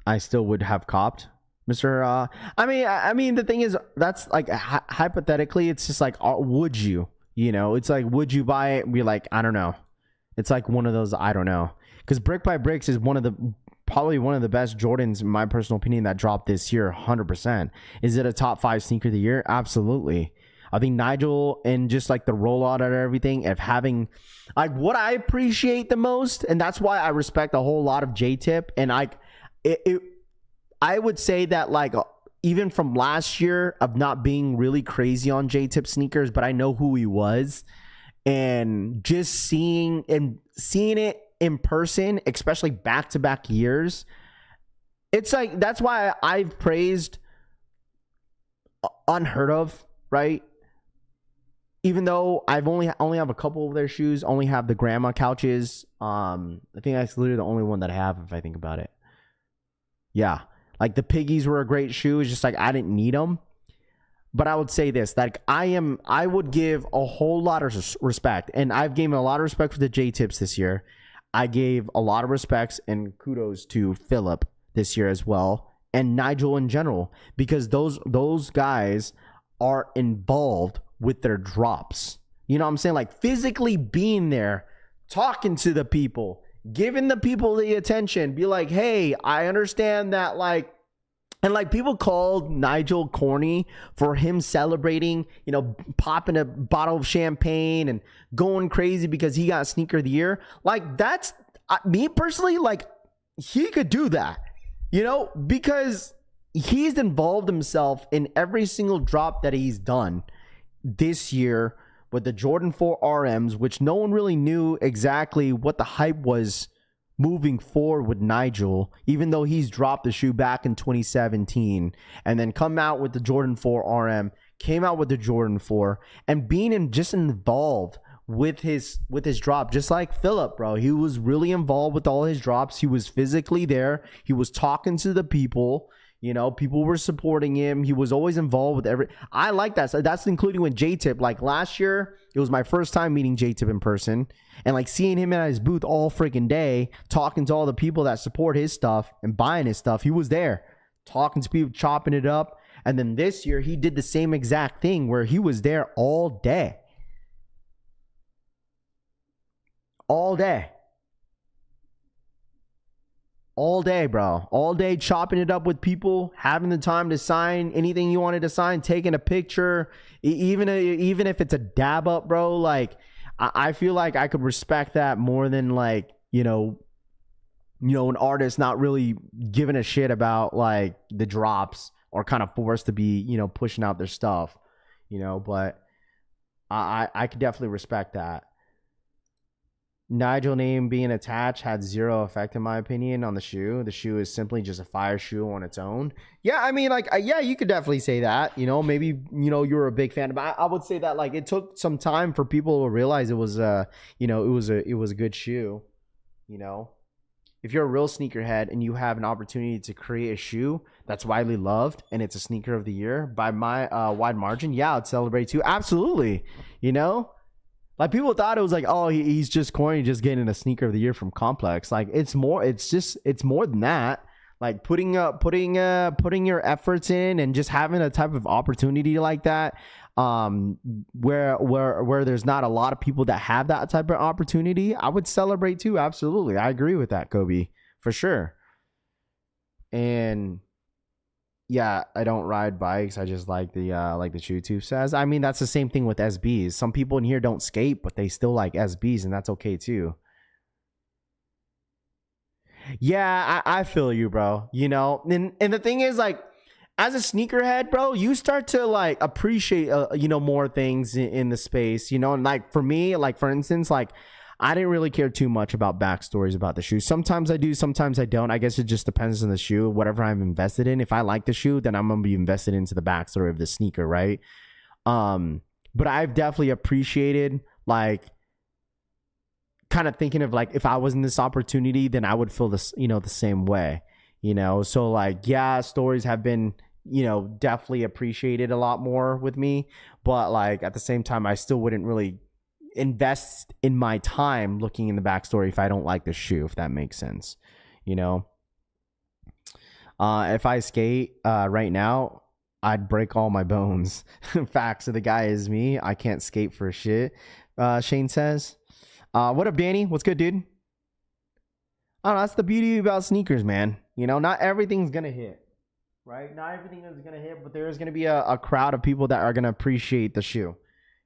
S3: I still would have copped, Mr. I mean, the thing is, that's like hypothetically, it's just like, would you? You know, it's like, would you buy it? We're like, I don't know. It's like one of those, I don't know, because Brick by Bricks is probably one of the best Jordans, in my personal opinion, that dropped this year. 100%. Is it a top 5 sneaker of the year? Absolutely. I think Nigel and just like the rollout and everything of having like what I appreciate the most, and that's why I respect a whole lot of J-Tip. And I would say that like even from last year of not being really crazy on J-Tip sneakers, but I know who he was, and just seeing it in person, especially back-to-back years, it's like that's why I've praised unheard of, right? Even though I've only have a couple of their shoes, only have the grandma couches. I think that's literally the only one that I have if I think about it. Yeah, like the piggies were a great shoe. It's just like I didn't need them. But I would say this, like I would give a whole lot of respect, and I've given a lot of respect for the J Tips this year. I gave a lot of respects and kudos to Philip this year as well, and Nigel in general, because those guys are involved with their drops. You know what I'm saying? Like physically being there, talking to the people, giving the people the attention, be like, hey, I understand that, like, and like people called Nigel corny for him celebrating, you know, popping a bottle of champagne and going crazy because he got sneaker of the year. Like that's me personally, like he could do that, you know, because he's involved himself in every single drop that he's done this year with the Jordan 4 RMs, which no one really knew exactly what the hype was moving forward with Nigel, even though he's dropped the shoe back in 2017 and then come out with the Jordan 4 RM, came out with the Jordan 4, and being just involved with his drop, just like Philip, bro. He was really involved with all his drops. He was physically there. He was talking to the people. You know, people were supporting him. He was always involved with every. I like that. So that's including with J-Tip. Like last year, it was my first time meeting J-Tip in person, and like seeing him at his booth all freaking day, talking to all the people that support his stuff and buying his stuff. He was there, talking to people, chopping it up. And then this year, he did the same exact thing where he was there all day, all day. All day, bro. All day chopping it up with people, having the time to sign anything you wanted to sign, taking a picture, even if it's a dab up, bro. Like, I feel like I could respect that more than like, you know, an artist not really giving a shit about like the drops or kind of forced to be, you know, pushing out their stuff, you know. But I could definitely respect that. Nigel name being attached had zero effect in my opinion on the shoe. The shoe is simply just a fire shoe on its own. Yeah, I mean, like, yeah, you could definitely say that. You know, maybe, you know, you're a big fan, but I would say that like it took some time for people to realize it was you know, it was a good shoe. You know, if you're a real sneakerhead and you have an opportunity to create a shoe that's widely loved and it's a sneaker of the year by my wide margin, yeah, I'd celebrate too. Absolutely, you know. Like people thought it was like, oh, he's just corny, just getting a sneaker of the year from Complex. Like it's more than that. Like putting your efforts in and just having a type of opportunity like that, where there's not a lot of people that have that type of opportunity, I would celebrate too. Absolutely, I agree with that, Kobe, for sure. And yeah, I don't ride bikes. I just like the YouTube says. I mean, that's the same thing with SBs. Some people in here don't skate, but they still like SBs, and that's okay too. Yeah, I feel you, bro. You know, and the thing is, like, as a sneakerhead, bro, you start to like appreciate, you know, more things in the space, you know. And like for me, like for instance, like I didn't really care too much about backstories about the shoe. Sometimes I do, sometimes I don't. I guess it just depends on the shoe, whatever I'm invested in. If I like the shoe, then I'm gonna be invested into the backstory of the sneaker, right? But I've definitely appreciated like kind of thinking of like if I was in this opportunity, then I would feel this, you know, the same way, you know. So like, yeah, stories have been, you know, definitely appreciated a lot more with me, but like at the same time, I still wouldn't really invest in my time looking in the backstory if I don't like the shoe, if that makes sense, you know. If I skate right now, I'd break all my bones. Facts. So the guy is me. I can't skate for shit. Shane says, what up, Danny? What's good, dude? I don't know, that's the beauty about sneakers, man. You know, not everything's gonna hit, right? Not everything is gonna hit, but there is gonna be a crowd of people that are gonna appreciate the shoe.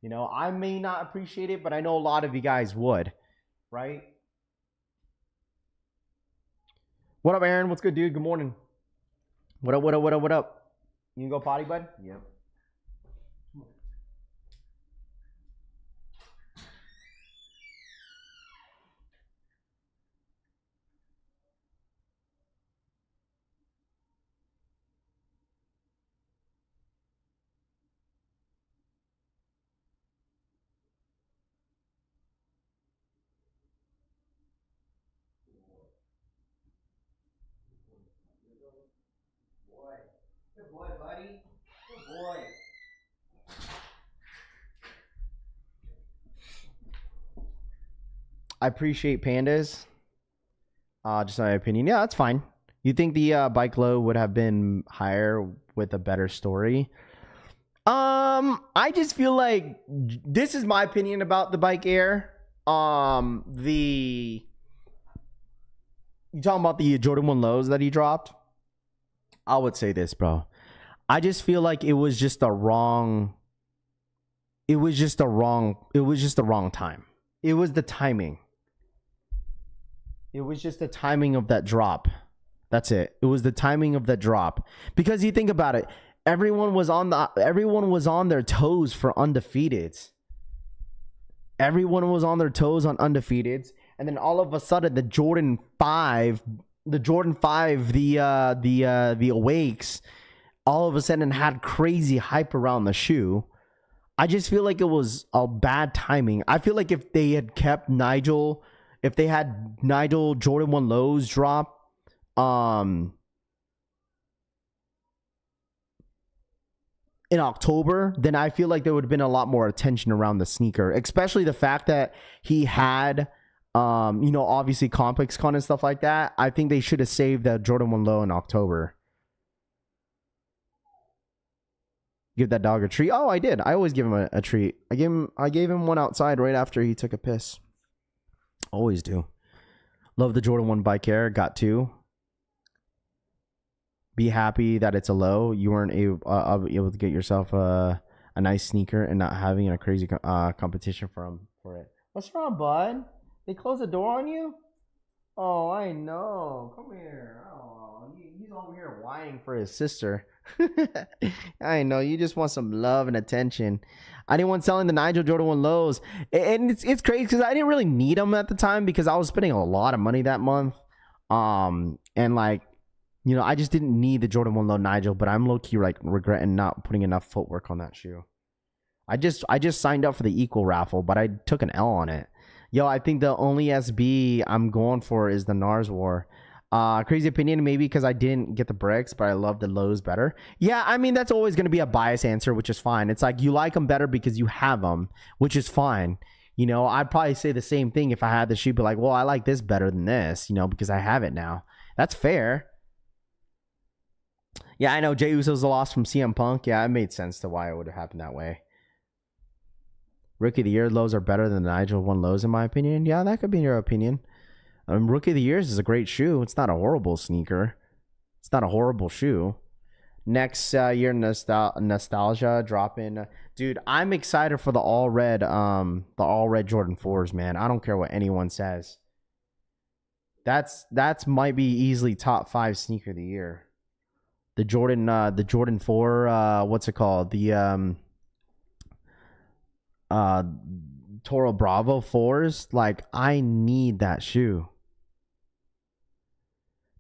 S3: You know, I may not appreciate it, but I know a lot of you guys would, right? What up, Aaron? What's good, dude? Good morning. What up, what up, what up, what up? You can go potty, bud? Yep. Good boy, buddy. Good boy. I appreciate pandas. Just my opinion. Yeah, that's fine. You think the bike low would have been higher with a better story? I just feel like this is my opinion about the bike air. You talking about the Jordan 1 lows that he dropped? I would say this, bro. I just feel like it was just the wrong time. It was the timing. It was just the timing of that drop. That's it. It was the timing of that drop. Because you think about it, everyone was on their toes for undefeateds. Everyone was on their toes on undefeateds, and then all of a sudden the Jordan 5, the Awakes, all of a sudden had crazy hype around the shoe. I just feel like it was a bad timing. I feel like if they had kept Nigel, if they had Nigel Jordan 1 lows drop, in October, then I feel like there would have been a lot more attention around the sneaker, especially the fact that he had, obviously ComplexCon and stuff like that. I think they should have saved the Jordan 1 low in October. Give that dog a treat. Oh, I did. I always give him a treat. I gave him one outside right after he took a piss. Always do. Love the Jordan 1 bike air. Got 2. Be happy that it's a low. You weren't able to get yourself a nice sneaker and not having a crazy competition for it. What's wrong, bud? They closed the door on you? Oh, I know. Come here. Oh, he's over here whining for his sister. I know. You just want some love and attention. Anyone selling the Nigel Jordan 1 lows? And it's crazy because I didn't really need them at the time because I was spending a lot of money that month. And like, I just didn't need the Jordan 1 low Nigel, but I'm low-key like regretting not putting enough footwork on that shoe. I just signed up for the equal raffle, but I took an L on it. Yo, I think the only SB I'm going for is the NARS War. Crazy opinion, maybe because I didn't get the bricks, but I love the lows better. Yeah, I mean, that's always going to be a biased answer, which is fine. It's like you like them better because you have them, which is fine. I'd probably say the same thing if I had the shoe, but like, well, I like this better than this, because I have it now. That's fair. Yeah, I know Jey Uso's a loss from CM Punk. Yeah, it made sense to why it would have happened that way. Rookie of the Year lows are better than the Nigel 1 lows, in my opinion. Yeah, that could be your opinion. Rookie of the Year is a great shoe. It's not a horrible sneaker. It's not a horrible shoe. Next year, Nostalgia dropping. Dude, I'm excited for the all red Jordan 4s, man. I don't care what anyone says. That's might be easily top 5 sneaker of the year. The Jordan 4, what's it called? The Toro Bravo 4s. Like, I need that shoe.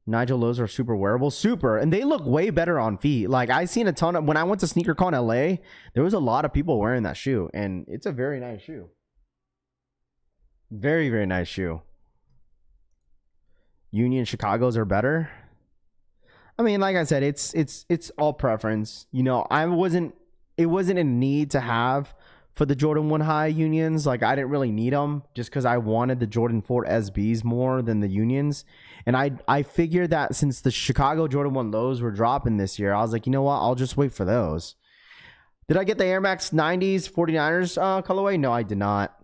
S3: Nigel lows are super wearable. Super. And they look way better on feet. Like, I seen a ton of, when I went to SneakerCon LA, there was a lot of people wearing that shoe. And it's a very nice shoe. Very, very nice shoe. Union Chicago's are better. I mean, like I said, it's all preference. It wasn't a need to have for the Jordan 1 high Unions. Like, I didn't really need them just because I wanted the Jordan 4 SBs more than the Unions. And I figured that since the Chicago Jordan 1 lows were dropping this year, I was like, you know what? I'll just wait for those. Did I get the Air Max 90s 49ers colorway? No, I did not.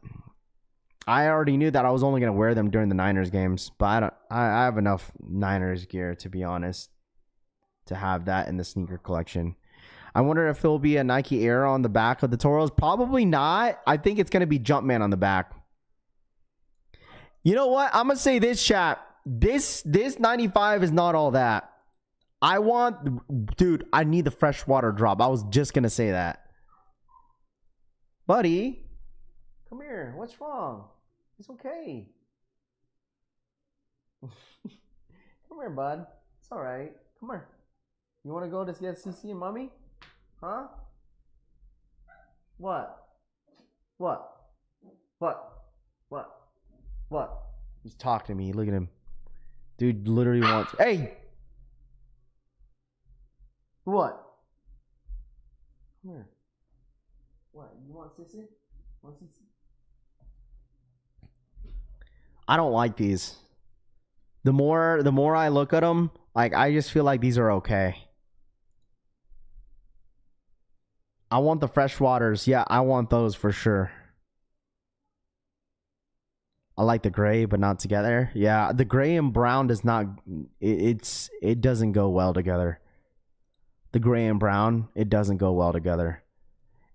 S3: I already knew that I was only going to wear them during the Niners games. But I have enough Niners gear, to be honest, to have that in the sneaker collection. I wonder if there'll be a Nike Air on the back of the Toros. Probably not. I think it's going to be Jumpman on the back. You know what? I'm going to say this, chat. This 95 is not all that. Dude, I need the freshwater drop. I was just going to say that. Buddy, come here. What's wrong? It's okay. Come here, bud. It's all right. Come here. You want to go to get CC and Mommy? Huh? What? He's talking to me. Look at him. Dude literally wants... Hey! What? Come here. What? You want sissy? Want sissy? I don't like these. The more I look at them, like I just feel like these are okay. I want the fresh waters. Yeah, I want those for sure. I like the gray, but not together. Yeah, the gray and brown does not. It doesn't go well together. The gray and brown, it doesn't go well together.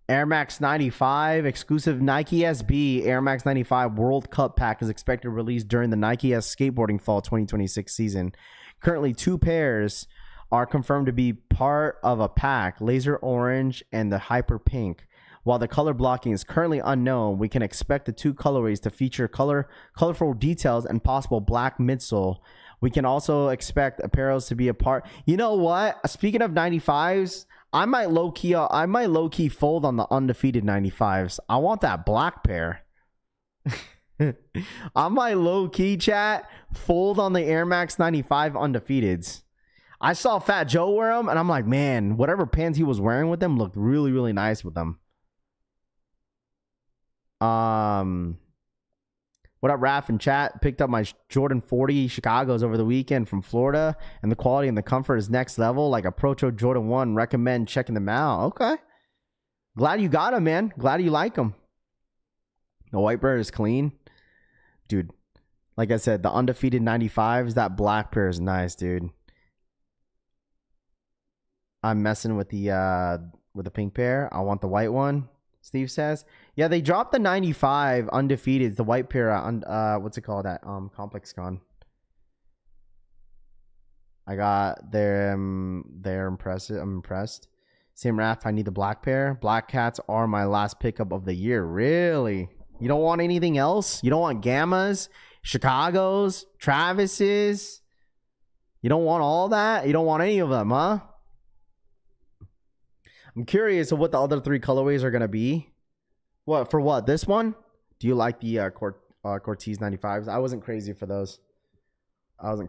S3: Air Max 95 exclusive Nike SB Air Max 95 World Cup pack is expected to release during the Nike S Skateboarding Fall 2026 season. Currently, 2 pairs are confirmed to be part of a pack, Laser Orange and the Hyper Pink. While the color blocking is currently unknown, we can expect the 2 colorways to feature colorful details and possible black midsole. We can also expect apparels to be a part. You know what? Speaking of 95s, I might low key fold on the undefeated 95s. I want that black pair. I might low key chat fold on the Air Max 95 undefeateds. I saw Fat Joe wear them, and I'm like, man, whatever pants he was wearing with them looked really, really nice with them. What up, Raph in chat? Picked up my Jordan 40 Chicago's over the weekend from Florida, and the quality and the comfort is next level. Like a Proto Jordan 1. Recommend checking them out. Okay. Glad you got them, man. Glad you like them. The white pair is clean. Dude, like I said, the undefeated 95s, that black pair is nice, dude. I'm messing with the pink pair. I want the white one, Steve says. Yeah, they dropped the 95 undefeated, the white pair on what's it called, that Complex Con. I got they're impressive. I'm impressed. Same Raph, I need the black pair. Black Cats are my last pickup of the year. Really? You don't want anything else? You don't want Gammas, Chicago's, Travis's? You don't want all that? You don't want any of them, huh? I'm curious of what the other 3 colorways are gonna be. What for? What, this one? Do you like the Cortez 95s? I wasn't crazy for those. Was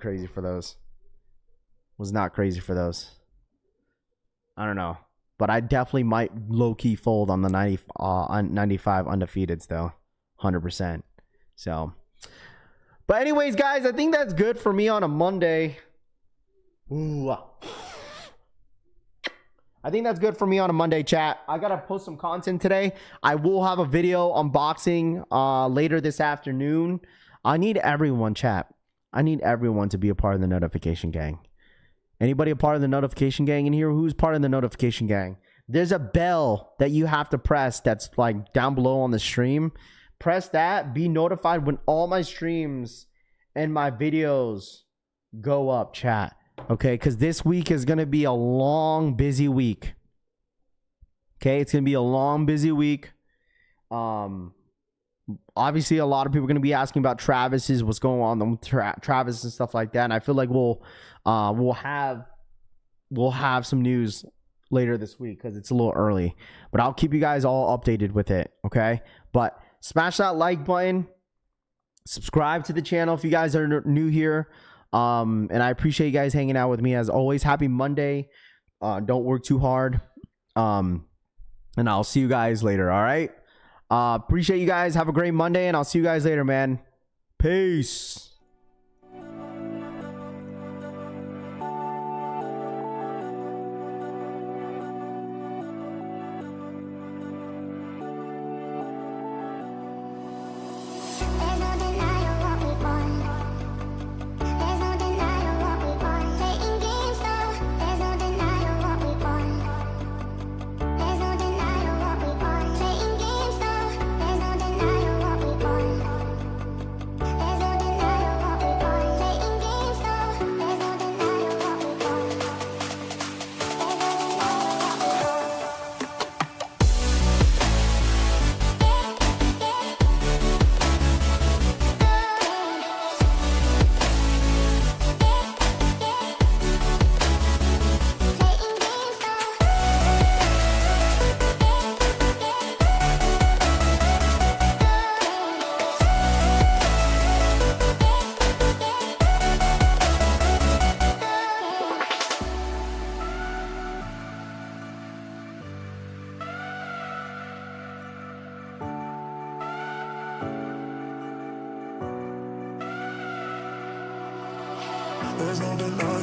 S3: not crazy for those. I don't know, but I definitely might low key fold on the 95 undefeateds though, 100%. So, but anyways, guys, I think that's good for me on a Monday. Ooh. I think that's good for me on a Monday, chat. I got to post some content today. I will have a video unboxing later this afternoon. I need everyone, chat. I need everyone to be a part of the notification gang. Anybody a part of the notification gang in here? Who's part of the notification gang? There's a bell that you have to press that's like down below on the stream. Press that. Be notified when all my streams and my videos go up, chat. Okay, because this week is going to be a long, busy week. Okay, it's going to be a long, busy week. Obviously, a lot of people are going to be asking about Travis's, what's going on with Travis and stuff like that. And I feel like we'll have some news later this week because it's a little early. But I'll keep you guys all updated with it. Okay, but smash that like button. Subscribe to the channel if you guys are new here. And I appreciate you guys hanging out with me as always. Happy Monday. Don't work too hard. And I'll see you guys later. All right. Appreciate you guys. Have a great Monday, and I'll see you guys later, man. Peace.
S2: eyes on the line.